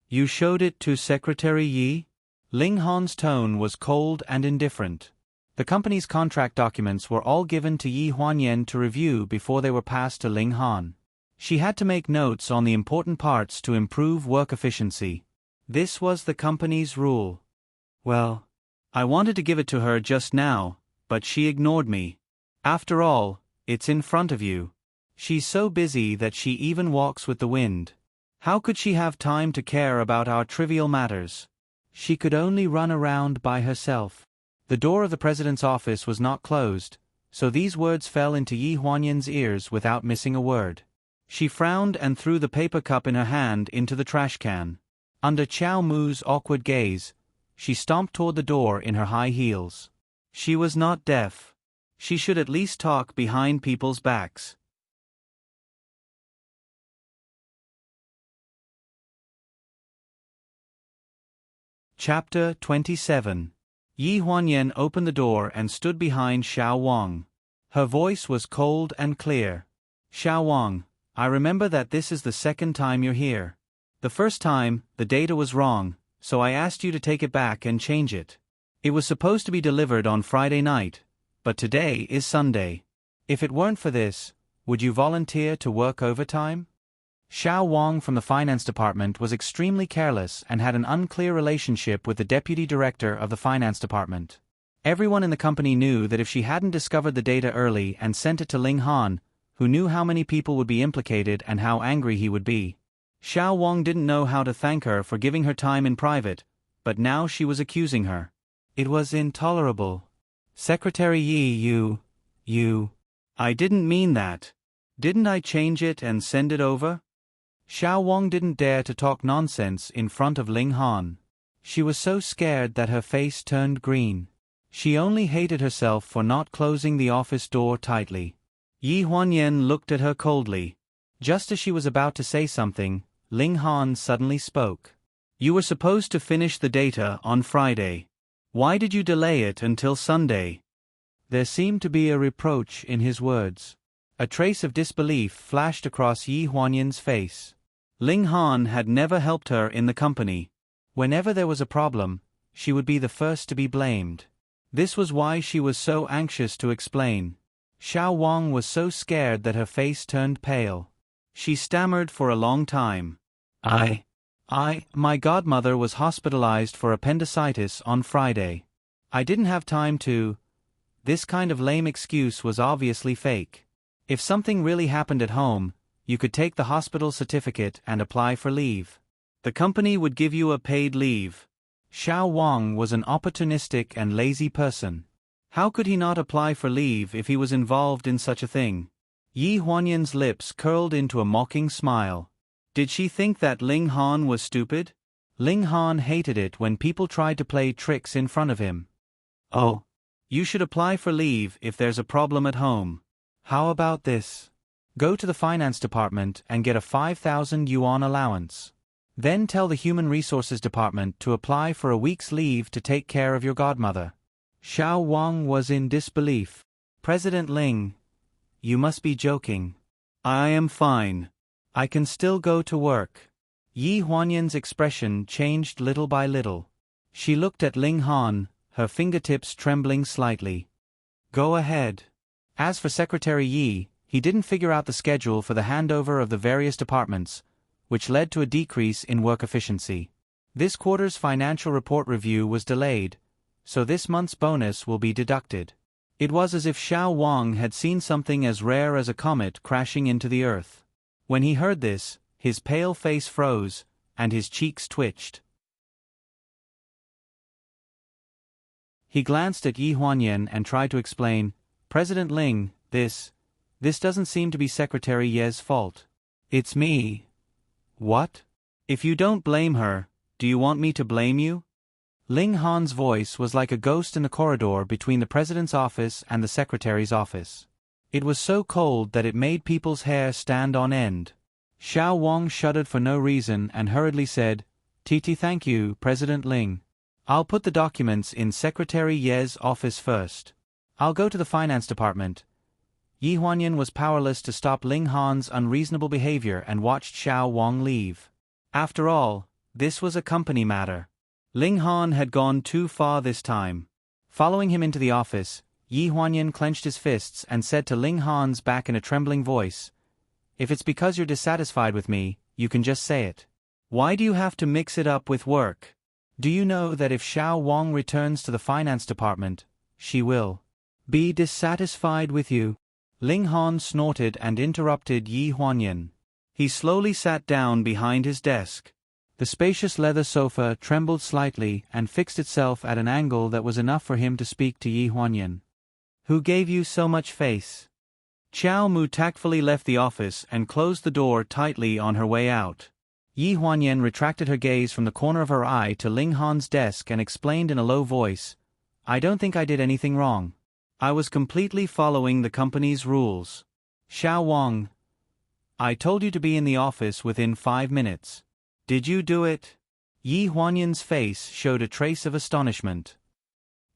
"You showed it to Secretary Yi?" Ling Han's tone was cold and indifferent. The company's contract documents were all given to Yi Huanyan to review before they were passed to Ling Han. She had to make notes on the important parts to improve work efficiency. This was the company's rule. "Well, I wanted to give it to her just now, but she ignored me. After all, it's in front of you. She's so busy that she even walks with the wind. How could she have time to care about our trivial matters? She could only run around by herself." The door of the president's office was not closed, so these words fell into Yi Huanyan's ears without missing a word. She frowned and threw the paper cup in her hand into the trash can. Under Xiao Mu's awkward gaze, she stomped toward the door in her high heels. She was not deaf. She should at least talk behind people's backs. Chapter 27. Yi Huanyan opened the door and stood behind Xiao Wang. Her voice was cold and clear. "Xiao Wang, I remember that this is the second time you're here. The first time, the data was wrong, so I asked you to take it back and change it. It was supposed to be delivered on Friday night, but today is Sunday. If it weren't for this, would you volunteer to work overtime?" Xiao Wang from the finance department was extremely careless and had an unclear relationship with the deputy director of the finance department. Everyone in the company knew that if she hadn't discovered the data early and sent it to Ling Han, who knew how many people would be implicated and how angry he would be. Xiao Wang didn't know how to thank her for giving her time in private, but now she was accusing her. It was intolerable. "Secretary Yi, you... I didn't mean that." Didn't I change it and send it over? Xiao Wang didn't dare to talk nonsense in front of Ling Han. She was so scared that her face turned green. She only hated herself for not closing the office door tightly. Yi Huanyan looked at her coldly. Just as she was about to say something, Ling Han suddenly spoke. You were supposed to finish the data on Friday. Why did you delay it until Sunday? There seemed to be a reproach in his words. A trace of disbelief flashed across Yi Huanyan's face. Ling Han had never helped her in the company. Whenever there was a problem, she would be the first to be blamed. This was why she was so anxious to explain. Xiao Wang was so scared that her face turned pale. She stammered for a long time. My godmother was hospitalized for appendicitis on Friday. I didn't have time to. This kind of lame excuse was obviously fake. If something really happened at home, you could take the hospital certificate and apply for leave. The company would give you a paid leave. Xiao Wang was an opportunistic and lazy person. How could he not apply for leave if he was involved in such a thing? Yi Huanyan's lips curled into a mocking smile. Did she think that Ling Han was stupid? Ling Han hated it when people tried to play tricks in front of him. Oh, you should apply for leave if there's a problem at home. How about this? Go to the finance department and get a 5,000 yuan allowance. Then tell the human resources department to apply for a week's leave to take care of your godmother. Xiao Wang was in disbelief. President Ling, you must be joking. I am fine. I can still go to work. Yi Huanyan's expression changed little by little. She looked at Ling Han, her fingertips trembling slightly. Go ahead. As for Secretary Yi, he didn't figure out the schedule for the handover of the various departments, which led to a decrease in work efficiency. This quarter's financial report review was delayed, so this month's bonus will be deducted. It was as if Xiao Wang had seen something as rare as a comet crashing into the earth. When he heard this, his pale face froze, and his cheeks twitched. He glanced at Yi Huanyan and tried to explain, President Ling, this doesn't seem to be Secretary Ye's fault. It's me. What? If you don't blame her, do you want me to blame you? Ling Han's voice was like a ghost in the corridor between the president's office and the secretary's office. It was so cold that it made people's hair stand on end. Xiao Wang shuddered for no reason and hurriedly said, Thank you, President Ling. I'll put the documents in Secretary Ye's office first. I'll go to the finance department. Yi Huanyan was powerless to stop Ling Han's unreasonable behavior and watched Xiao Wang leave. After all, this was a company matter. Ling Han had gone too far this time. Following him into the office, Yi Huanyan clenched his fists and said to Ling Han's back in a trembling voice, If it's because you're dissatisfied with me, you can just say it. Why do you have to mix it up with work? Do you know that if Xiao Wang returns to the finance department, she will be dissatisfied with you? Ling Han snorted and interrupted Yi Huanyan. He slowly sat down behind his desk. The spacious leather sofa trembled slightly and fixed itself at an angle that was enough for him to speak to Yi Huanyan. Who gave you so much face? Qiao Mu tactfully left the office and closed the door tightly on her way out. Yi Huanyan retracted her gaze from the corner of her eye to Ling Han's desk and explained in a low voice, I don't think I did anything wrong. I was completely following the company's rules. Xiao Wang, I told you to be in the office within 5 minutes. Did you do it? Yi Huanyan's face showed a trace of astonishment.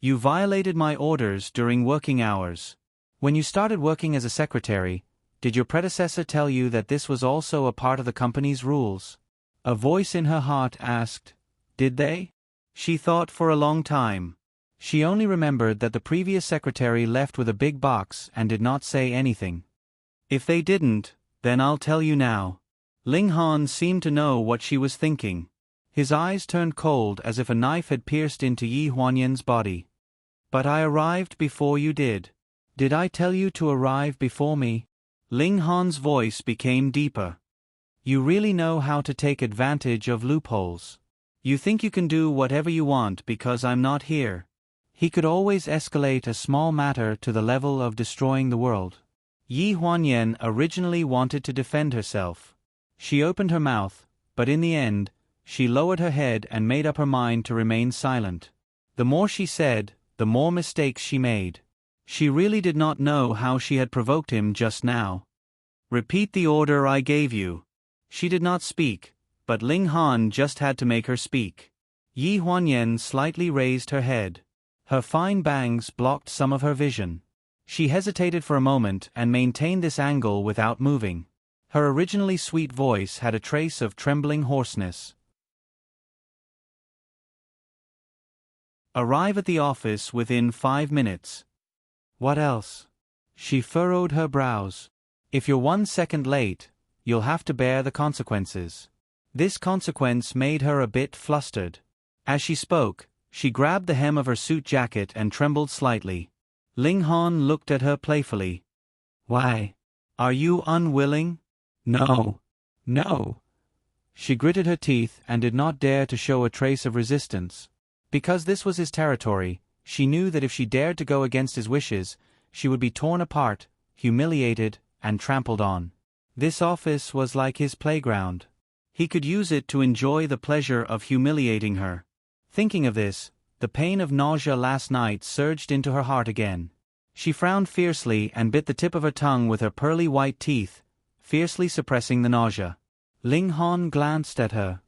You violated my orders during working hours. When you started working as a secretary, did your predecessor tell you that this was also a part of the company's rules? A voice in her heart asked, Did they? She thought for a long time. She only remembered that the previous secretary left with a big box and did not say anything. If they didn't, then I'll tell you now. Ling Han seemed to know what she was thinking. His eyes turned cold as if a knife had pierced into Yi Huanyan's body. But I arrived before you did. Did I tell you to arrive before me? Ling Han's voice became deeper. You really know how to take advantage of loopholes. You think you can do whatever you want because I'm not here. He could always escalate a small matter to the level of destroying the world. Yi Huanyan originally wanted to defend herself. She opened her mouth, but in the end, she lowered her head and made up her mind to remain silent. The more she said, the more mistakes she made. She really did not know how she had provoked him just now. "Repeat the order I gave you." She did not speak, but Ling Han just had to make her speak. Yi Huanyan slightly raised her head. Her fine bangs blocked some of her vision. She hesitated for a moment and maintained this angle without moving. Her originally sweet voice had a trace of trembling hoarseness. "Arrive at the office within 5 minutes. What else?" She furrowed her brows. "If you're 1 second late, you'll have to bear the consequences." This consequence made her a bit flustered. As she spoke, she grabbed the hem of her suit jacket and trembled slightly. Ling Han looked at her playfully. "Why? Are you unwilling?" "No. No." She gritted her teeth and did not dare to show a trace of resistance. Because this was his territory, she knew that if she dared to go against his wishes, she would be torn apart, humiliated, and trampled on. This office was like his playground. He could use it to enjoy the pleasure of humiliating her. Thinking of this, the pain of nausea last night surged into her heart again. She frowned fiercely and bit the tip of her tongue with her pearly white teeth, fiercely suppressing the nausea. Ling Han glanced at her.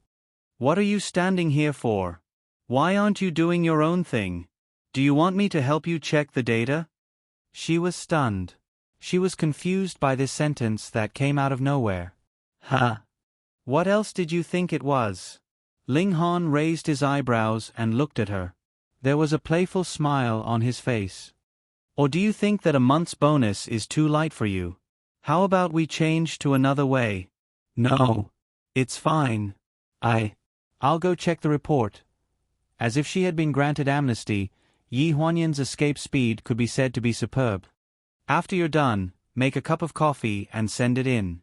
"What are you standing here for? Why aren't you doing your own thing? Do you want me to help you check the data?" She was stunned. She was confused by this sentence that came out of nowhere. "Ha! What else did you think it was?" Ling Han raised his eyebrows and looked at her. There was a playful smile on his face. "Or do you think that a month's bonus is too light for you? How about we change to another way?" "No. It's fine. I'll go check the report." As if she had been granted amnesty, Yi Huanyan's escape speed could be said to be superb. "After you're done, make a cup of coffee and send it in."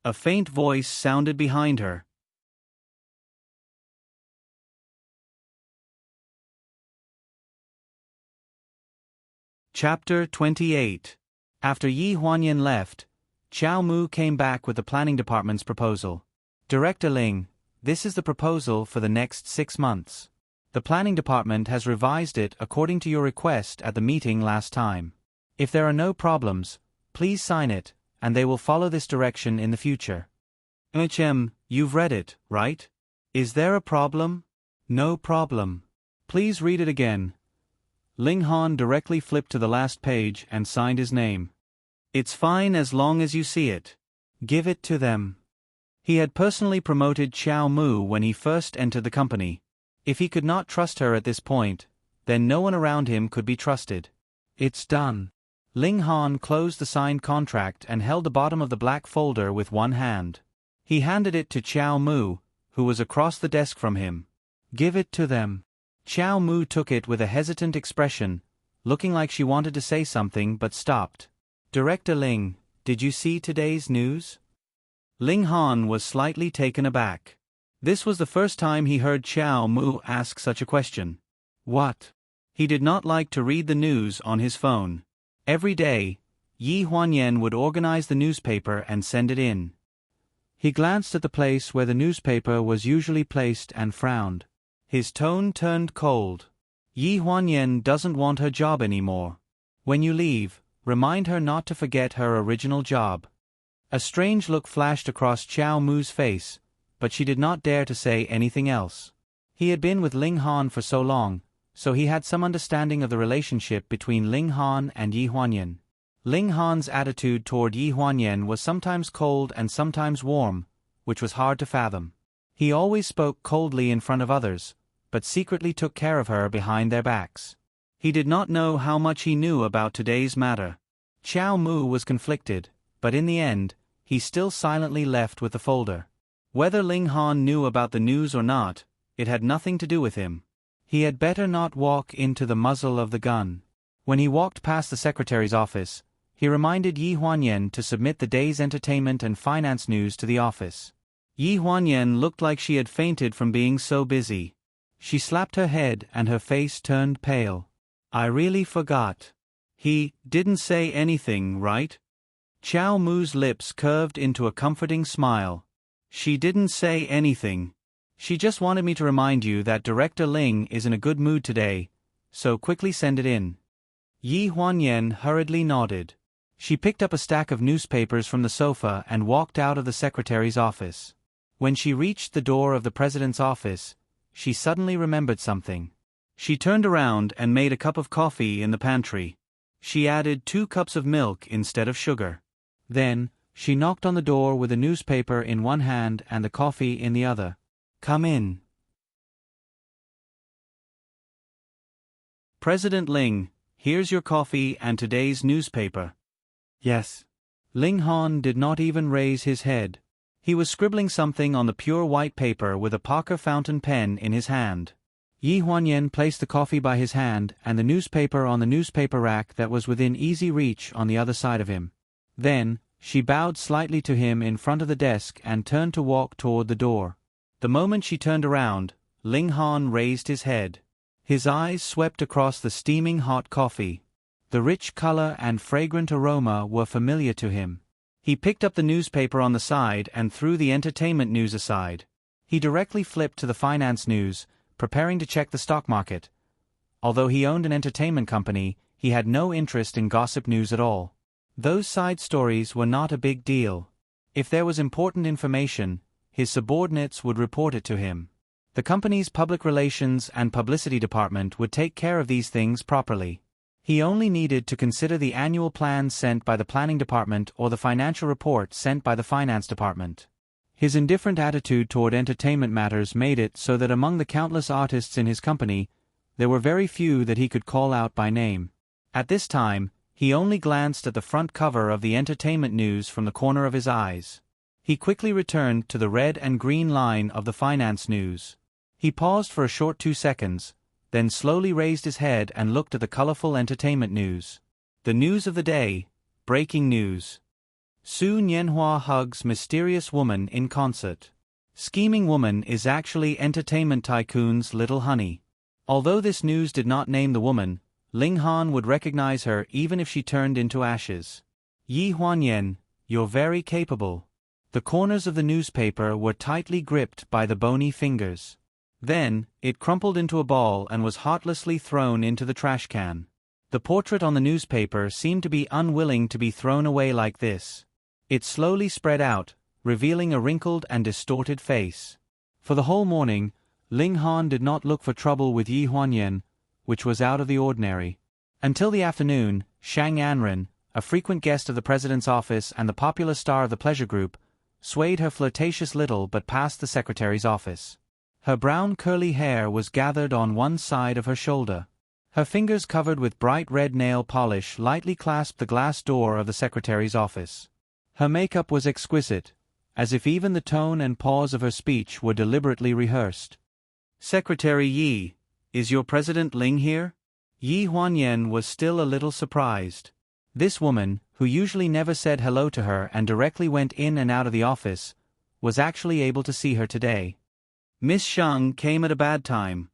A faint voice sounded behind her. Chapter 28. After Yi Huanyan left, Qiao Mu came back with the planning department's proposal. "Director Ling, this is the proposal for the next 6 months. The planning department has revised it according to your request at the meeting last time. If there are no problems, please sign it, and they will follow this direction in the future." You've read it, right? Is there a problem?" "No problem. Please read it again." Ling Han directly flipped to the last page and signed his name. "It's fine as long as you see it. Give it to them." He had personally promoted Qiao Mu when he first entered the company. If he could not trust her at this point, then no one around him could be trusted. "It's done." Ling Han closed the signed contract and held the bottom of the black folder with one hand. He handed it to Qiao Mu, who was across the desk from him. "Give it to them." Qiao Mu took it with a hesitant expression, looking like she wanted to say something but stopped. "Director Ling, did you see today's news?" Ling Han was slightly taken aback. This was the first time he heard Qiao Mu ask such a question. "What?" He did not like to read the news on his phone. Every day, Yi Huanyan would organize the newspaper and send it in. He glanced at the place where the newspaper was usually placed and frowned. His tone turned cold. "Yi Huanyan doesn't want her job anymore. When you leave, remind her not to forget her original job." A strange look flashed across Qiao Mu's face, but she did not dare to say anything else. He had been with Ling Han for so long, so he had some understanding of the relationship between Ling Han and Yi Huanyan. Ling Han's attitude toward Yi Huanyan was sometimes cold and sometimes warm, which was hard to fathom. He always spoke coldly in front of others, but secretly took care of her behind their backs. He did not know how much he knew about today's matter. Qiao Mu was conflicted, but in the end, he still silently left with the folder. Whether Ling Han knew about the news or not, it had nothing to do with him. He had better not walk into the muzzle of the gun. When he walked past the secretary's office, he reminded Yi Huanyan to submit the day's entertainment and finance news to the office. Yi Huanyan looked like she had fainted from being so busy. She slapped her head and her face turned pale. "I really forgot. He didn't say anything, right?" Qiao Mu's lips curved into a comforting smile. She didn't say anything. She just wanted me to remind you that Director Ling is in a good mood today, so quickly send it in. Yi Huanyan hurriedly nodded. She picked up a stack of newspapers from the sofa and walked out of the secretary's office. When she reached the door of the president's office, she suddenly remembered something. She turned around and made a cup of coffee in the pantry. She added 2 cups of milk instead of sugar. Then, she knocked on the door with a newspaper in one hand and the coffee in the other. Come in. President Ling, here's your coffee and today's newspaper. Yes. Ling Han did not even raise his head. He was scribbling something on the pure white paper with a Parker fountain pen in his hand. Yi Huanyan placed the coffee by his hand and the newspaper on the newspaper rack that was within easy reach on the other side of him. Then, she bowed slightly to him in front of the desk and turned to walk toward the door. The moment she turned around, Ling Han raised his head. His eyes swept across the steaming hot coffee. The rich color and fragrant aroma were familiar to him. He picked up the newspaper on the side and threw the entertainment news aside. He directly flipped to the finance news, preparing to check the stock market. Although he owned an entertainment company, he had no interest in gossip news at all. Those side stories were not a big deal. If there was important information, his subordinates would report it to him. The company's public relations and publicity department would take care of these things properly. He only needed to consider the annual plans sent by the planning department or the financial report sent by the finance department. His indifferent attitude toward entertainment matters made it so that among the countless artists in his company, there were very few that he could call out by name. At this time, he only glanced at the front cover of the entertainment news from the corner of his eyes. He quickly returned to the red and green line of the finance news. He paused for a short 2 seconds, then slowly raised his head and looked at the colorful entertainment news. The news of the day, breaking news. Su Nianhua hugs mysterious woman in concert. Scheming woman is actually entertainment tycoon's little honey. Although this news did not name the woman, Ling Han would recognize her even if she turned into ashes. Yi Huanyan, you're very capable. The corners of the newspaper were tightly gripped by the bony fingers. Then, it crumpled into a ball and was heartlessly thrown into the trash can. The portrait on the newspaper seemed to be unwilling to be thrown away like this. It slowly spread out, revealing a wrinkled and distorted face. For the whole morning, Ling Han did not look for trouble with Yi Huanyan, which was out of the ordinary. Until the afternoon, Shang Anren, a frequent guest of the president's office and the popular star of the pleasure group, swayed her flirtatious little but past the secretary's office. Her brown curly hair was gathered on one side of her shoulder. Her fingers covered with bright red nail polish lightly clasped the glass door of the secretary's office. Her makeup was exquisite, as if even the tone and pause of her speech were deliberately rehearsed. Secretary Yi, is your President Ling here? Yi Huanyan was still a little surprised. This woman, who usually never said hello to her and directly went in and out of the office, was actually able to see her today. Miss Shang came at a bad time.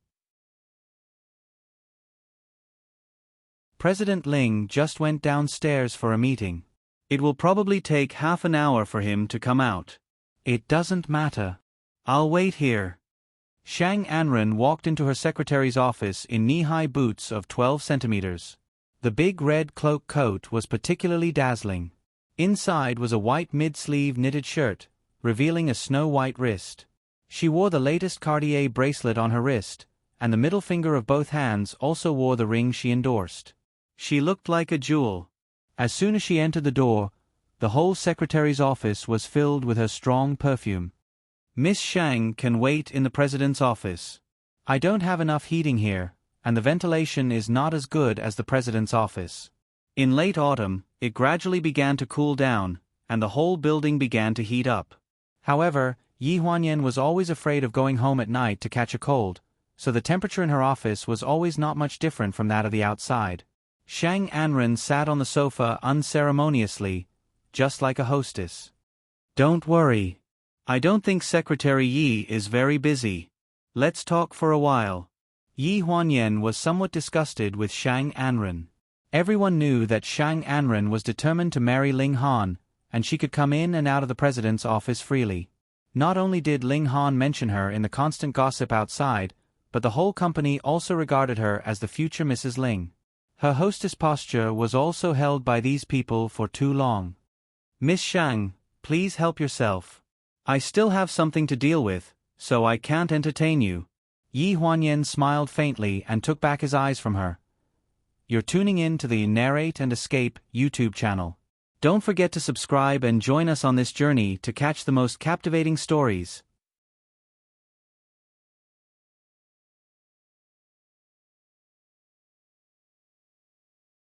President Ling just went downstairs for a meeting. It will probably take half an hour for him to come out. It doesn't matter. I'll wait here. Shang Anren walked into her secretary's office in knee-high boots of 12 centimeters. The big red cloak coat was particularly dazzling. Inside was a white mid-sleeve knitted shirt, revealing a snow-white wrist. She wore the latest Cartier bracelet on her wrist, and the middle finger of both hands also wore the ring she endorsed. She looked like a jewel. As soon as she entered the door, the whole secretary's office was filled with her strong perfume. Miss Shang can wait in the president's office. I don't have enough heating here, and the ventilation is not as good as the president's office. In late autumn, it gradually began to cool down, and the whole building began to heat up. However, Yi Huanyan was always afraid of going home at night to catch a cold, so the temperature in her office was always not much different from that of the outside. Shang Anren sat on the sofa unceremoniously, just like a hostess. Don't worry. I don't think Secretary Yi is very busy. Let's talk for a while. Yi Huanyan was somewhat disgusted with Shang Anren. Everyone knew that Shang Anren was determined to marry Ling Han, and she could come in and out of the president's office freely. Not only did Ling Han mention her in the constant gossip outside, but the whole company also regarded her as the future Mrs. Ling. Her hostess posture was also held by these people for too long. Miss Shang, please help yourself. I still have something to deal with, so I can't entertain you. Yi Huanyan smiled faintly and took back his eyes from her. You're tuning in to the Narrate and Escape YouTube channel. Don't forget to subscribe and join us on this journey to catch the most captivating stories.